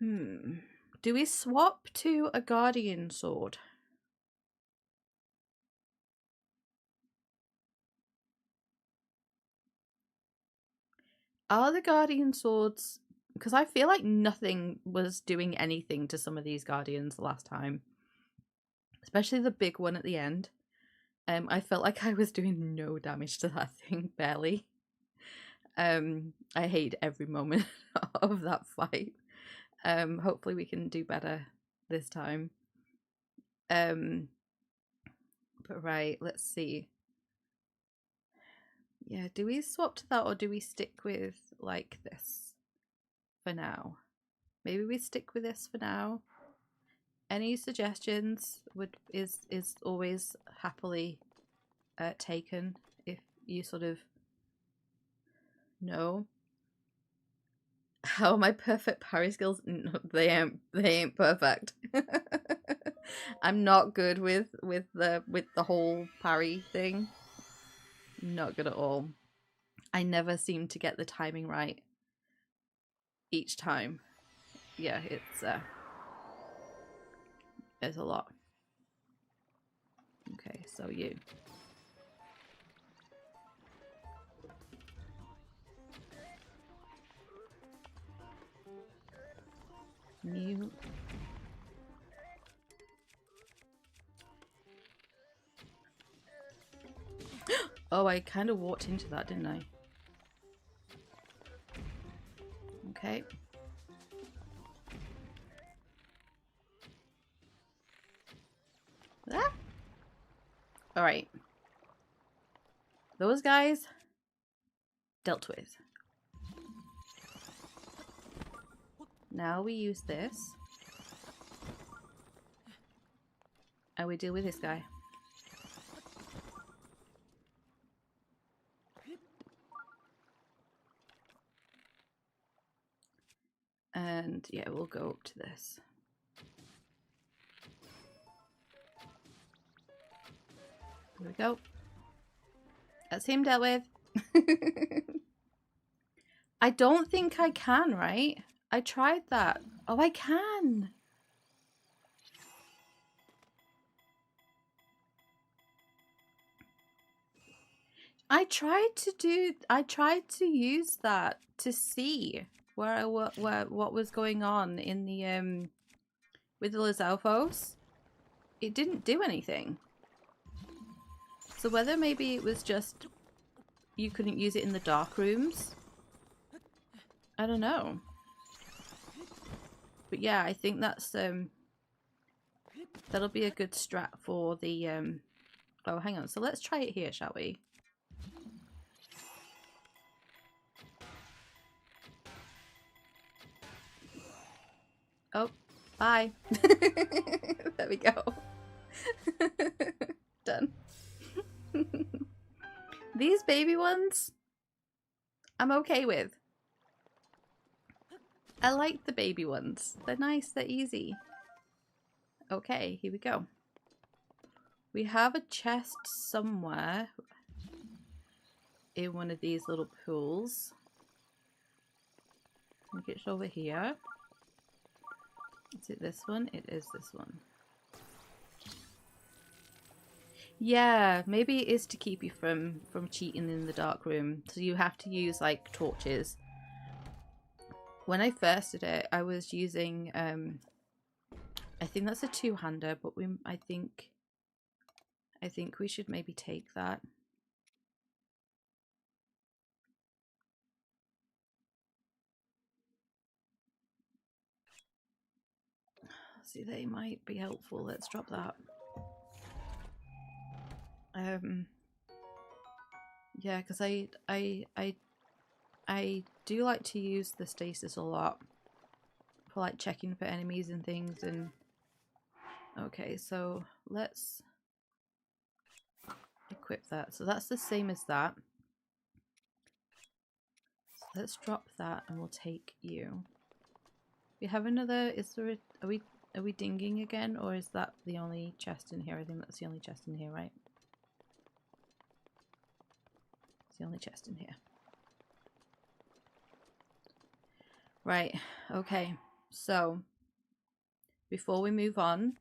do we swap to a guardian sword? Are the guardian swords, because I feel like nothing was doing anything to some of these guardians the last time, especially the big one at the end. I felt like I was doing no damage to that thing, barely. I hate every moment of that fight. Hopefully we can do better this time. But right, let's see. Yeah, do we swap to that, or do we stick with like this for now? Maybe we stick with this for now. Any suggestions is always happily taken if you sort of know. How my perfect parry skills? No, they ain't perfect. I'm not good with the whole parry thing. Not good at all. I never seem to get the timing right each time. Yeah, it's a lot. Okay, so you. New. Oh, I kind of walked into that, didn't I? Okay. Ah! Alright. Those guys dealt with. Now we use this. And we deal with this guy. And yeah, we'll go up to this. There we go. That's him dealt with. I don't think I can, right? I tried that. Oh, I can. I tried to use that to see what was going on in the with the Lizalfos. It didn't do anything. So whether maybe it was just you couldn't use it in the dark rooms, I don't know. But yeah, I think that's that'll be a good strat for the oh, hang on. So let's try it here, shall we? Oh, bye. There we go. Done. These baby ones, I'm okay with. I like the baby ones. They're nice, they're easy. Okay, here we go. We have a chest somewhere in one of these little pools. I think it's over here. Is it this one? It is this one. Yeah, maybe it is to keep you from cheating in the dark room. So you have to use like torches. When I first did it, I was using I think that's a two-hander, but I think we should maybe take that. See, they might be helpful. Let's drop that. Yeah, because I do like to use the stasis a lot for like checking for enemies and things. And okay, so let's equip that. So that's the same as that. So let's drop that and we'll take you. We have another. Is there a, are we dinging again, or is that the only chest in here? I think that's the only chest in here, right? It's the only chest in here. Right, okay. So before we move on,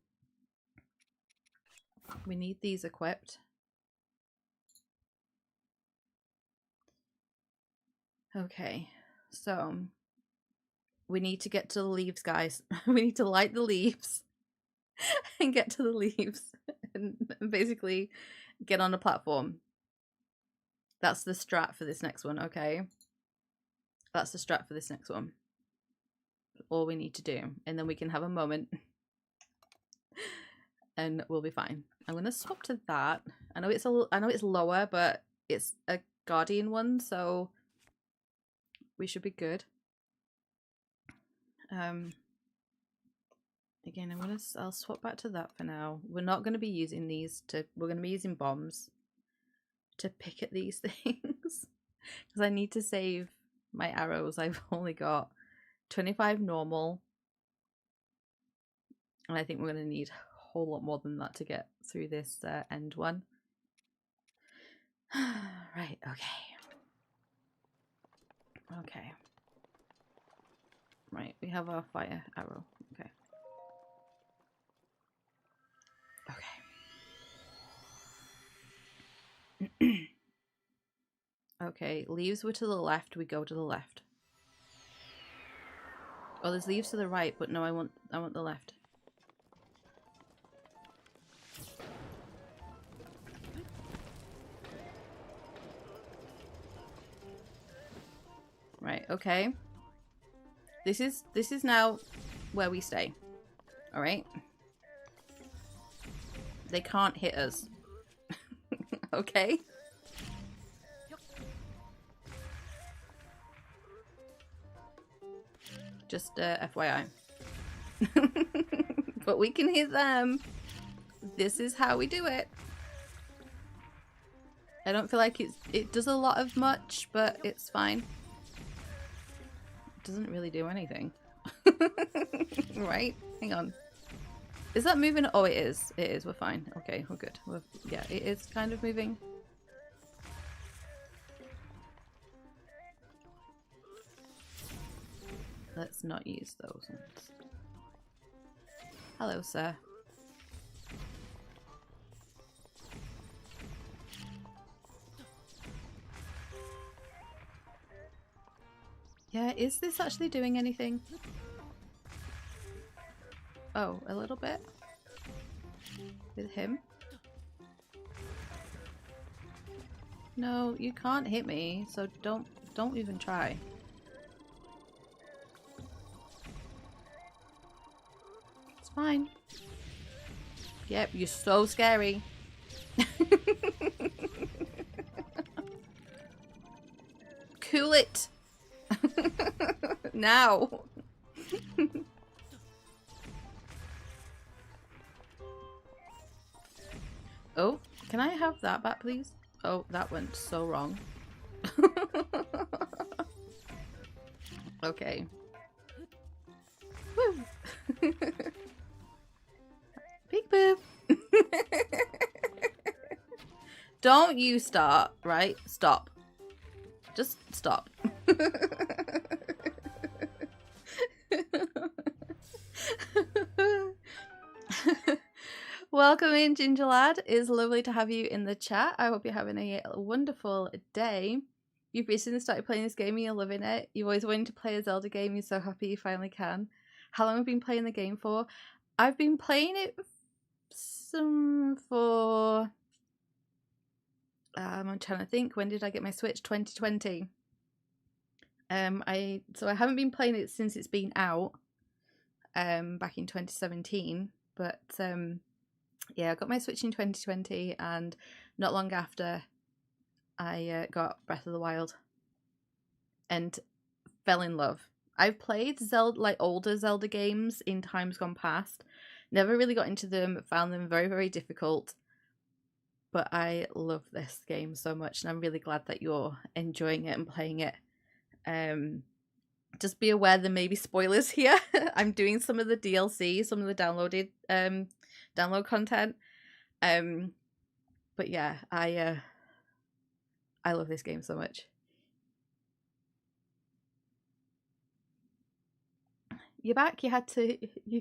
we need these equipped. Okay, so we need to get to the leaves, guys. We need to light the leaves and get to the leaves and basically get on a platform. That's the strat for this next one, okay? That's the strat for this next one. All we need to do, and then we can have a moment and we'll be fine. I'm gonna swap to that. I know it's lower, but it's a guardian one, so we should be good. Again, I'll swap back to that for now. We're not gonna be using these we're gonna be using bombs to pick at these things because I need to save my arrows. I've only got 25 normal, and I think we're gonna need a whole lot more than that to get through this end one. Right, okay. Right, we have our fire arrow. Okay. Okay, leaves were to the left, we go to the left. Oh, there's leaves to the right, but no, I want the left. Right, okay. This is now where we stay. All right. They can't hit us. Okay. Just FYI. But we can hit them. This is how we do it. I don't feel like it does a lot of much, but it's fine. It doesn't really do anything. Right? Hang on. Is that moving? Oh, it is. It is. We're fine. Okay, we're good. Yeah, it is kind of moving. Let's not use those ones. Hello, sir. Yeah, is this actually doing anything? Oh, a little bit? With him? No, you can't hit me, so don't even try. It's fine. Yep, you're so scary. Cool it. Now. Oh, can I have that back, please? Oh, that went so wrong. Okay. Woo! Big boob. Don't you start, right? Stop. Just stop. Welcome in, Ginger Lad. It's lovely to have you in the chat. I hope you're having a wonderful day. You've recently started playing this game and you're loving it. You've always wanted to play a Zelda game. You're so happy you finally can. How long have you been playing the game for? I've been playing it for... I'm trying to think. When did I get my Switch? 2020. So I haven't been playing it since it's been out. Back in 2017. But yeah, I got my Switch in 2020, and not long after, I got Breath of the Wild, and fell in love. I've played Zelda, like older Zelda games in times gone past. Never really got into them. Found them very, very difficult. But I love this game so much, and I'm really glad that you're enjoying it and playing it. Just be aware there may be spoilers here. I'm doing some of the DLC, some of the downloaded download content. But yeah, I love this game so much. You're back. You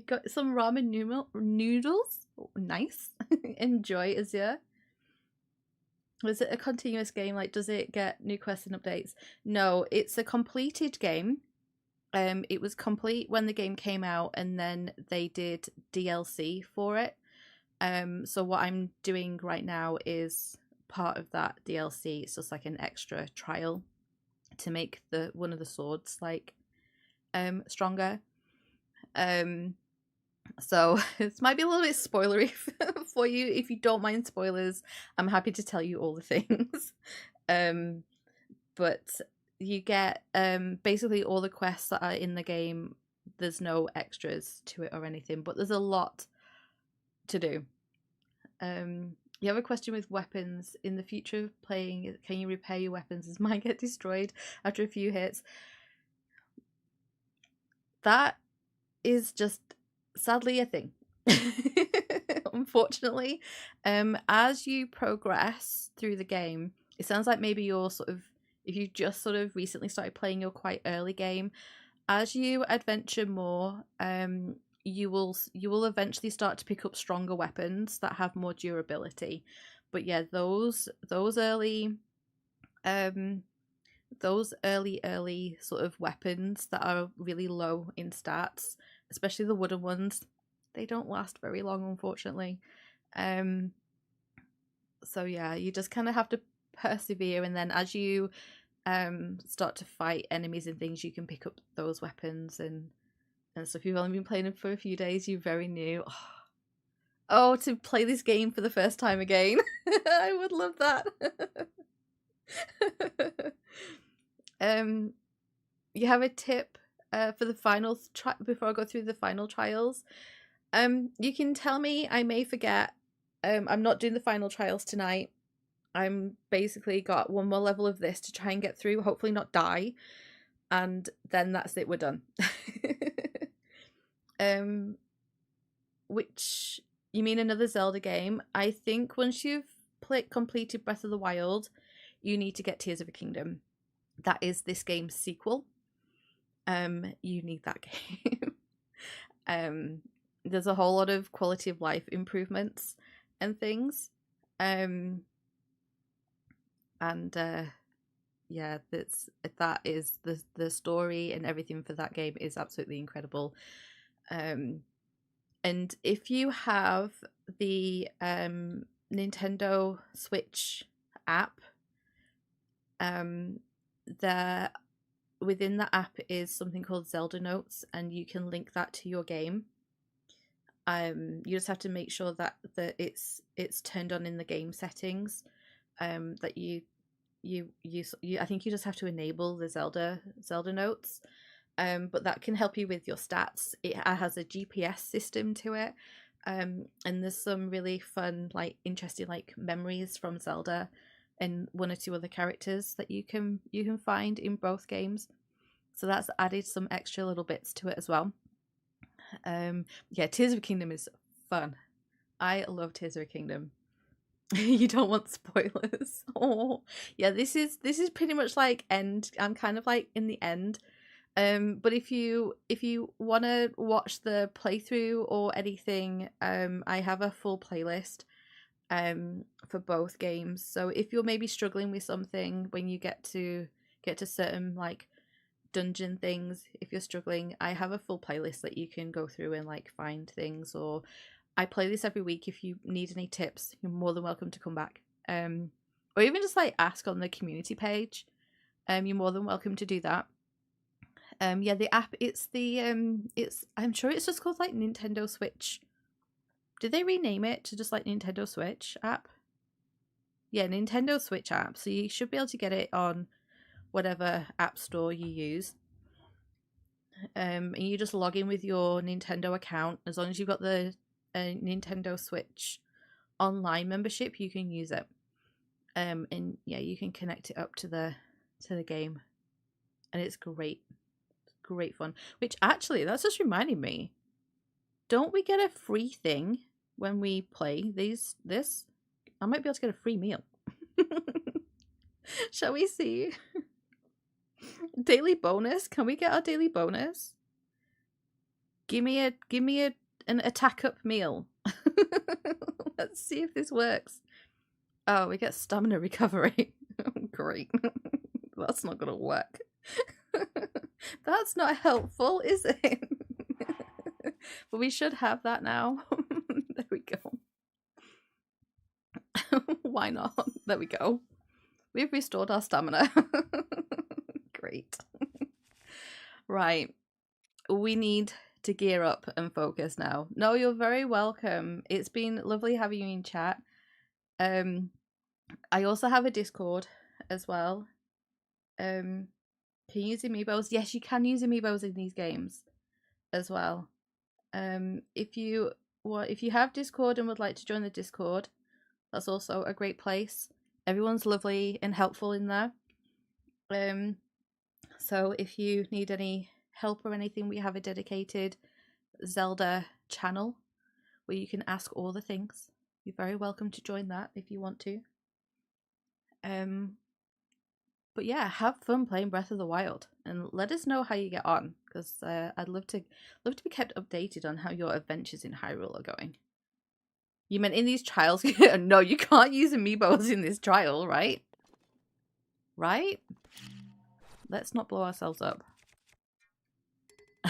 got some ramen noodles. Oh, nice. Enjoy, Azure. Was it a continuous game? Like, does it get new quests and updates? No, it's a completed game. It was complete when the game came out, and then they did DLC for it. So what I'm doing right now is part of that DLC. It's just like an extra trial to make one of the swords like stronger. So this might be a little bit spoilery for you. If you don't mind spoilers, I'm happy to tell you all the things. But you get basically all the quests that are in the game. There's no extras to it or anything, but there's a lot to do. You have a question with weapons. In the future of playing, can you repair your weapons as mine get destroyed after a few hits? That is just sadly a thing. Unfortunately, as you progress through the game, it sounds like maybe you're if you just recently started playing your quite early game, as you adventure more, you will eventually start to pick up stronger weapons that have more durability. But yeah, those early sort of weapons that are really low in stats, especially the wooden ones, they don't last very long, unfortunately. So yeah, you just kind of have to persevere, and then as you start to fight enemies and things, you can pick up those weapons and stuff. If you've only been playing it for a few days, you're very new. Oh, to play this game for the first time again. I would love that. You have a tip for the final before I go through the final trials? You can tell me. I may forget. I'm not doing the final trials tonight. I'm basically got one more level of this to try and get through, hopefully not die, and then that's it, we're done. Which, you mean another Zelda game? I think once you've completed Breath of the Wild, you need to get Tears of a Kingdom. That is this game's sequel. You need that game. There's a whole lot of quality of life improvements and things. Yeah, that is the story, and everything for that game is absolutely incredible. And if you have the Nintendo Switch app, within the app is something called Zelda Notes, and you can link that to your game. You just have to make sure that it's turned on in the game settings. That you I think you just have to enable the Zelda Notes. But that can help you with your stats. It has a GPS system to it. And there's some really fun, like interesting, like memories from Zelda and one or two other characters that you can find in both games. So that's added some extra little bits to it as well. Yeah, Tears of a Kingdom is fun. I love Tears of a Kingdom. You don't want spoilers. Oh, yeah. This is pretty much like end. I'm kind of like in the end. But if you want to watch the playthrough or anything, I have a full playlist for both games. So if you're maybe struggling with something when you get to certain like dungeon things, if you're struggling, I have a full playlist that you can go through and like find things. Or I play this every week. If you need any tips, you're more than welcome to come back. Or even just like ask on the community page. You're more than welcome to do that. Yeah, the app, it's I'm sure it's just called like Nintendo Switch. Did they rename it to just like Nintendo Switch app? Yeah, Nintendo Switch app. So you should be able to get it on whatever app store you use. And you just log in with your Nintendo account. As long as you've got the Nintendo Switch online membership, you can use it. And yeah, you can connect it up to the game, and it's great. Great fun. Which actually, that's just reminding me. Don't we get a free thing when we play this? I might be able to get a free meal. Shall we see? Daily bonus? Can we get our daily bonus? Give me an attack up meal. Let's see if this works. Oh, we get stamina recovery. Great. That's not gonna work. That's not helpful, is it? But we should have that now. There we go. Why not? There we go. We've restored our stamina. Great. Right. We need to gear up and focus now. No, you're very welcome. It's been lovely having you in chat. I also have a Discord as well. Can you use amiibos? Yes, you can use amiibos in these games as well. If you have Discord and would like to join the Discord, that's also a great place. Everyone's lovely and helpful in there. So if you need any help or anything, we have a dedicated Zelda channel where you can ask all the things. You're very welcome to join that if you want to. But yeah, have fun playing Breath of the Wild, and let us know how you get on, because I'd love to be kept updated on how your adventures in Hyrule are going. You meant in these trials? No, you can't use amiibos in this trial, right? Right? Let's not blow ourselves up.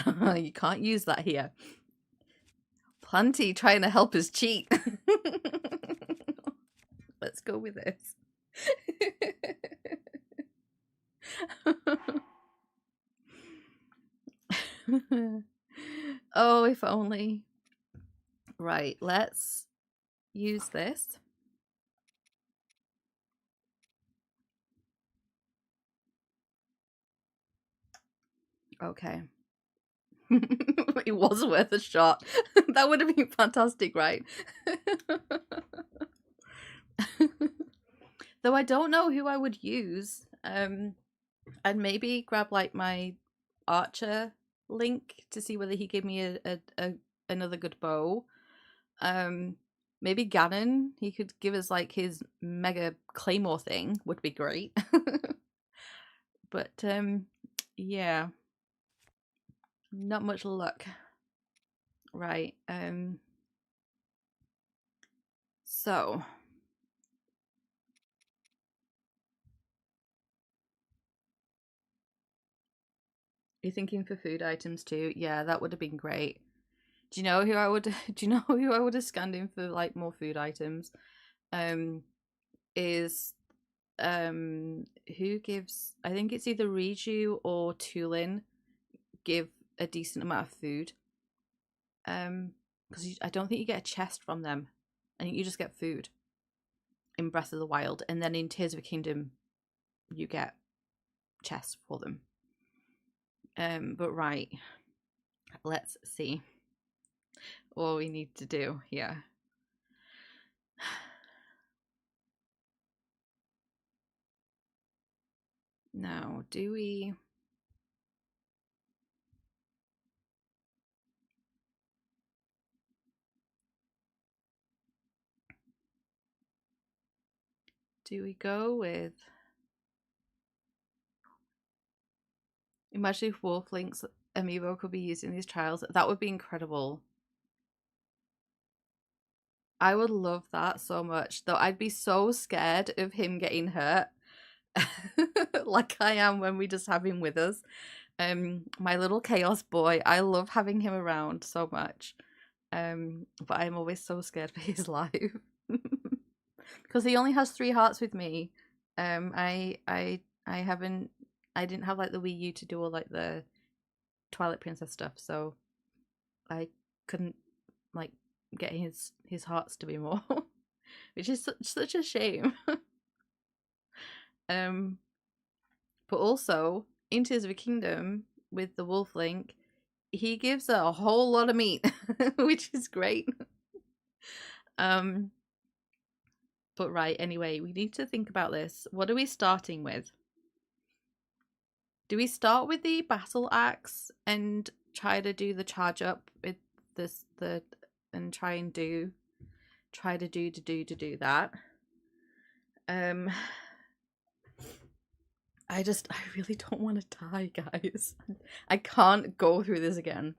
You can't use that here. Planty trying to help us cheat. Let's go with this. Oh, if only. Right, let's use this. Okay. It was worth a shot. That would have been fantastic, right? Though I don't know who I would use. I'd maybe grab like my archer link to see whether he gave me another good bow. Maybe Ganon. He could give us like his mega claymore thing. Would be great. But yeah, not much luck. Right. So you're thinking for food items too? Yeah, that would have been great. Do you know who I would? Do you know who I would have scanned in for like more food items? Is who gives? I think it's either Riju or Tulin give a decent amount of food. Because I don't think you get a chest from them. I think you just get food in Breath of the Wild, and then in Tears of a Kingdom, you get chests for them. But right, let's see what we need to do here. Now, do we? Do we go with... Imagine if Wolf Link's amiibo could be used in these trials. That would be incredible. I would love that so much. Though I'd be so scared of him getting hurt. Like I am when we just have him with us. My little chaos boy. I love having him around so much. But I'm always so scared for his life. Because he only has 3 hearts with me. I didn't have like the Wii U to do all like the Twilight Princess stuff, so I couldn't like get his hearts to be more, which is such a shame. But also in Tears of a Kingdom with the Wolf Link, he gives a whole lot of meat, which is great. But right, anyway, we need to think about this. What are we starting with? Do we start with the battle axe and try to do the charge up with this and try to do that? I really don't want to die, guys. I can't go through this again.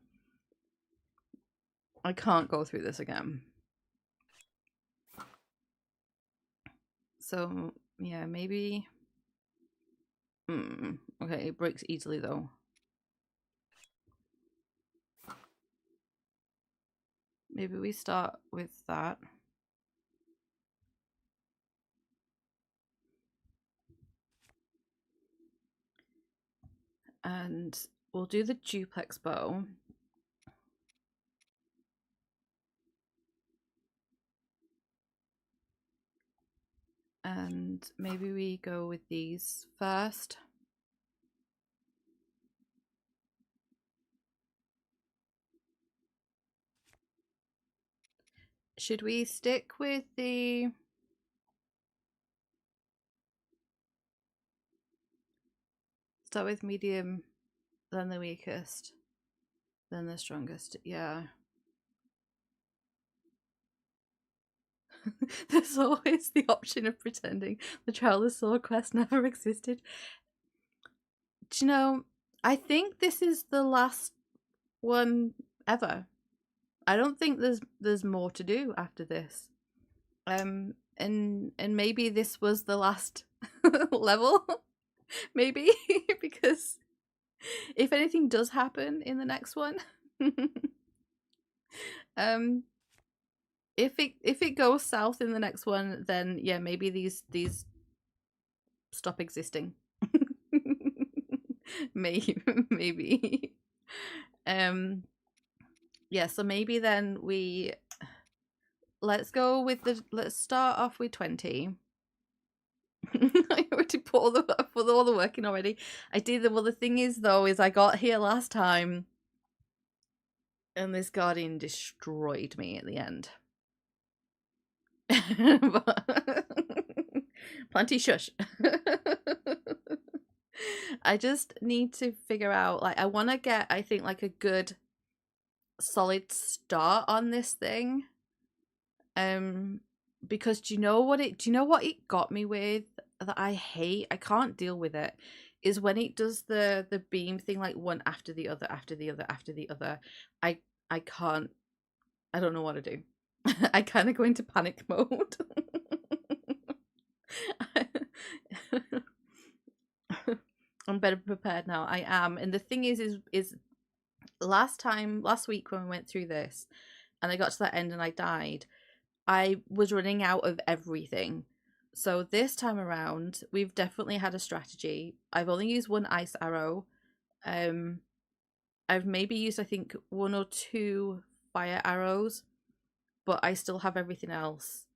So yeah, maybe. Okay, it breaks easily though. Maybe we start with that. And we'll do the duplex bow. And maybe we go with these first. Should we stick with the... Start with medium, then the weakest, then the strongest, yeah. There's always the option of pretending the Trial of Sword quest never existed. Do you know, I think this is the last one ever. I don't think there's more to do after this. And maybe this was the last level. Maybe because if anything does happen in the next one, if it goes south in the next one, then yeah, maybe these stop existing. maybe. Yeah, so maybe then let's start off with 20. I already put all the work in already. I did the... Well, the thing is though, is I got here last time and this guardian destroyed me at the end. Plenty shush. I just need to figure out, like, I want to get, I think, like a good solid start on this thing. Because do you know what it got me with that I hate? I can't deal with it. Is when it does the beam thing, like one after the other, after the other, after the other. I can't. I don't know what to do. I kind of go into panic mode. I'm better prepared now. I am. And the thing is last week when we went through this and I got to that end and I died, I was running out of everything. So this time around, we've definitely had a strategy. I've only used 1 ice arrow. I've maybe used, I think, 1 or 2 fire arrows, but I still have everything else.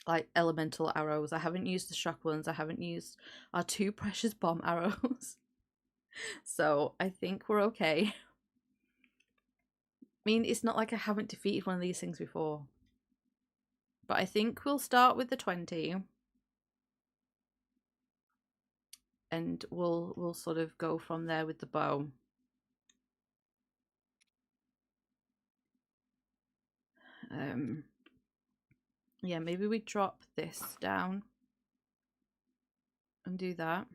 Like elemental arrows. I haven't used the shock ones. I haven't used our 2 precious bomb arrows. So I think we're okay. I mean, it's not like I haven't defeated one of these things before. But I think we'll start with the 20. And we'll sort of go from there with the bow. Yeah, maybe we drop this down and do that.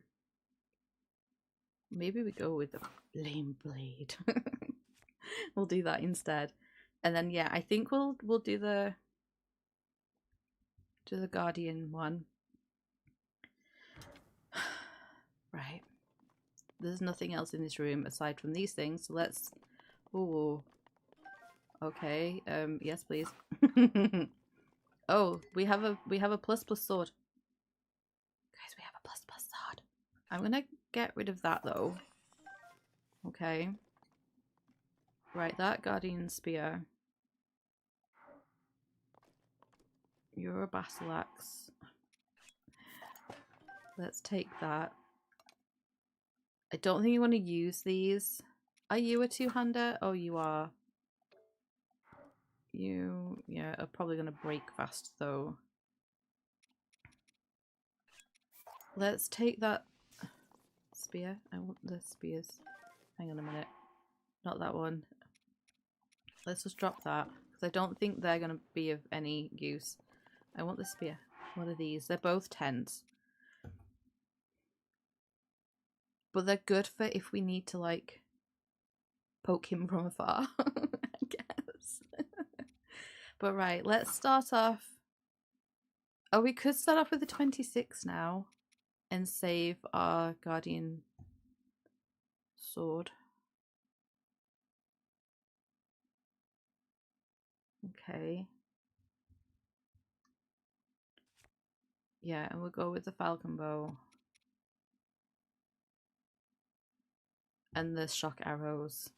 Maybe we go with the flame blade. We'll do that instead. And then yeah, I think we'll do the guardian one. Right. There's nothing else in this room aside from these things, so let's... Ooh. Okay. Yes, please. Oh, we have a plus sword. Guys, we have a plus sword. I'm gonna get rid of that though. Okay. Right, that guardian spear. You're a basilax. Let's take that. I don't think you want to use these. Are you a two-hander? Oh, you are. You, yeah, are probably going to break fast though. Let's take that spear. I want the spears. Hang on a minute. Not that one. Let's just drop that because I don't think they're going to be of any use. I want the spear. What are these? They're both 10s. But they're good for if we need to like poke him from afar, I guess. But right, let's start off. Oh, we could start off with the 26 now and save our guardian sword. Okay. Yeah, and we'll go with the falcon bow. And the shock arrows.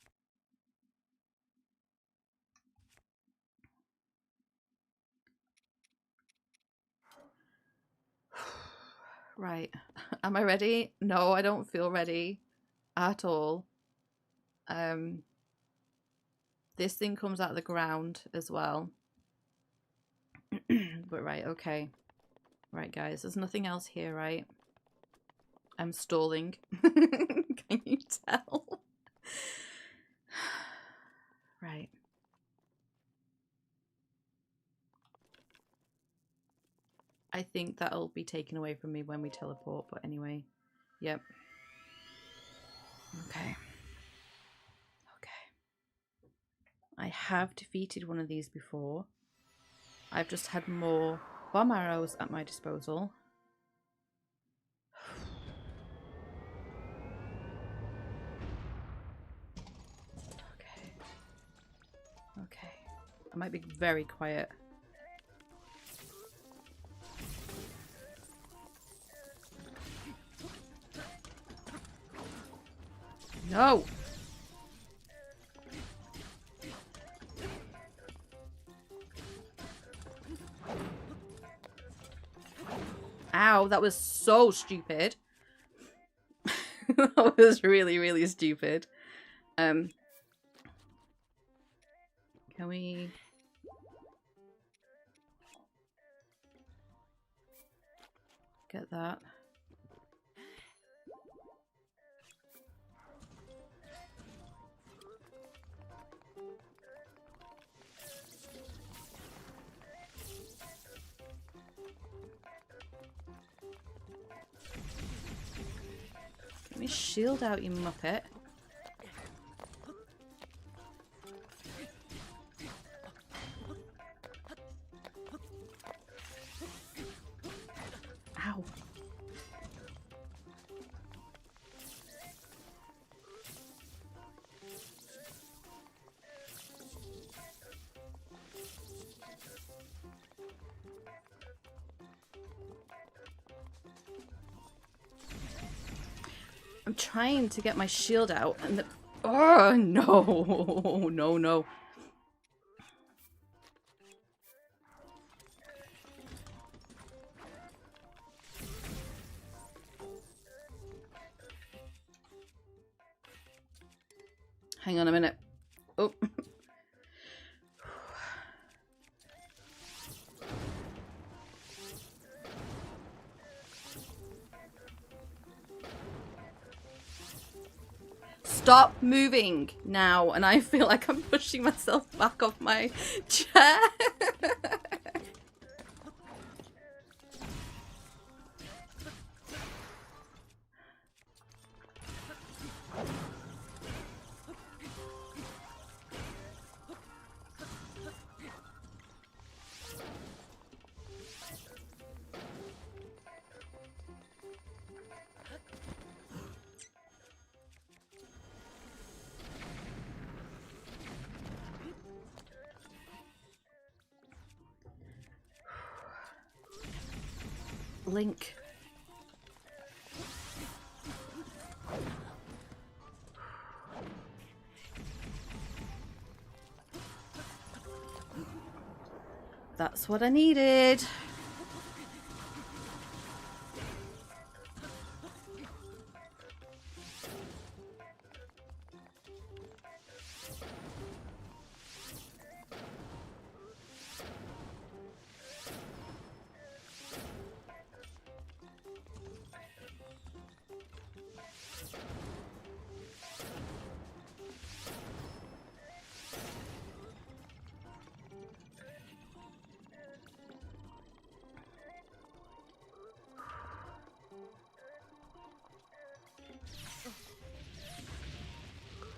Right. Am I ready? No, I don't feel ready at all. This thing comes out of the ground as well. But right, okay. Right, guys, there's nothing else here, right? I'm stalling. Can you tell? Right. I think that'll be taken away from me when we teleport, but anyway. Yep. Okay. Okay. I have defeated one of these before. I've just had more bomb arrows at my disposal. Okay. Okay. I might be very quiet. No! Ow, that was so stupid. That was really, really stupid. Can we... get that? Get me shield out, you muppet. Ow. I'm trying to get my shield out and the... Oh, no. No, no. Hang on a minute. Oh. Stop moving now, and I feel like I'm pushing myself back off my chair. Link. That's what I needed.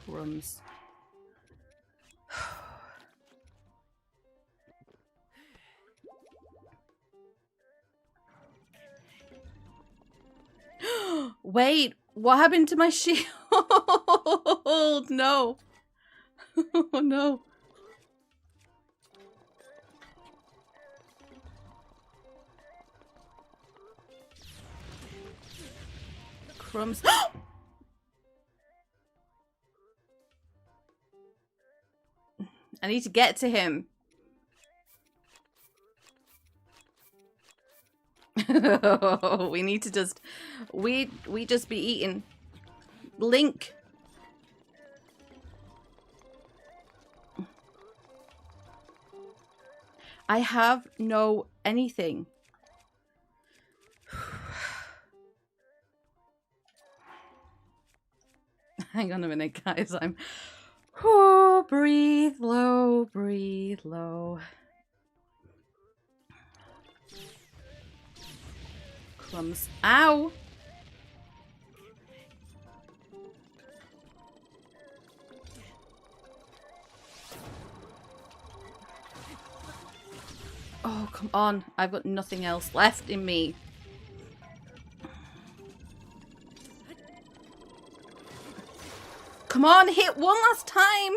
Crumbs. Wait, what happened to my shield? No. Oh no. Crumbs. I need to get to him. We need to just we just be eating. Link. I have no anything. Hang on a minute, guys. I'm oh, breathe low, breathe low. Crumbs. Ow! Oh, come on. I've got nothing else left in me. Come on, hit one last time.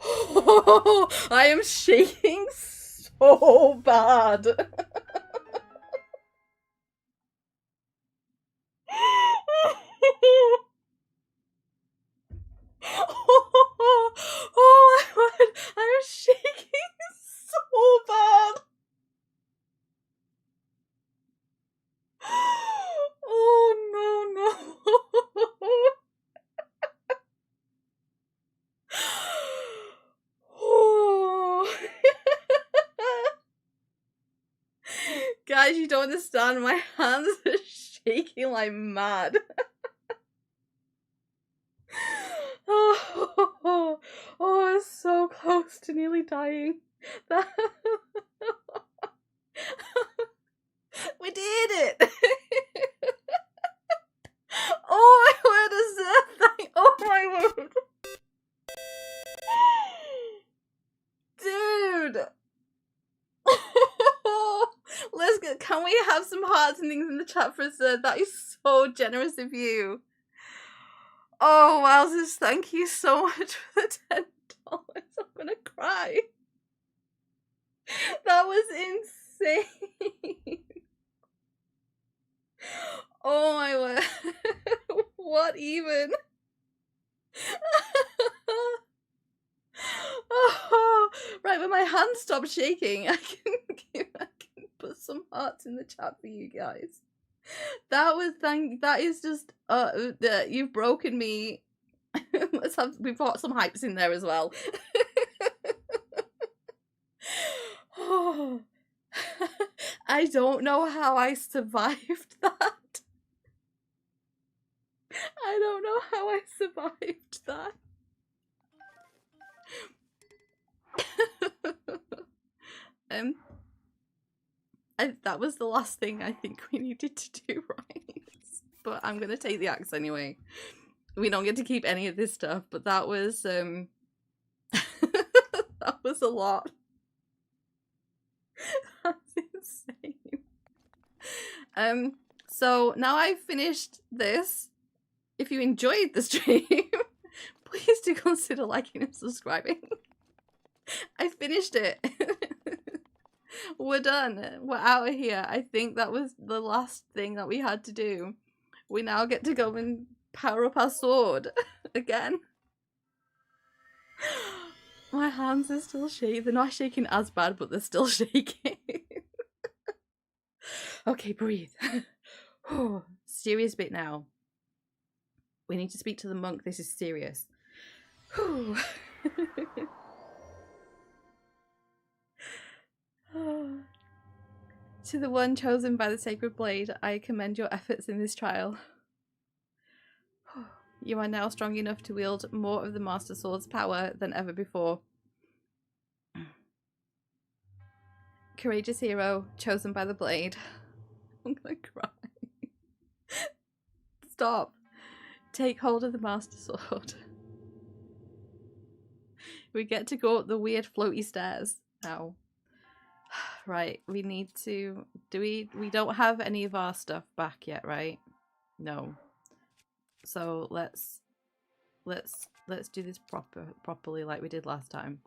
Oh, I am shaking so bad. Oh my word, I'm shaking so bad. Oh no. Oh. Guys, you don't understand, my hands are shaking like mad. Oh, I was so close to nearly dying. We did it! Oh my word, is that thing? Oh my word. Dude! Let's go. Can we have some hearts and things in the chat for us? That is so generous of you. Oh, wowzers, thank you so much for the $10. I'm gonna cry. That was insane. Oh my word. What even? Oh, right, when my hands stop shaking, I can put some hearts in the chat for you guys. That was that is just you've broken me. We've got some hypes in there as well. Oh, I don't know how I survived that. I don't know how I survived that. That was the last thing I think we needed to do, right? But I'm gonna take the axe anyway. We don't get to keep any of this stuff, but that was that was a lot. That's insane. So now I've finished this. If you enjoyed the stream, please do consider liking and subscribing. I finished it. We're done. We're out of here. I think that was the last thing that we had to do. We now get to go and power up our sword again. My hands are still shaking. They're not shaking as bad, but they're still shaking. Okay, breathe. Serious bit now. We need to speak to the monk. This is serious. To the one chosen by the sacred blade, I commend your efforts in this trial. You are now strong enough to wield more of the Master Sword's power than ever before. Courageous hero, chosen by the blade. I'm gonna cry. Stop. Take hold of the Master Sword. We get to go up the weird floaty stairs now. Right, we need to... We don't have any of our stuff back yet, right? No. So let's do this properly like we did last time.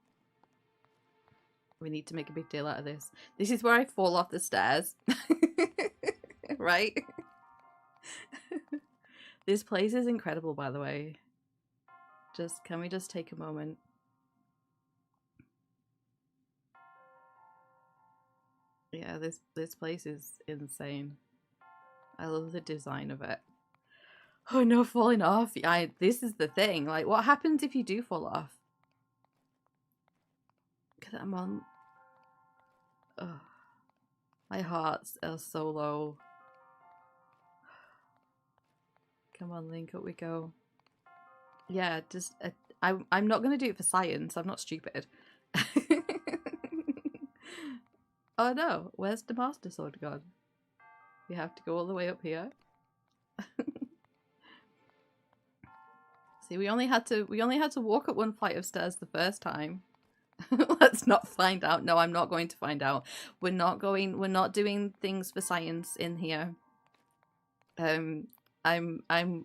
We need to make a big deal out of this. This is where I fall off the stairs. Right? This place is incredible, by the way. Can we just take a moment? Yeah, this place is insane. I love the design of it. Oh no, falling off. This is the thing. Like, what happens if you do fall off? Because I'm on... Ugh. My hearts are so low. Come on, Link, up we go. Yeah, just... I'm not going to do it for science. I'm not stupid. Oh no, where's the Master Sword gone? We have to go all the way up here. See, we only had to walk up one flight of stairs the first time. Let's not find out. No, I'm not going to find out. We're not doing things for science in here. I'm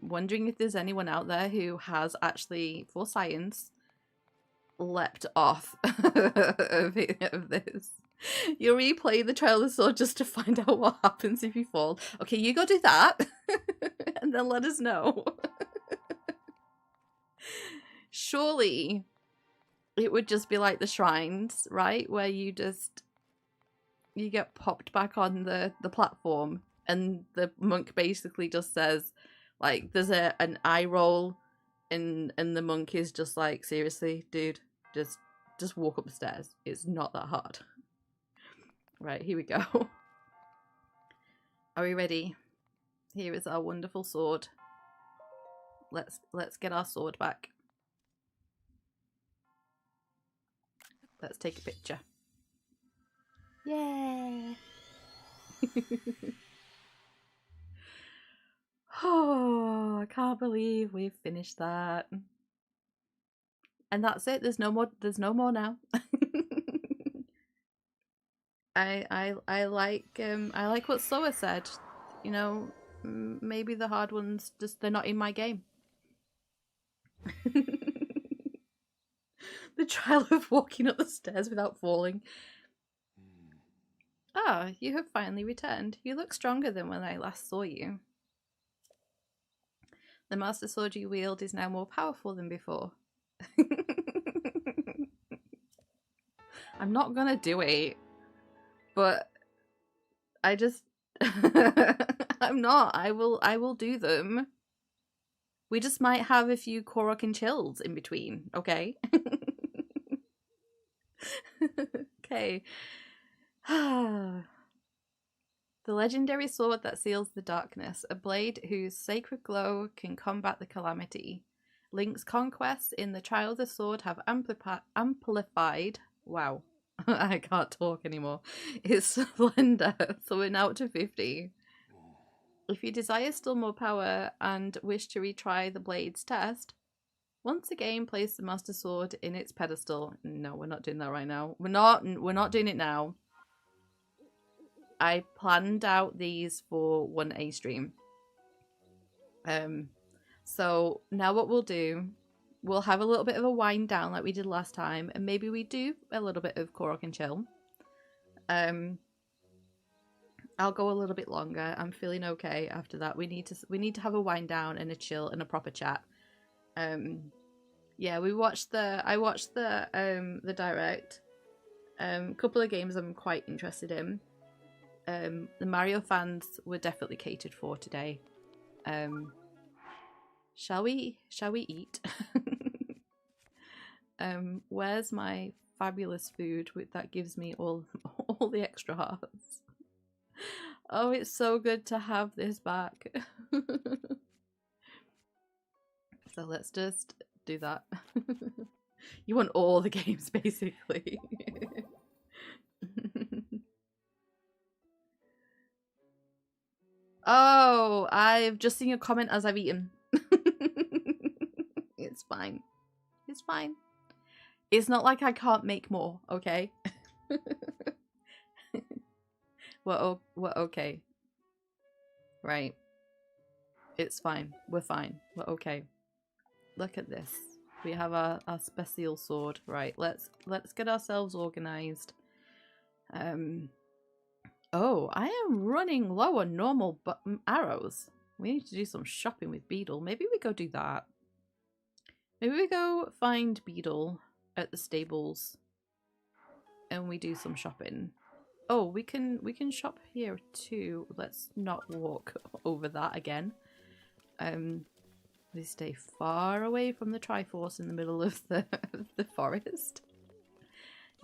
wondering if there's anyone out there who has actually, for science, leapt off of this. You replay the Trail of the Sword just to find out what happens if you fall. Okay, you go do that, and then let us know. Surely it would just be like the shrines, right? Where you get popped back on the platform, and the monk basically just says, like, there's an eye roll, and the monk is just like, seriously, dude, just walk up the stairs. It's not that hard. Right, here we go. Are we ready? Here is our wonderful sword. Let's get our sword back. Let's take a picture. Yay! Oh, I can't believe we've finished that. And that's it. There's no more now. I like what Soa said. You know, maybe the hard ones they're not in my game. The trial of walking up the stairs without falling. Ah, you have finally returned. You look stronger than when I last saw you. The Master Sword you wield is now more powerful than before. I'm not gonna do it, but I just... I'm not. I will do them. We just might have a few Korok and chills in between, okay? Okay. The legendary sword that seals the darkness, a blade whose sacred glow can combat the calamity. Link's conquests in the Trial of the Sword have amplified. Wow, I can't talk anymore. Its splendor, so we're now up to 50. If you desire still more power and wish to retry the blade's test, once again place the Master Sword in its pedestal. No, we're not doing that right now. We're not doing it now. I planned out these for 1A stream. So now what we'll do, we'll have a little bit of a wind down like we did last time, and maybe we do a little bit of Korok and chill. I'll go a little bit longer. I'm feeling okay after that. We need to have a wind down and a chill and a proper chat. Yeah, I watched the direct. Couple of games I'm quite interested in. The Mario fans were definitely catered for today. Shall we eat? Where's my fabulous food that gives me all the extra hearts? Oh, it's so good to have this back. So let's just do that. You want all the games, basically. Oh, I've just seen your comment as I've eaten. It's fine. It's fine. It's not like I can't make more, okay? We're okay. Right. It's fine. We're fine. We're okay. Look at this. We have our special sword. Right, let's get ourselves organized. Oh, I am running low on normal arrows. We need to do some shopping with Beetle. Maybe we go do that. Maybe we go find Beetle at the stables and we do some shopping. Oh, we can shop here too. Let's not walk over that again. We stay far away from the Triforce in the middle of the forest.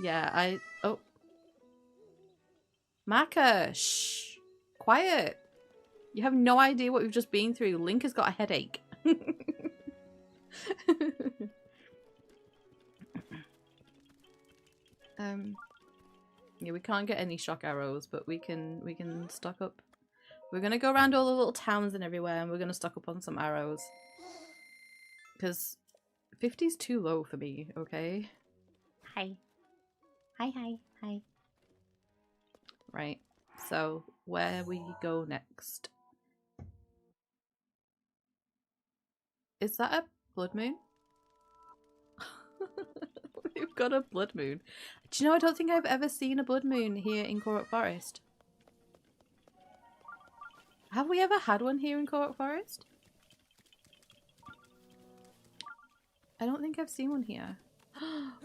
Yeah, oh. Maka, shh. Quiet. You have no idea what we've just been through. Link has got a headache. Yeah, we can't get any shock arrows, but we can stock up. We're gonna go around all the little towns and everywhere, and we're gonna stock up on some arrows. Because 50 is too low for me, okay? Hi. Hi. Right, so where we go next? Is that a blood moon? We've got a blood moon. Do you know, I don't think I've ever seen a blood moon here in Korok Forest. Have we ever had one here in Korok Forest? I don't think I've seen one here.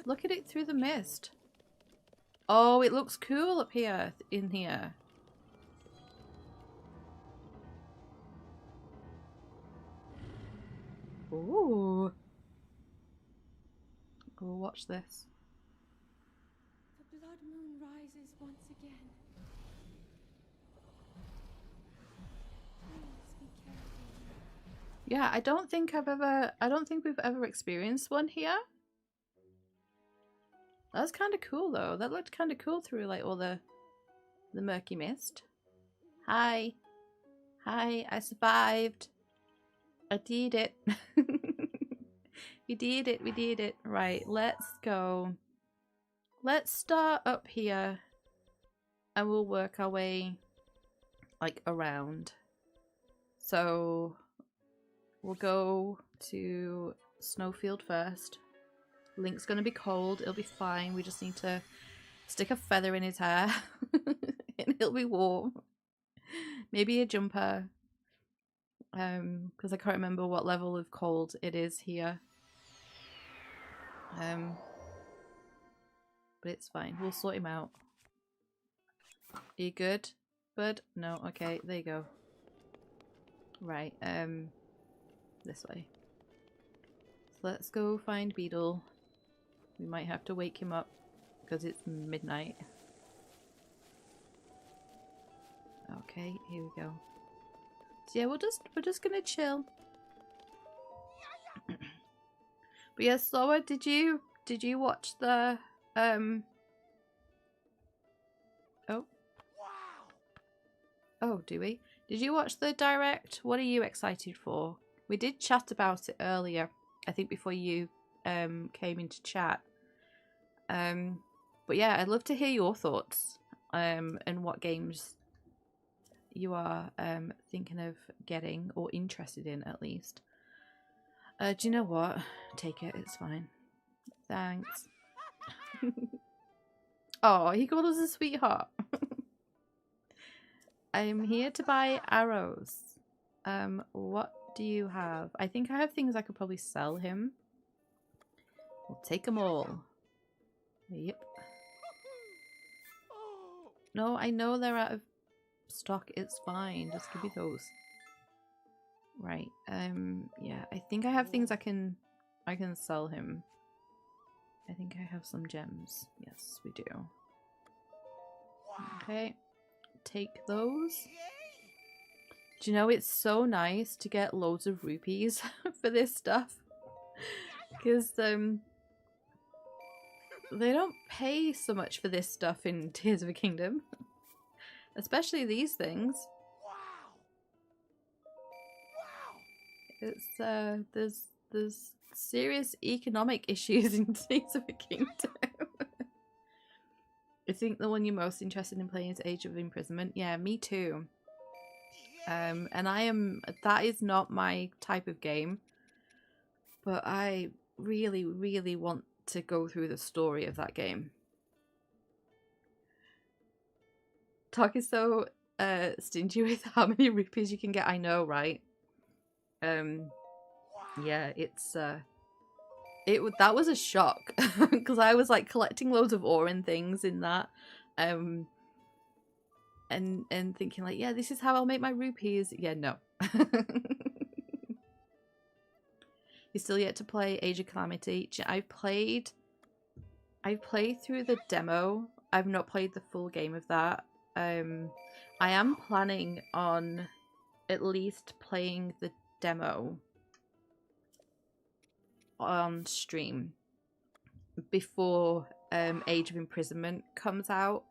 Look at it through the mist. Oh, it looks cool up here, in here. Ooh. We'll watch this. The blood moon rises once again. Please be careful. Yeah, I don't think we've ever experienced one here. That's kind of cool though. That looked kind of cool through like all the murky mist. Hi. Hi, I survived. I did it. We did it. Right, let's go. Let's start up here and we'll work our way like around. So we'll go to Snowfield first. Link's gonna be cold, it'll be fine. We just need to stick a feather in his hair and he'll be warm. Maybe a jumper. Because I can't remember what level of cold it is here. But it's fine. We'll sort him out. Are you good, bud? No? Okay, there you go. Right, this way. So let's go find Beetle. We might have to wake him up because it's midnight. Okay, here we go. So yeah, we're just gonna chill. But yeah, Slower, did you watch the Oh, do we? Did you watch the direct? What are you excited for? We did chat about it earlier, I think before you came into chat. But yeah, I'd love to hear your thoughts and what games you are thinking of getting or interested in at least. Do you know what? Take it, it's fine. Thanks. Oh, he called us a sweetheart. I'm here to buy arrows. What do you have? I think I have things I could probably sell him. We'll take them all. Yep. No, I know they're out of stock. It's fine. Just give me those. Right. Yeah, I think I have things I can sell him. I think I have some gems. Yes, we do. Okay. Take those. Do you know, it's so nice to get loads of rupees for this stuff. Because they don't pay so much for this stuff in Tears of a Kingdom. Especially these things. It's there's serious economic issues in Tears of a Kingdom. I think the one you're most interested in playing is Age of Imprisonment. Yeah, me too. And that is not my type of game. But I really, really want to go through the story of that game. Talk is so stingy with how many rupees you can get. I know, right? Yeah, it's that was a shock because I was like collecting loads of ore and things in that, and thinking like, yeah, this is how I'll make my rupees. Yeah, no. You still yet to play Age of Calamity? I've played through the demo. I've not played the full game of that. I am planning on at least playing the demo on stream before Age of Imprisonment comes out,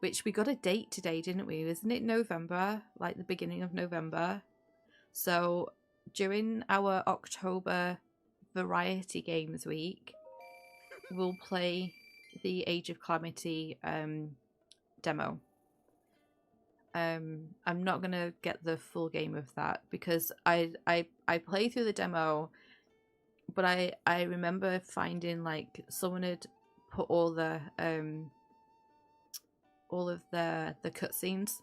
which we got a date today, didn't we? Isn't it November? Like the beginning of November. So during our October Variety Games week, we'll play the Age of Calamity demo. I'm not gonna get the full game of that because I play through the demo, but I remember finding like someone had put all of the cutscenes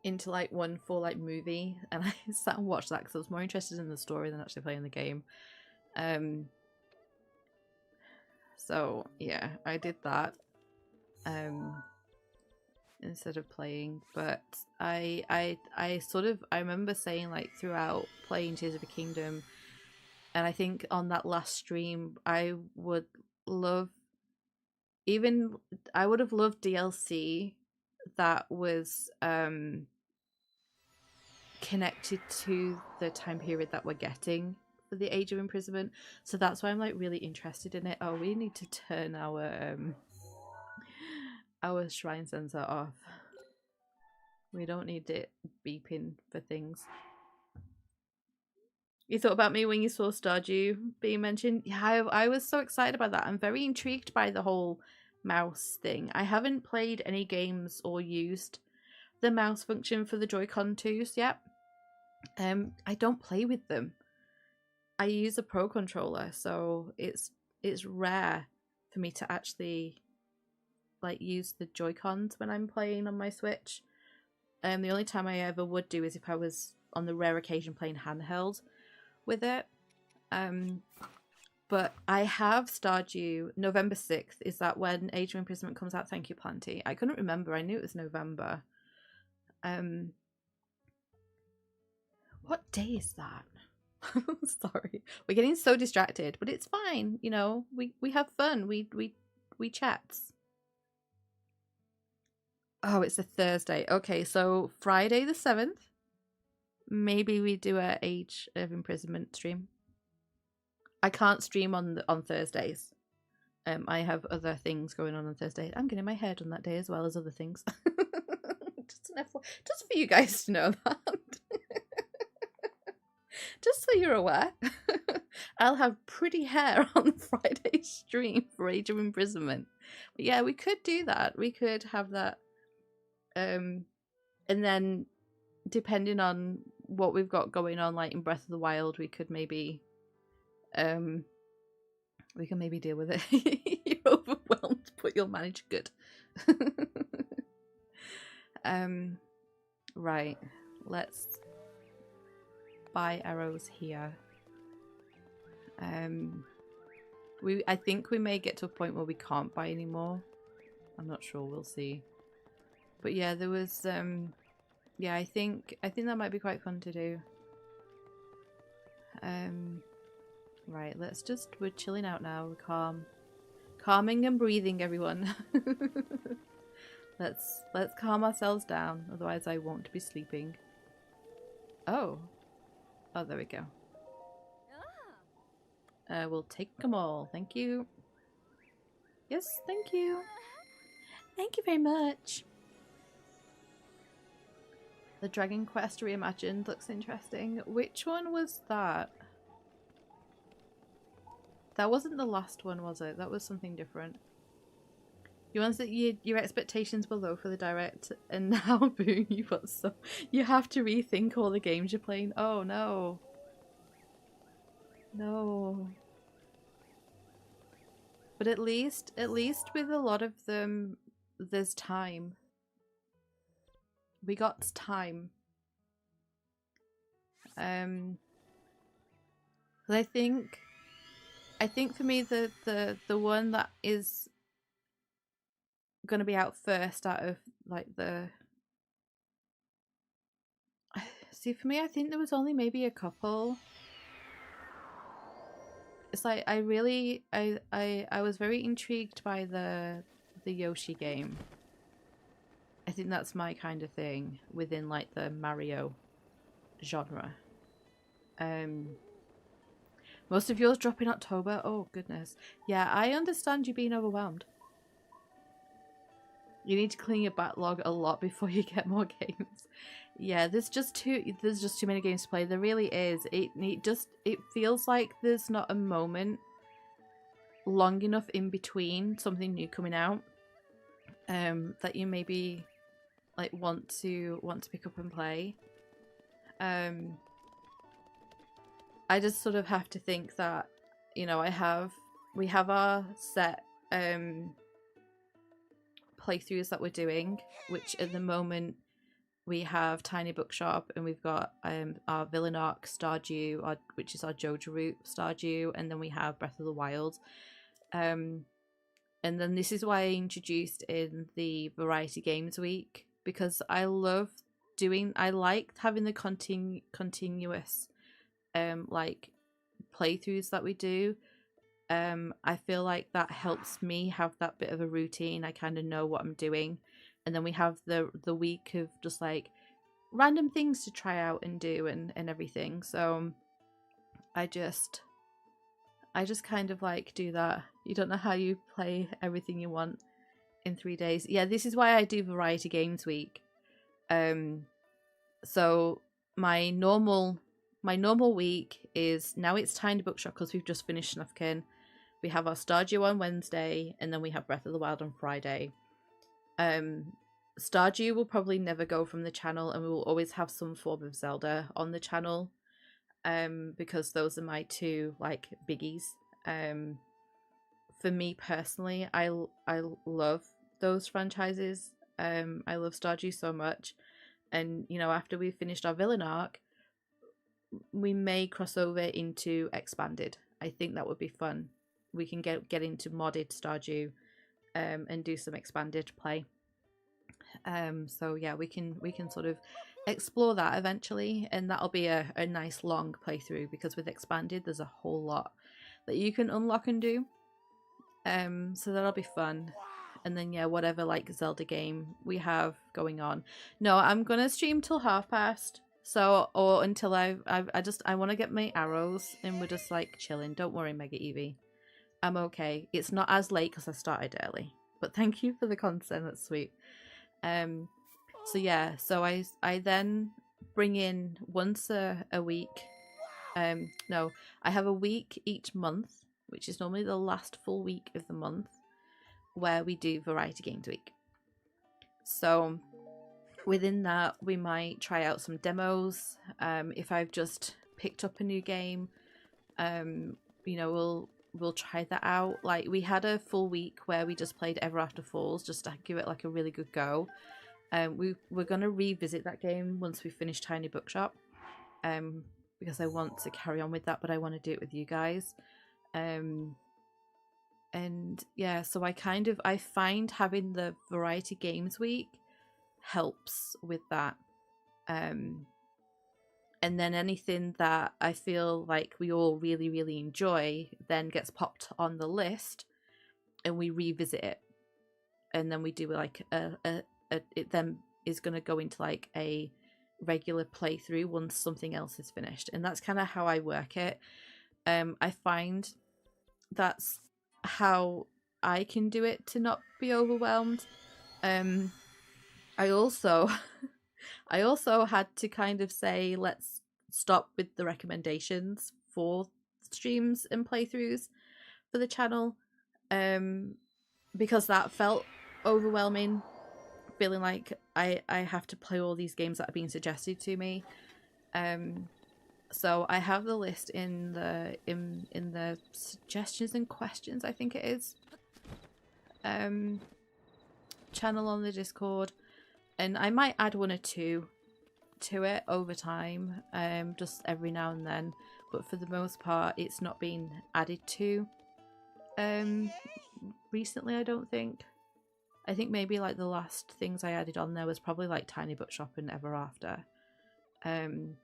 into like one full like movie, and I sat and watched that because I was more interested in the story than actually playing the game. So yeah, I did that instead of playing. But I remember saying like throughout playing Tears of a Kingdom, and I think on that last stream I would have loved DLC that was connected to the time period that we're getting for the Age of Imprisonment. So that's why I'm like really interested in it. Oh, we need to turn our shrine sensor off. We don't need it beeping for things. You thought about me when you saw Stardew being mentioned? Yeah, I was so excited about that. I'm very intrigued by the whole mouse thing. I haven't played any games or used the mouse function for the Joy-Con 2s yet. I don't play with them. I use a Pro controller, so it's rare for me to actually like use the Joy-Cons when I'm playing on my Switch. The only time I ever would do is if I was on the rare occasion playing handheld with it. But I have Stardew. November 6th is that when Age of Imprisonment comes out? Thank you, Planty. I couldn't remember. I knew it was November. What day is that? Sorry, we're getting so distracted, but it's fine. You know, we have fun. We chats. Oh, it's a Thursday. Okay, so Friday the 7th. Maybe we do a Age of Imprisonment stream. I can't stream on Thursdays. I have other things going on Thursday. I'm getting my hair done that day as well as other things. Just for you guys to know that. Just so you're aware. I'll have pretty hair on Friday stream for Age of Imprisonment. But yeah, we could do that. We could have that. And then depending on what we've got going on, like in Breath of the Wild, we could maybe we can maybe deal with it. You're overwhelmed, but you'll manage good. Right, let's buy arrows here. I think we may get to a point where we can't buy anymore. I'm not sure, we'll see. But yeah, there was yeah, I think that might be quite fun to do. Right, we're chilling out now, we're calm. Calming and breathing, everyone. Let's calm ourselves down, otherwise I won't be sleeping. Oh, there we go. We'll take them all, thank you. Yes, thank you. Thank you very much. The Dragon Quest Reimagined looks interesting. Which one was that? That wasn't the last one, was it? That was something different. You ones that your expectations were low for the direct, and now boom, you have to rethink all the games you're playing. Oh no. No. But at least with a lot of them, there's time. We got time. But I think for me the one that is gonna be out first out of like the see, for me I think there was only maybe a couple. It's like I was very intrigued by the Yoshi game. I think that's my kind of thing within like the Mario genre. Most of yours drop in October. Oh goodness. Yeah, I understand you being overwhelmed. You need to clean your backlog a lot before you get more games. Yeah, there's just too many games to play. There really is. It feels like there's not a moment long enough in between something new coming out that you maybe like want to pick up and play. I just sort of have to think that, you know, we have our set playthroughs that we're doing, which at the moment we have Tiny Bookshop, and we've got our Villain Arc Stardew, which is our Jojo Root Stardew, and then we have Breath of the Wild. And then this is why I introduced in the Variety Games Week, because I liked having the continuous like playthroughs that we do. I feel like that helps me have that bit of a routine. I kind of know what I'm doing, and then we have the week of just like random things to try out and do and everything. So I just kind of like do that. You don't know how you play everything you want in 3 days. Yeah, this is why I do Variety Games Week. So my normal week is now it's Tiny Bookshop because we've just finished Snufkin. We have our Stardew on Wednesday, and then we have Breath of the Wild on Friday. Stardew will probably never go from the channel, and we will always have some form of Zelda on the channel, because those are my two like biggies. For me personally, I love those franchises. I love Stardew so much, and you know, after we've finished our Villain Arc, we may cross over into Expanded. I think that would be fun. We can get into modded Stardew, and do some Expanded play. So yeah, we can sort of explore that eventually, and that'll be a nice long playthrough, because with Expanded there's a whole lot that you can unlock and do. So that'll be fun. And then yeah, whatever like Zelda game we have going on. No, I'm gonna stream till past. So, or until I want to get my arrows, and we're just like chilling. Don't worry, Mega Eevee, I'm okay. It's not as late because I started early. But thank you for the consent. That's sweet. So yeah, so I then bring in once a week. No, I have a week each month, which is normally the last full week of the month, where we do Variety Games Week. So within that, we might try out some demos. If I've just picked up a new game, you know, we'll try that out. Like, we had a full week where we just played Ever After Falls just to give it like a really good go. We're gonna revisit that game once we finish Tiny Bookshop, because I want to carry on with that, but I want to do it with you guys. And yeah, so I find having the variety games week helps with that. And then anything that I feel like we all really, really enjoy then gets popped on the list and we revisit it. And then we do like it then is going to go into like a regular playthrough once something else is finished. And that's kind of how I work it. I find that's how I can do it to not be overwhelmed. I also had to kind of say, let's stop with the recommendations for streams and playthroughs for the channel, because that felt overwhelming, feeling like I have to play all these games that are being suggested to me. So I have the list in the suggestions and questions, I think it is, channel on the Discord, and I might add one or two to it over time, just every now and then, but for the most part it's not been added to recently. I don't think. I think maybe like the last things I added on there was probably like Tiny Bookshop and Ever After, and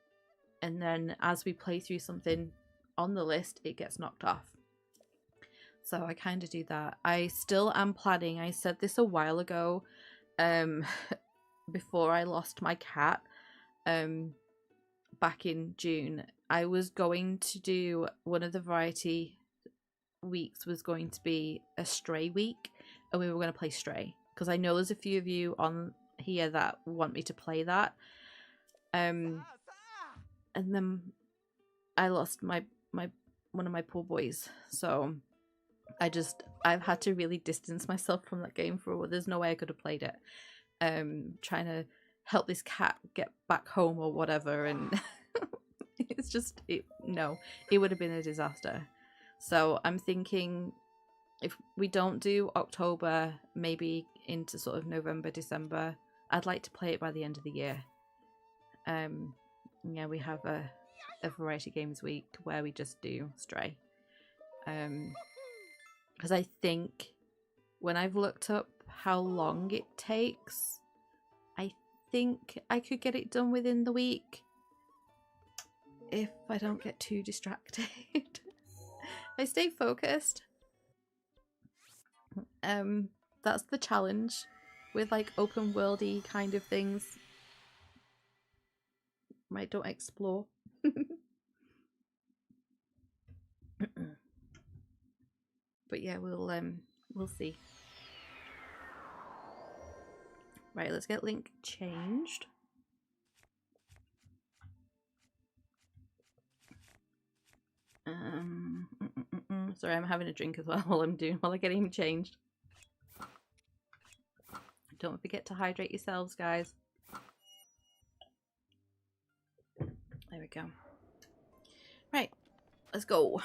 then as we play through something on the list it gets knocked off. So I kind of do that. I still am planning, I said this a while ago, before I lost my cat, back in June, I was going to do one of the variety weeks was going to be a Stray week, and we were going to play Stray because I know there's a few of you on here that want me to play that. And then I lost my one of my poor boys, so I've had to really distance myself from that game for. There's no way I could have played it. Trying to help this cat get back home or whatever, and it's just it would have been a disaster. So I'm thinking if we don't do October, maybe into sort of November, December, I'd like to play it by the end of the year. Yeah, we have a variety games week where we just do Stray, because I think when I've looked up how long it takes, I think I could get it done within the week if I don't get too distracted. I stay focused. That's the challenge with like open worldy kind of things. I don't explore. But yeah, we'll see. Right, let's get Link changed. Sorry, I'm having a drink as well while I get him changed. Don't forget to hydrate yourselves, guys. There we go. Right, let's go.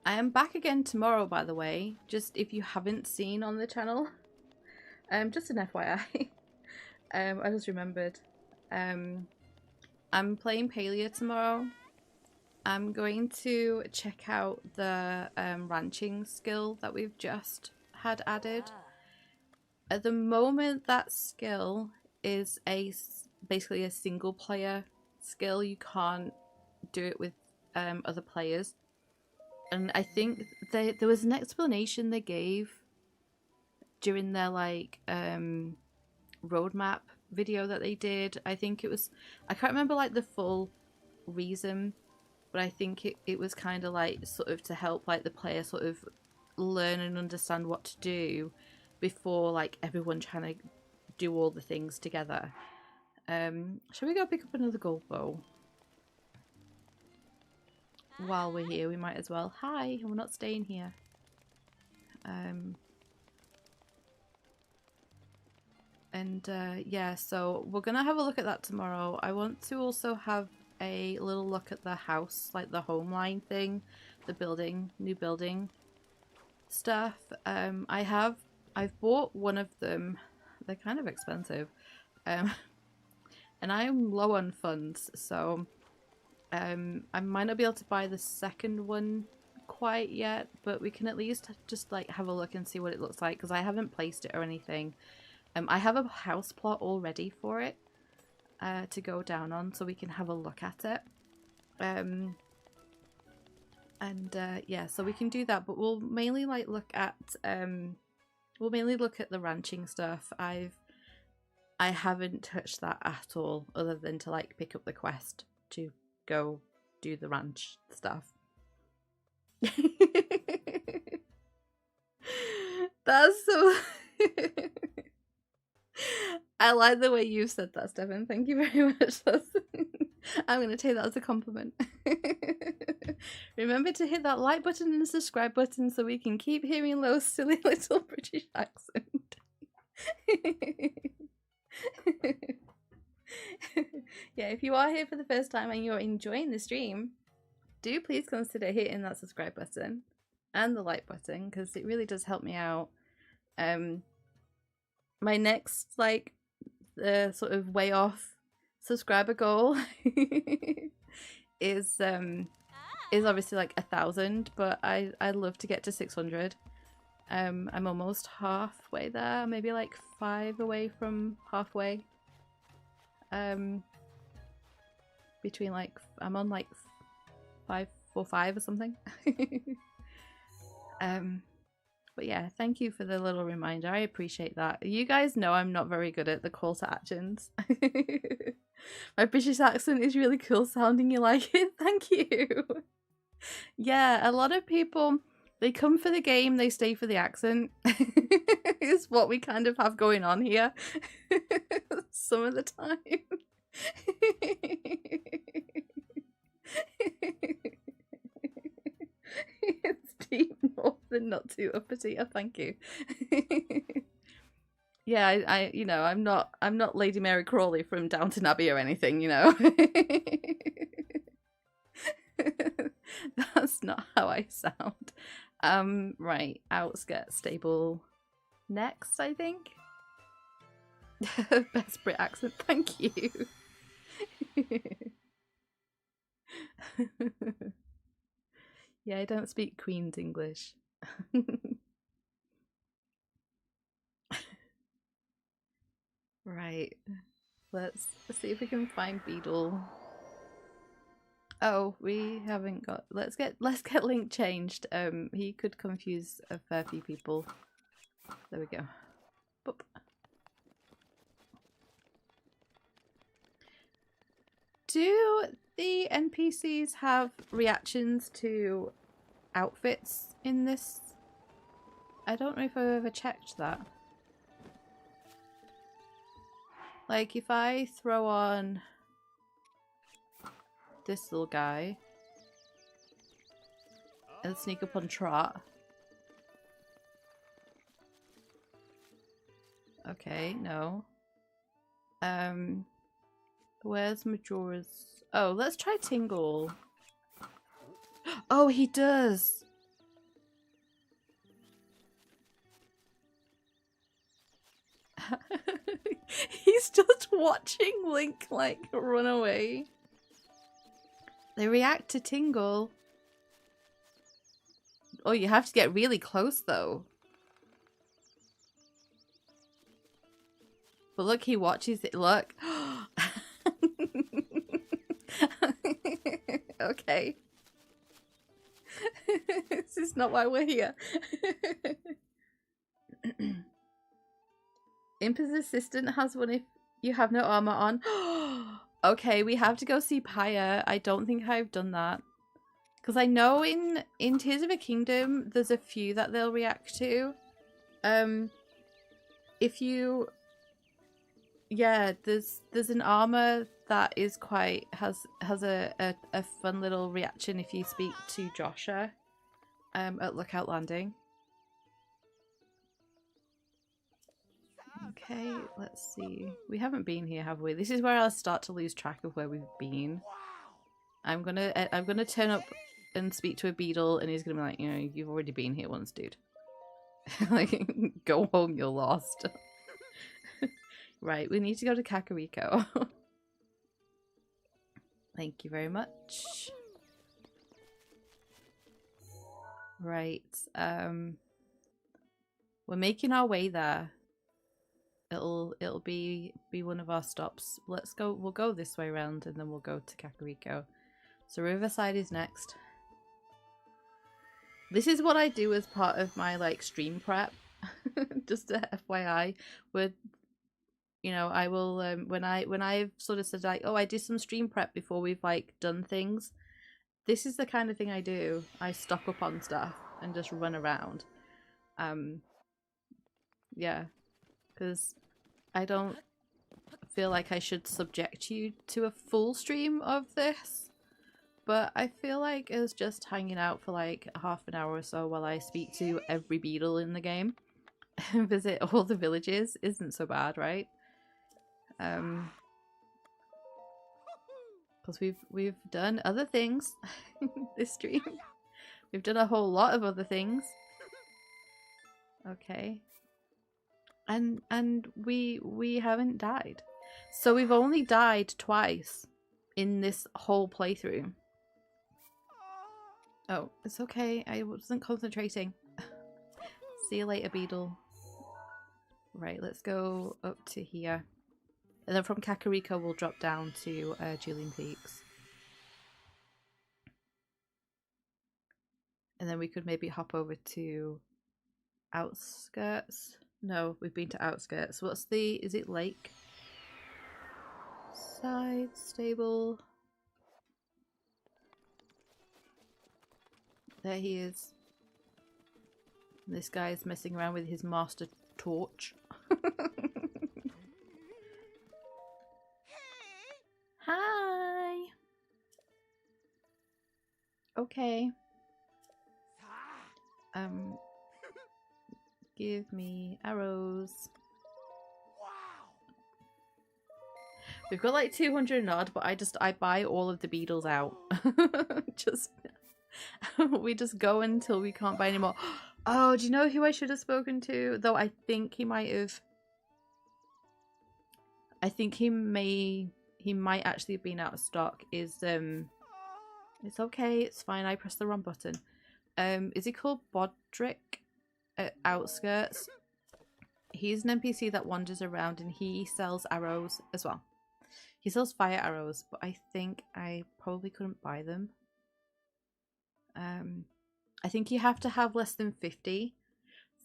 I am back again tomorrow, by the way, just if you haven't seen on the channel. Just an FYI. I just remembered. I'm playing Palea tomorrow. I'm going to check out the ranching skill that we've just had added. At the moment, that skill is basically a single player skill. You can't do it with other players. And I think there was an explanation they gave during their like roadmap video that they did. I think it was, I can't remember like the full reason, but I think it was kind of like sort of to help like the player sort of learn and understand what to do before like everyone trying to do all the things together. Shall we go pick up another gold bow? While we're here, we might as well. Hi, we're not staying here. And yeah, so we're gonna have a look at that tomorrow. I want to also have a little look at the house, like the home line thing, the building, new building stuff. I've bought one of them. They're kind of expensive. And I'm low on funds, so I might not be able to buy the second one quite yet, but we can at least just like have a look and see what it looks like, because I haven't placed it or anything. I have a house plot all ready for it to go down on, so we can have a look at it. Yeah, so we can do that, but we'll mainly like look at the ranching stuff. I haven't touched that at all, other than to like pick up the quest to go do the ranch stuff. That's so I like the way you said that, Stefan. Thank you very much. I'm going to take that as a compliment. Remember to hit that like button and subscribe button so we can keep hearing Lo's silly little British accent. Yeah, if you are here for the first time and you're enjoying the stream, do please consider hitting that subscribe button and the like button, because it really does help me out. My next like sort of way off subscriber goal is obviously like 1,000, but I'd love to get to 600. I'm almost halfway there, maybe like 5 away from halfway. Between like I'm on like 545 or something. But yeah, thank you for the little reminder. I appreciate that. You guys know I'm not very good at the call to actions. My British accent is really cool sounding. You like it? Thank you. Yeah, a lot of people, they come for the game, they stay for the accent. Is what we kind of have going on here. Some of the time. It's deep north and not too uppity. Oh, thank you. Yeah, I you know, I'm not Lady Mary Crawley from Downton Abbey or anything, you know. That's not how I sound. Right, outskirts stable next, I think. Best Brit accent, thank you. Yeah, I don't speak Queen's English. Right, let's see if we can find Beedle. Oh, we haven't got. Let's get Link changed. He could confuse a fair few people. There we go. Boop. Do the NPCs have reactions to outfits in this? I don't know if I've ever checked that. Like if I throw on this little guy and sneak up on Trot. Okay, no. Where's Majora's? Oh, let's try Tingle. Oh, he does. He's just watching Link like run away. They react to Tingle. Oh, you have to get really close though. But look, he watches it. Look. Okay. This is not why we're here. Impa's assistant has one if you have no armor on. Okay, we have to go see Pyre. I don't think I've done that. Because I know in Tears of a Kingdom, there's a few that they'll react to. If you... Yeah, there's an armor that is quite... has a fun little reaction if you speak to Joshua at Lookout Landing. Okay, let's see. We haven't been here, have we? This is where I'll start to lose track of where we've been. I'm gonna turn up and speak to a beetle, and he's gonna be like, you know, you've already been here once, dude. Like, go home, you're lost. Right, we need to go to Kakariko. Thank you very much. Right, we're making our way there. It'll be one of our stops. Let's go. We'll go this way around, and then we'll go to Kakariko. So Riverside is next. This is what I do as part of my like stream prep. Just a FYI, with you know, I will when I've sort of said like, oh, I did some stream prep before we've like done things. This is the kind of thing I do. I stock up on stuff and just run around. Yeah, because I don't feel like I should subject you to a full stream of this. But I feel like it's just hanging out for like half an hour or so while I speak to every beetle in the game and visit all the villages isn't so bad, right? Because we've done other things this stream. We've done a whole lot of other things. Okay. And we haven't died. So we've only died twice in this whole playthrough. Oh, it's okay. I wasn't concentrating. See you later, beetle. Right, let's go up to here. And then from Kakariko we'll drop down to Julian Peaks. And then we could maybe hop over to Outskirts. No, we've been to Outskirts. What's the... is it Lake? Side, stable... There he is. This guy is messing around with his master torch. Hi! Okay. Give me arrows. We've got like 200 odd, but I buy all of the beetles out. We just go until we can't buy anymore. Oh, do you know who I should have spoken to? Though I think he might have... I think he might actually have been out of stock. It's okay, it's fine, I pressed the wrong button. Is he called Bodrick at Outskirts? He's an NPC that wanders around and he sells arrows as well. He sells fire arrows, but I think I probably couldn't buy them. I think you have to have less than 50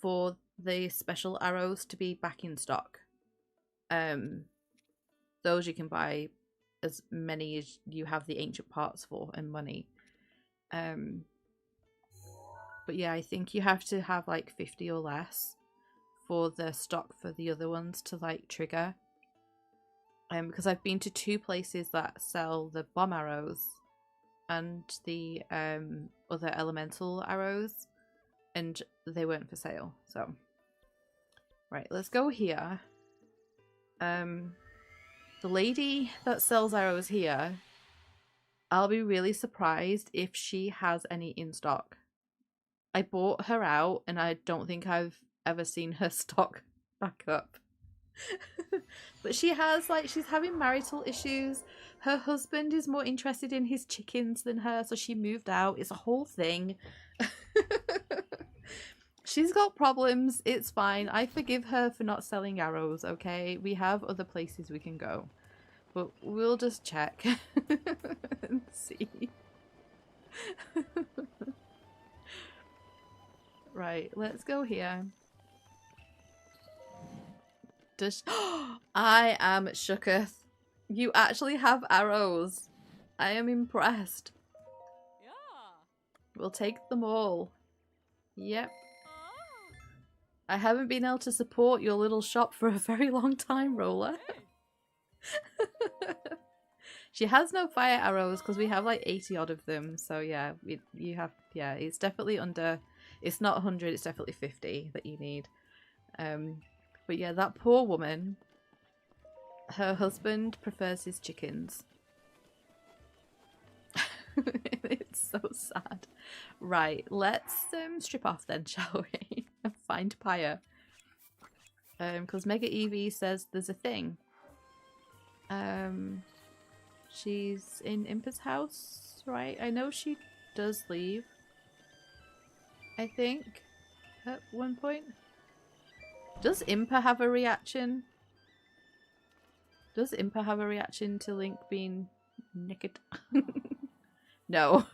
for the special arrows to be back in stock. Those you can buy as many as you have the ancient parts for and money. But yeah, I think you have to have like 50 or less for the stock for the other ones to like trigger. Because I've been to 2 places that sell the bomb arrows and the other elemental arrows, and they weren't for sale. So right, let's go here. The lady that sells arrows here, I'll be really surprised if she has any in stock. I bought her out and I don't think I've ever seen her stock back up. But she has, like, she's having marital issues. Her husband is more interested in his chickens than her, so she moved out. It's a whole thing. She's got problems. It's fine. I forgive her for not selling arrows, okay? We have other places we can go. But we'll just check and see. Right, let's go here. I am shooketh. You actually have arrows. I am impressed. Yeah. We'll take them all. Yep. I haven't been able to support your little shop for a very long time, Roller. She has no fire arrows because we have like 80 odd of them. So yeah, you have, yeah, it's definitely under, it's not 100, it's definitely 50 that you need. But yeah, that poor woman, her husband prefers his chickens. It's so sad. Right, let's strip off then, shall we? And find Pyre. Because Mega Evie says there's a thing. She's in Impa's house, right? I know she does leave. I think at one point. Does Impa have a reaction? Does Impa have a reaction to Link being naked? No.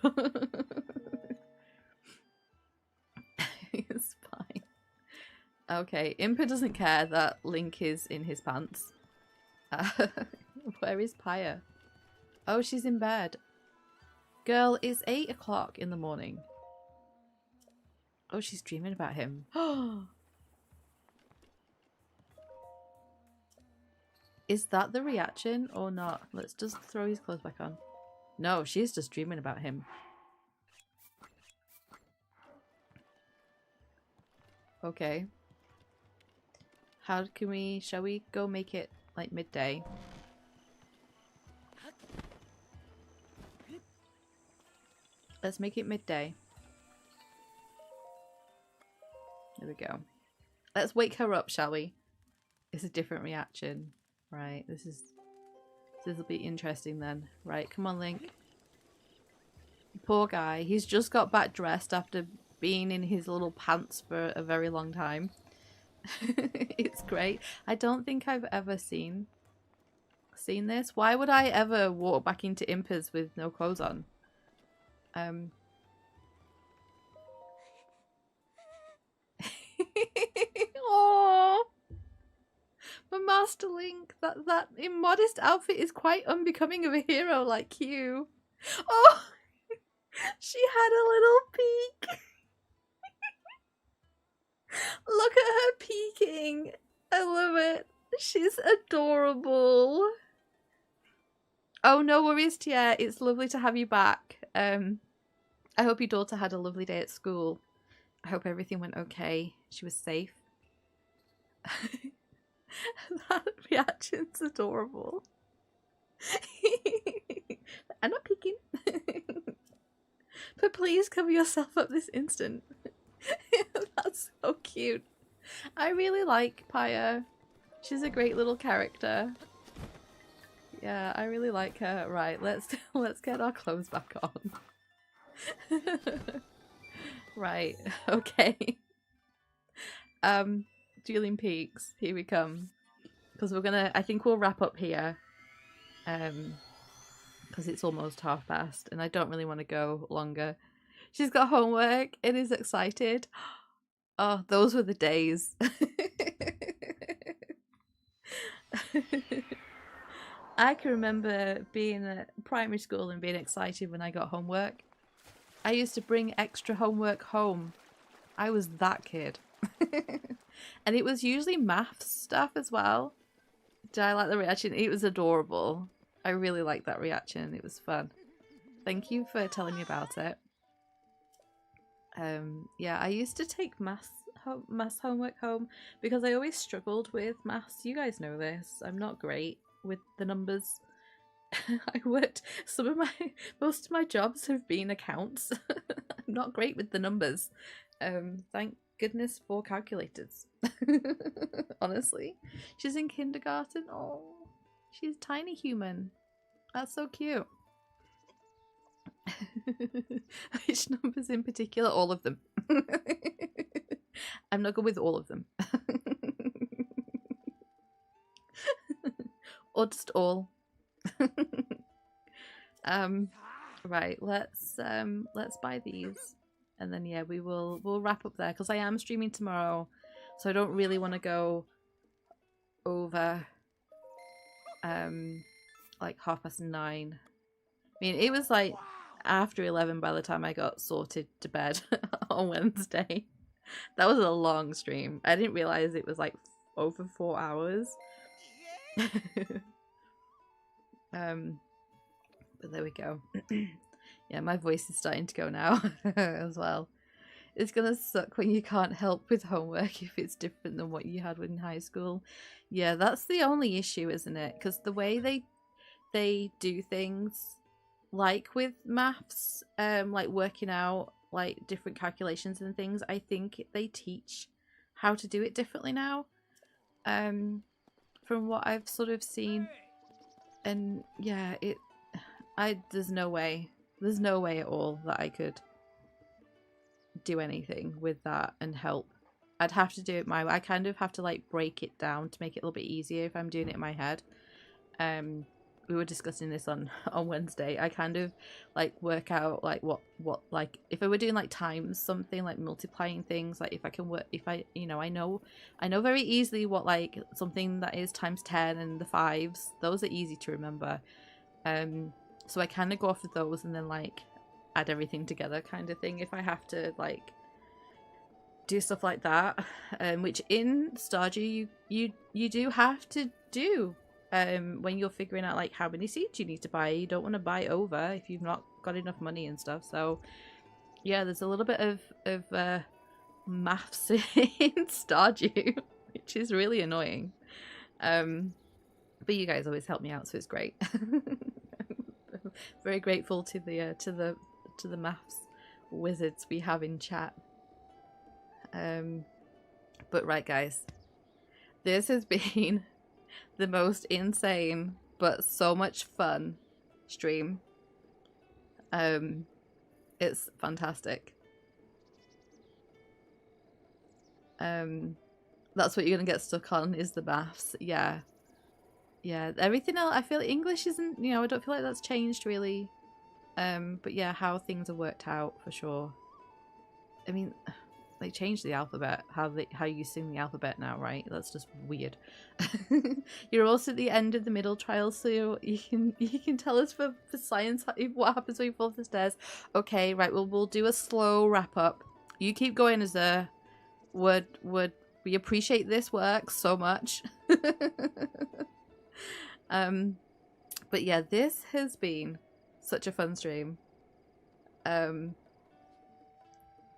It's fine. Okay, Impa doesn't care that Link is in his pants. Where is Pyre? Oh, she's in bed. Girl, it's 8 o'clock in the morning. Oh, she's dreaming about him. Is that the reaction or not? Let's just throw his clothes back on. No, she's just dreaming about him. Okay. How can we... Shall we go make it like midday? Let's make it midday. There we go. Let's wake her up, shall we? It's a different reaction. Right, this will be interesting then. Right, come on, Link. Poor guy. He's just got back dressed after being in his little pants for a very long time. It's great. I don't think I've ever seen this. Why would I ever walk back into Impa's with no clothes on? Oh, my Master Link, that immodest outfit is quite unbecoming of a hero like you. Oh, she had a little peek. Look at her peeking. I love it. She's adorable. Oh, no worries, Tia. It's lovely to have you back. I hope your daughter had a lovely day at school. I hope everything went okay. She was safe. That reaction's adorable. I'm not peeking. But please cover yourself up this instant. That's so cute. I really like Pyre. She's a great little character. Yeah, I really like her. Right, let's get our clothes back on. Right, okay. Dueling Peaks, here we come. Because I think we'll wrap up here. Because it's almost past and I don't really want to go longer. She's got homework and is excited. Oh, those were the days. I can remember being at primary school and being excited when I got homework. I used to bring extra homework home. I was that kid. And it was usually maths stuff as well. Did I like the reaction? It was adorable. I really liked that reaction. It was fun. Thank you for telling me about it. Yeah, I used to take maths homework home because I always struggled with maths. You guys know this. I'm not great with the numbers. I worked most of my jobs have been accounts. I'm not great with the numbers. Thank goodness for calculators. Honestly. She's in kindergarten. Oh, she's a tiny human. That's so cute. Which numbers in particular? All of them. I'm not good with all of them. Or just all. Right, let's buy these. And then yeah, we'll wrap up there because I am streaming tomorrow. So I don't really want to go over like 9:30. I mean, it was like after 11 by the time I got sorted to bed on Wednesday. That was a long stream. I didn't realize it was like over 4 hours. But there we go. Yeah, my voice is starting to go now as well. It's gonna suck when you can't help with homework if it's different than what you had in high school. Yeah, that's the only issue, isn't it? Because the way they do things, like with maths, like working out like different calculations and things, I think they teach how to do it differently now. From what I've sort of seen, and yeah, there's no way at all that I could do anything with that and help. I'd have to do it my way. I kind of have to like break it down to make it a little bit easier if I'm doing it in my head. We were discussing this on Wednesday. I kind of like work out like what like if I were doing like times something, like multiplying things, like if I can work, if I, you know, I know very easily what like something that is times 10 and the fives, those are easy to remember. So I kind of go off of those and then like add everything together kind of thing if I have to like do stuff like that, which in Stardew you do have to do when you're figuring out like how many seeds you need to buy. You don't want to buy over if you've not got enough money and stuff. So yeah, there's a little bit of maths in Stardew, which is really annoying. But you guys always help me out, so it's great. Very grateful to the maths wizards we have in chat. But right, guys, this has been the most insane but so much fun stream. It's fantastic. That's what you're gonna get stuck on, is the maths. Yeah, everything else, I feel English isn't, you know, I don't feel like that's changed really. But yeah, how things are worked out for sure. I mean, they changed the alphabet, how you sing the alphabet now, right? That's just weird. You're also at the end of the middle trial, so you can tell us for science what happens when you fall off the stairs. Okay, right, we'll do a slow wrap up. You keep going, Azur. Would we appreciate this work so much. But yeah, this has been such a fun stream.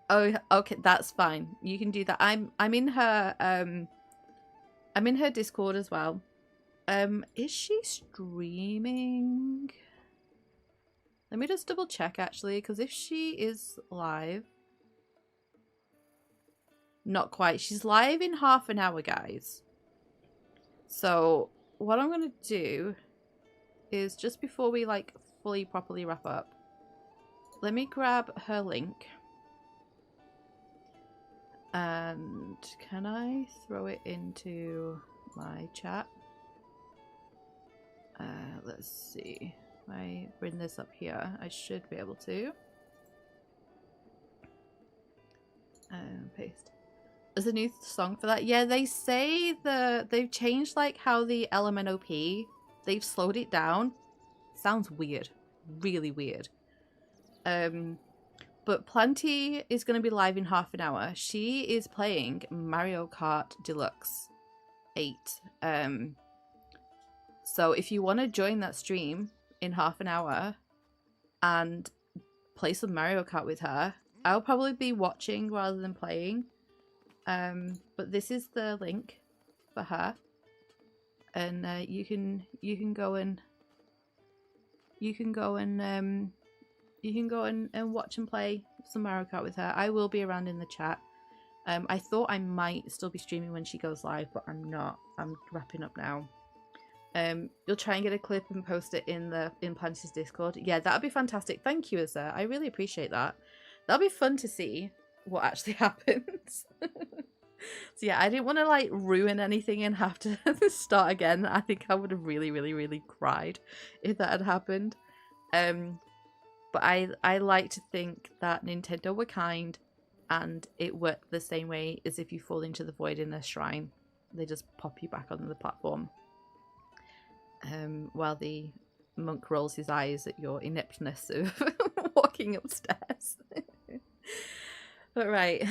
Oh, okay, that's fine. You can do that. I'm in her I'm in her Discord as well. Is she streaming? Let me just double check actually, because if she is live, not quite. She's live in half an hour, guys. So what I'm gonna do is, just before we like fully properly wrap up, let me grab her link. And can I throw it into my chat? Let's see. If I bring this up here, I should be able to. Paste. There's a new song for that. Yeah, they say they've changed like how the LMNOP, they've slowed it down. Sounds weird. Really weird. But Plenty is going to be live in half an hour. She is playing Mario Kart Deluxe 8. So if you want to join that stream in half an hour and play some Mario Kart with her, I'll probably be watching rather than playing. But this is the link for her, and you can go and watch and play some Mario Kart with her. I will be around in the chat. I thought I might still be streaming when she goes live, but I'm not. I'm wrapping up now. You'll try and get a clip and post it in Planty's Discord. Yeah, that'd be fantastic. Thank you, Azur. I really appreciate that. That'll be fun to see what actually happens. So yeah, I didn't want to like ruin anything and have to start again. I think I would have really cried if that had happened. But I like to think that Nintendo were kind, and it worked the same way as if you fall into the void in a shrine. They just pop you back on the platform. While the monk rolls his eyes at your ineptness of walking upstairs. But right.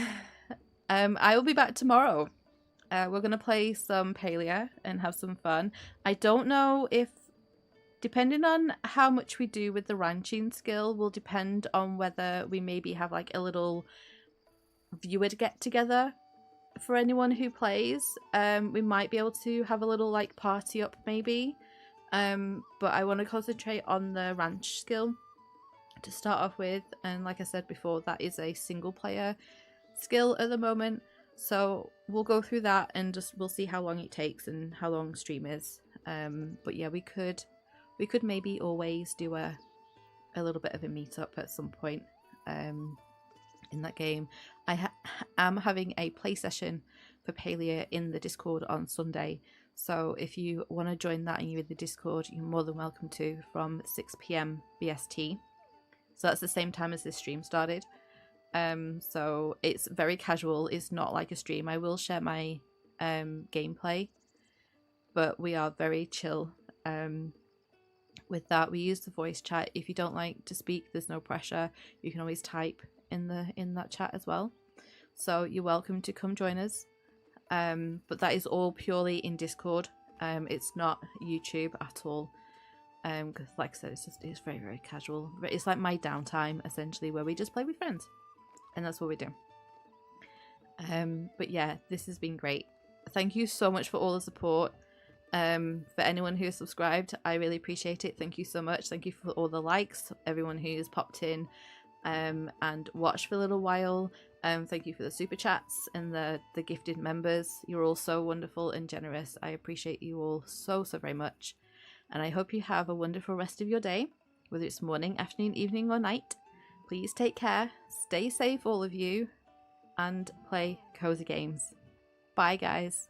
I will be back tomorrow. We're going to play some Palia and have some fun. I don't know if, depending on how much we do with the ranching skill, will depend on whether we maybe have like a little viewer get together for anyone who plays. We might be able to have a little like party up maybe, but I want to concentrate on the ranch skill to start off with, and like I said before, that is a single player skill at the moment, so we'll go through that and just we'll see how long it takes and how long stream is. But yeah, we could maybe always do a little bit of a meetup at some point in that game. I am having a play session for Palea in the Discord on Sunday, so if you want to join that and you're in the Discord, you're more than welcome to, from 6 p.m. BST. So that's the same time as this stream started. So it's very casual. It's not like a stream. I will share my gameplay, but we are very chill with that. We use the voice chat. If you don't like to speak, there's no pressure. You can always type in that chat as well. So you're welcome to come join us. But that is all purely in Discord. It's not YouTube at all. Because like I said, it's very, very casual. It's like my downtime essentially, where we just play with friends, and that's what we do. But yeah, this has been great. Thank you so much for all the support. For anyone who has subscribed, I really appreciate it. Thank you so much. Thank you for all the likes, everyone who's popped in and watched for a little while. Thank you for the super chats and the gifted members. You're all so wonderful and generous. I appreciate you all so very much. And I hope you have a wonderful rest of your day, whether it's morning, afternoon, evening, or night. Please take care, stay safe, all of you, and play cozy games. Bye, guys.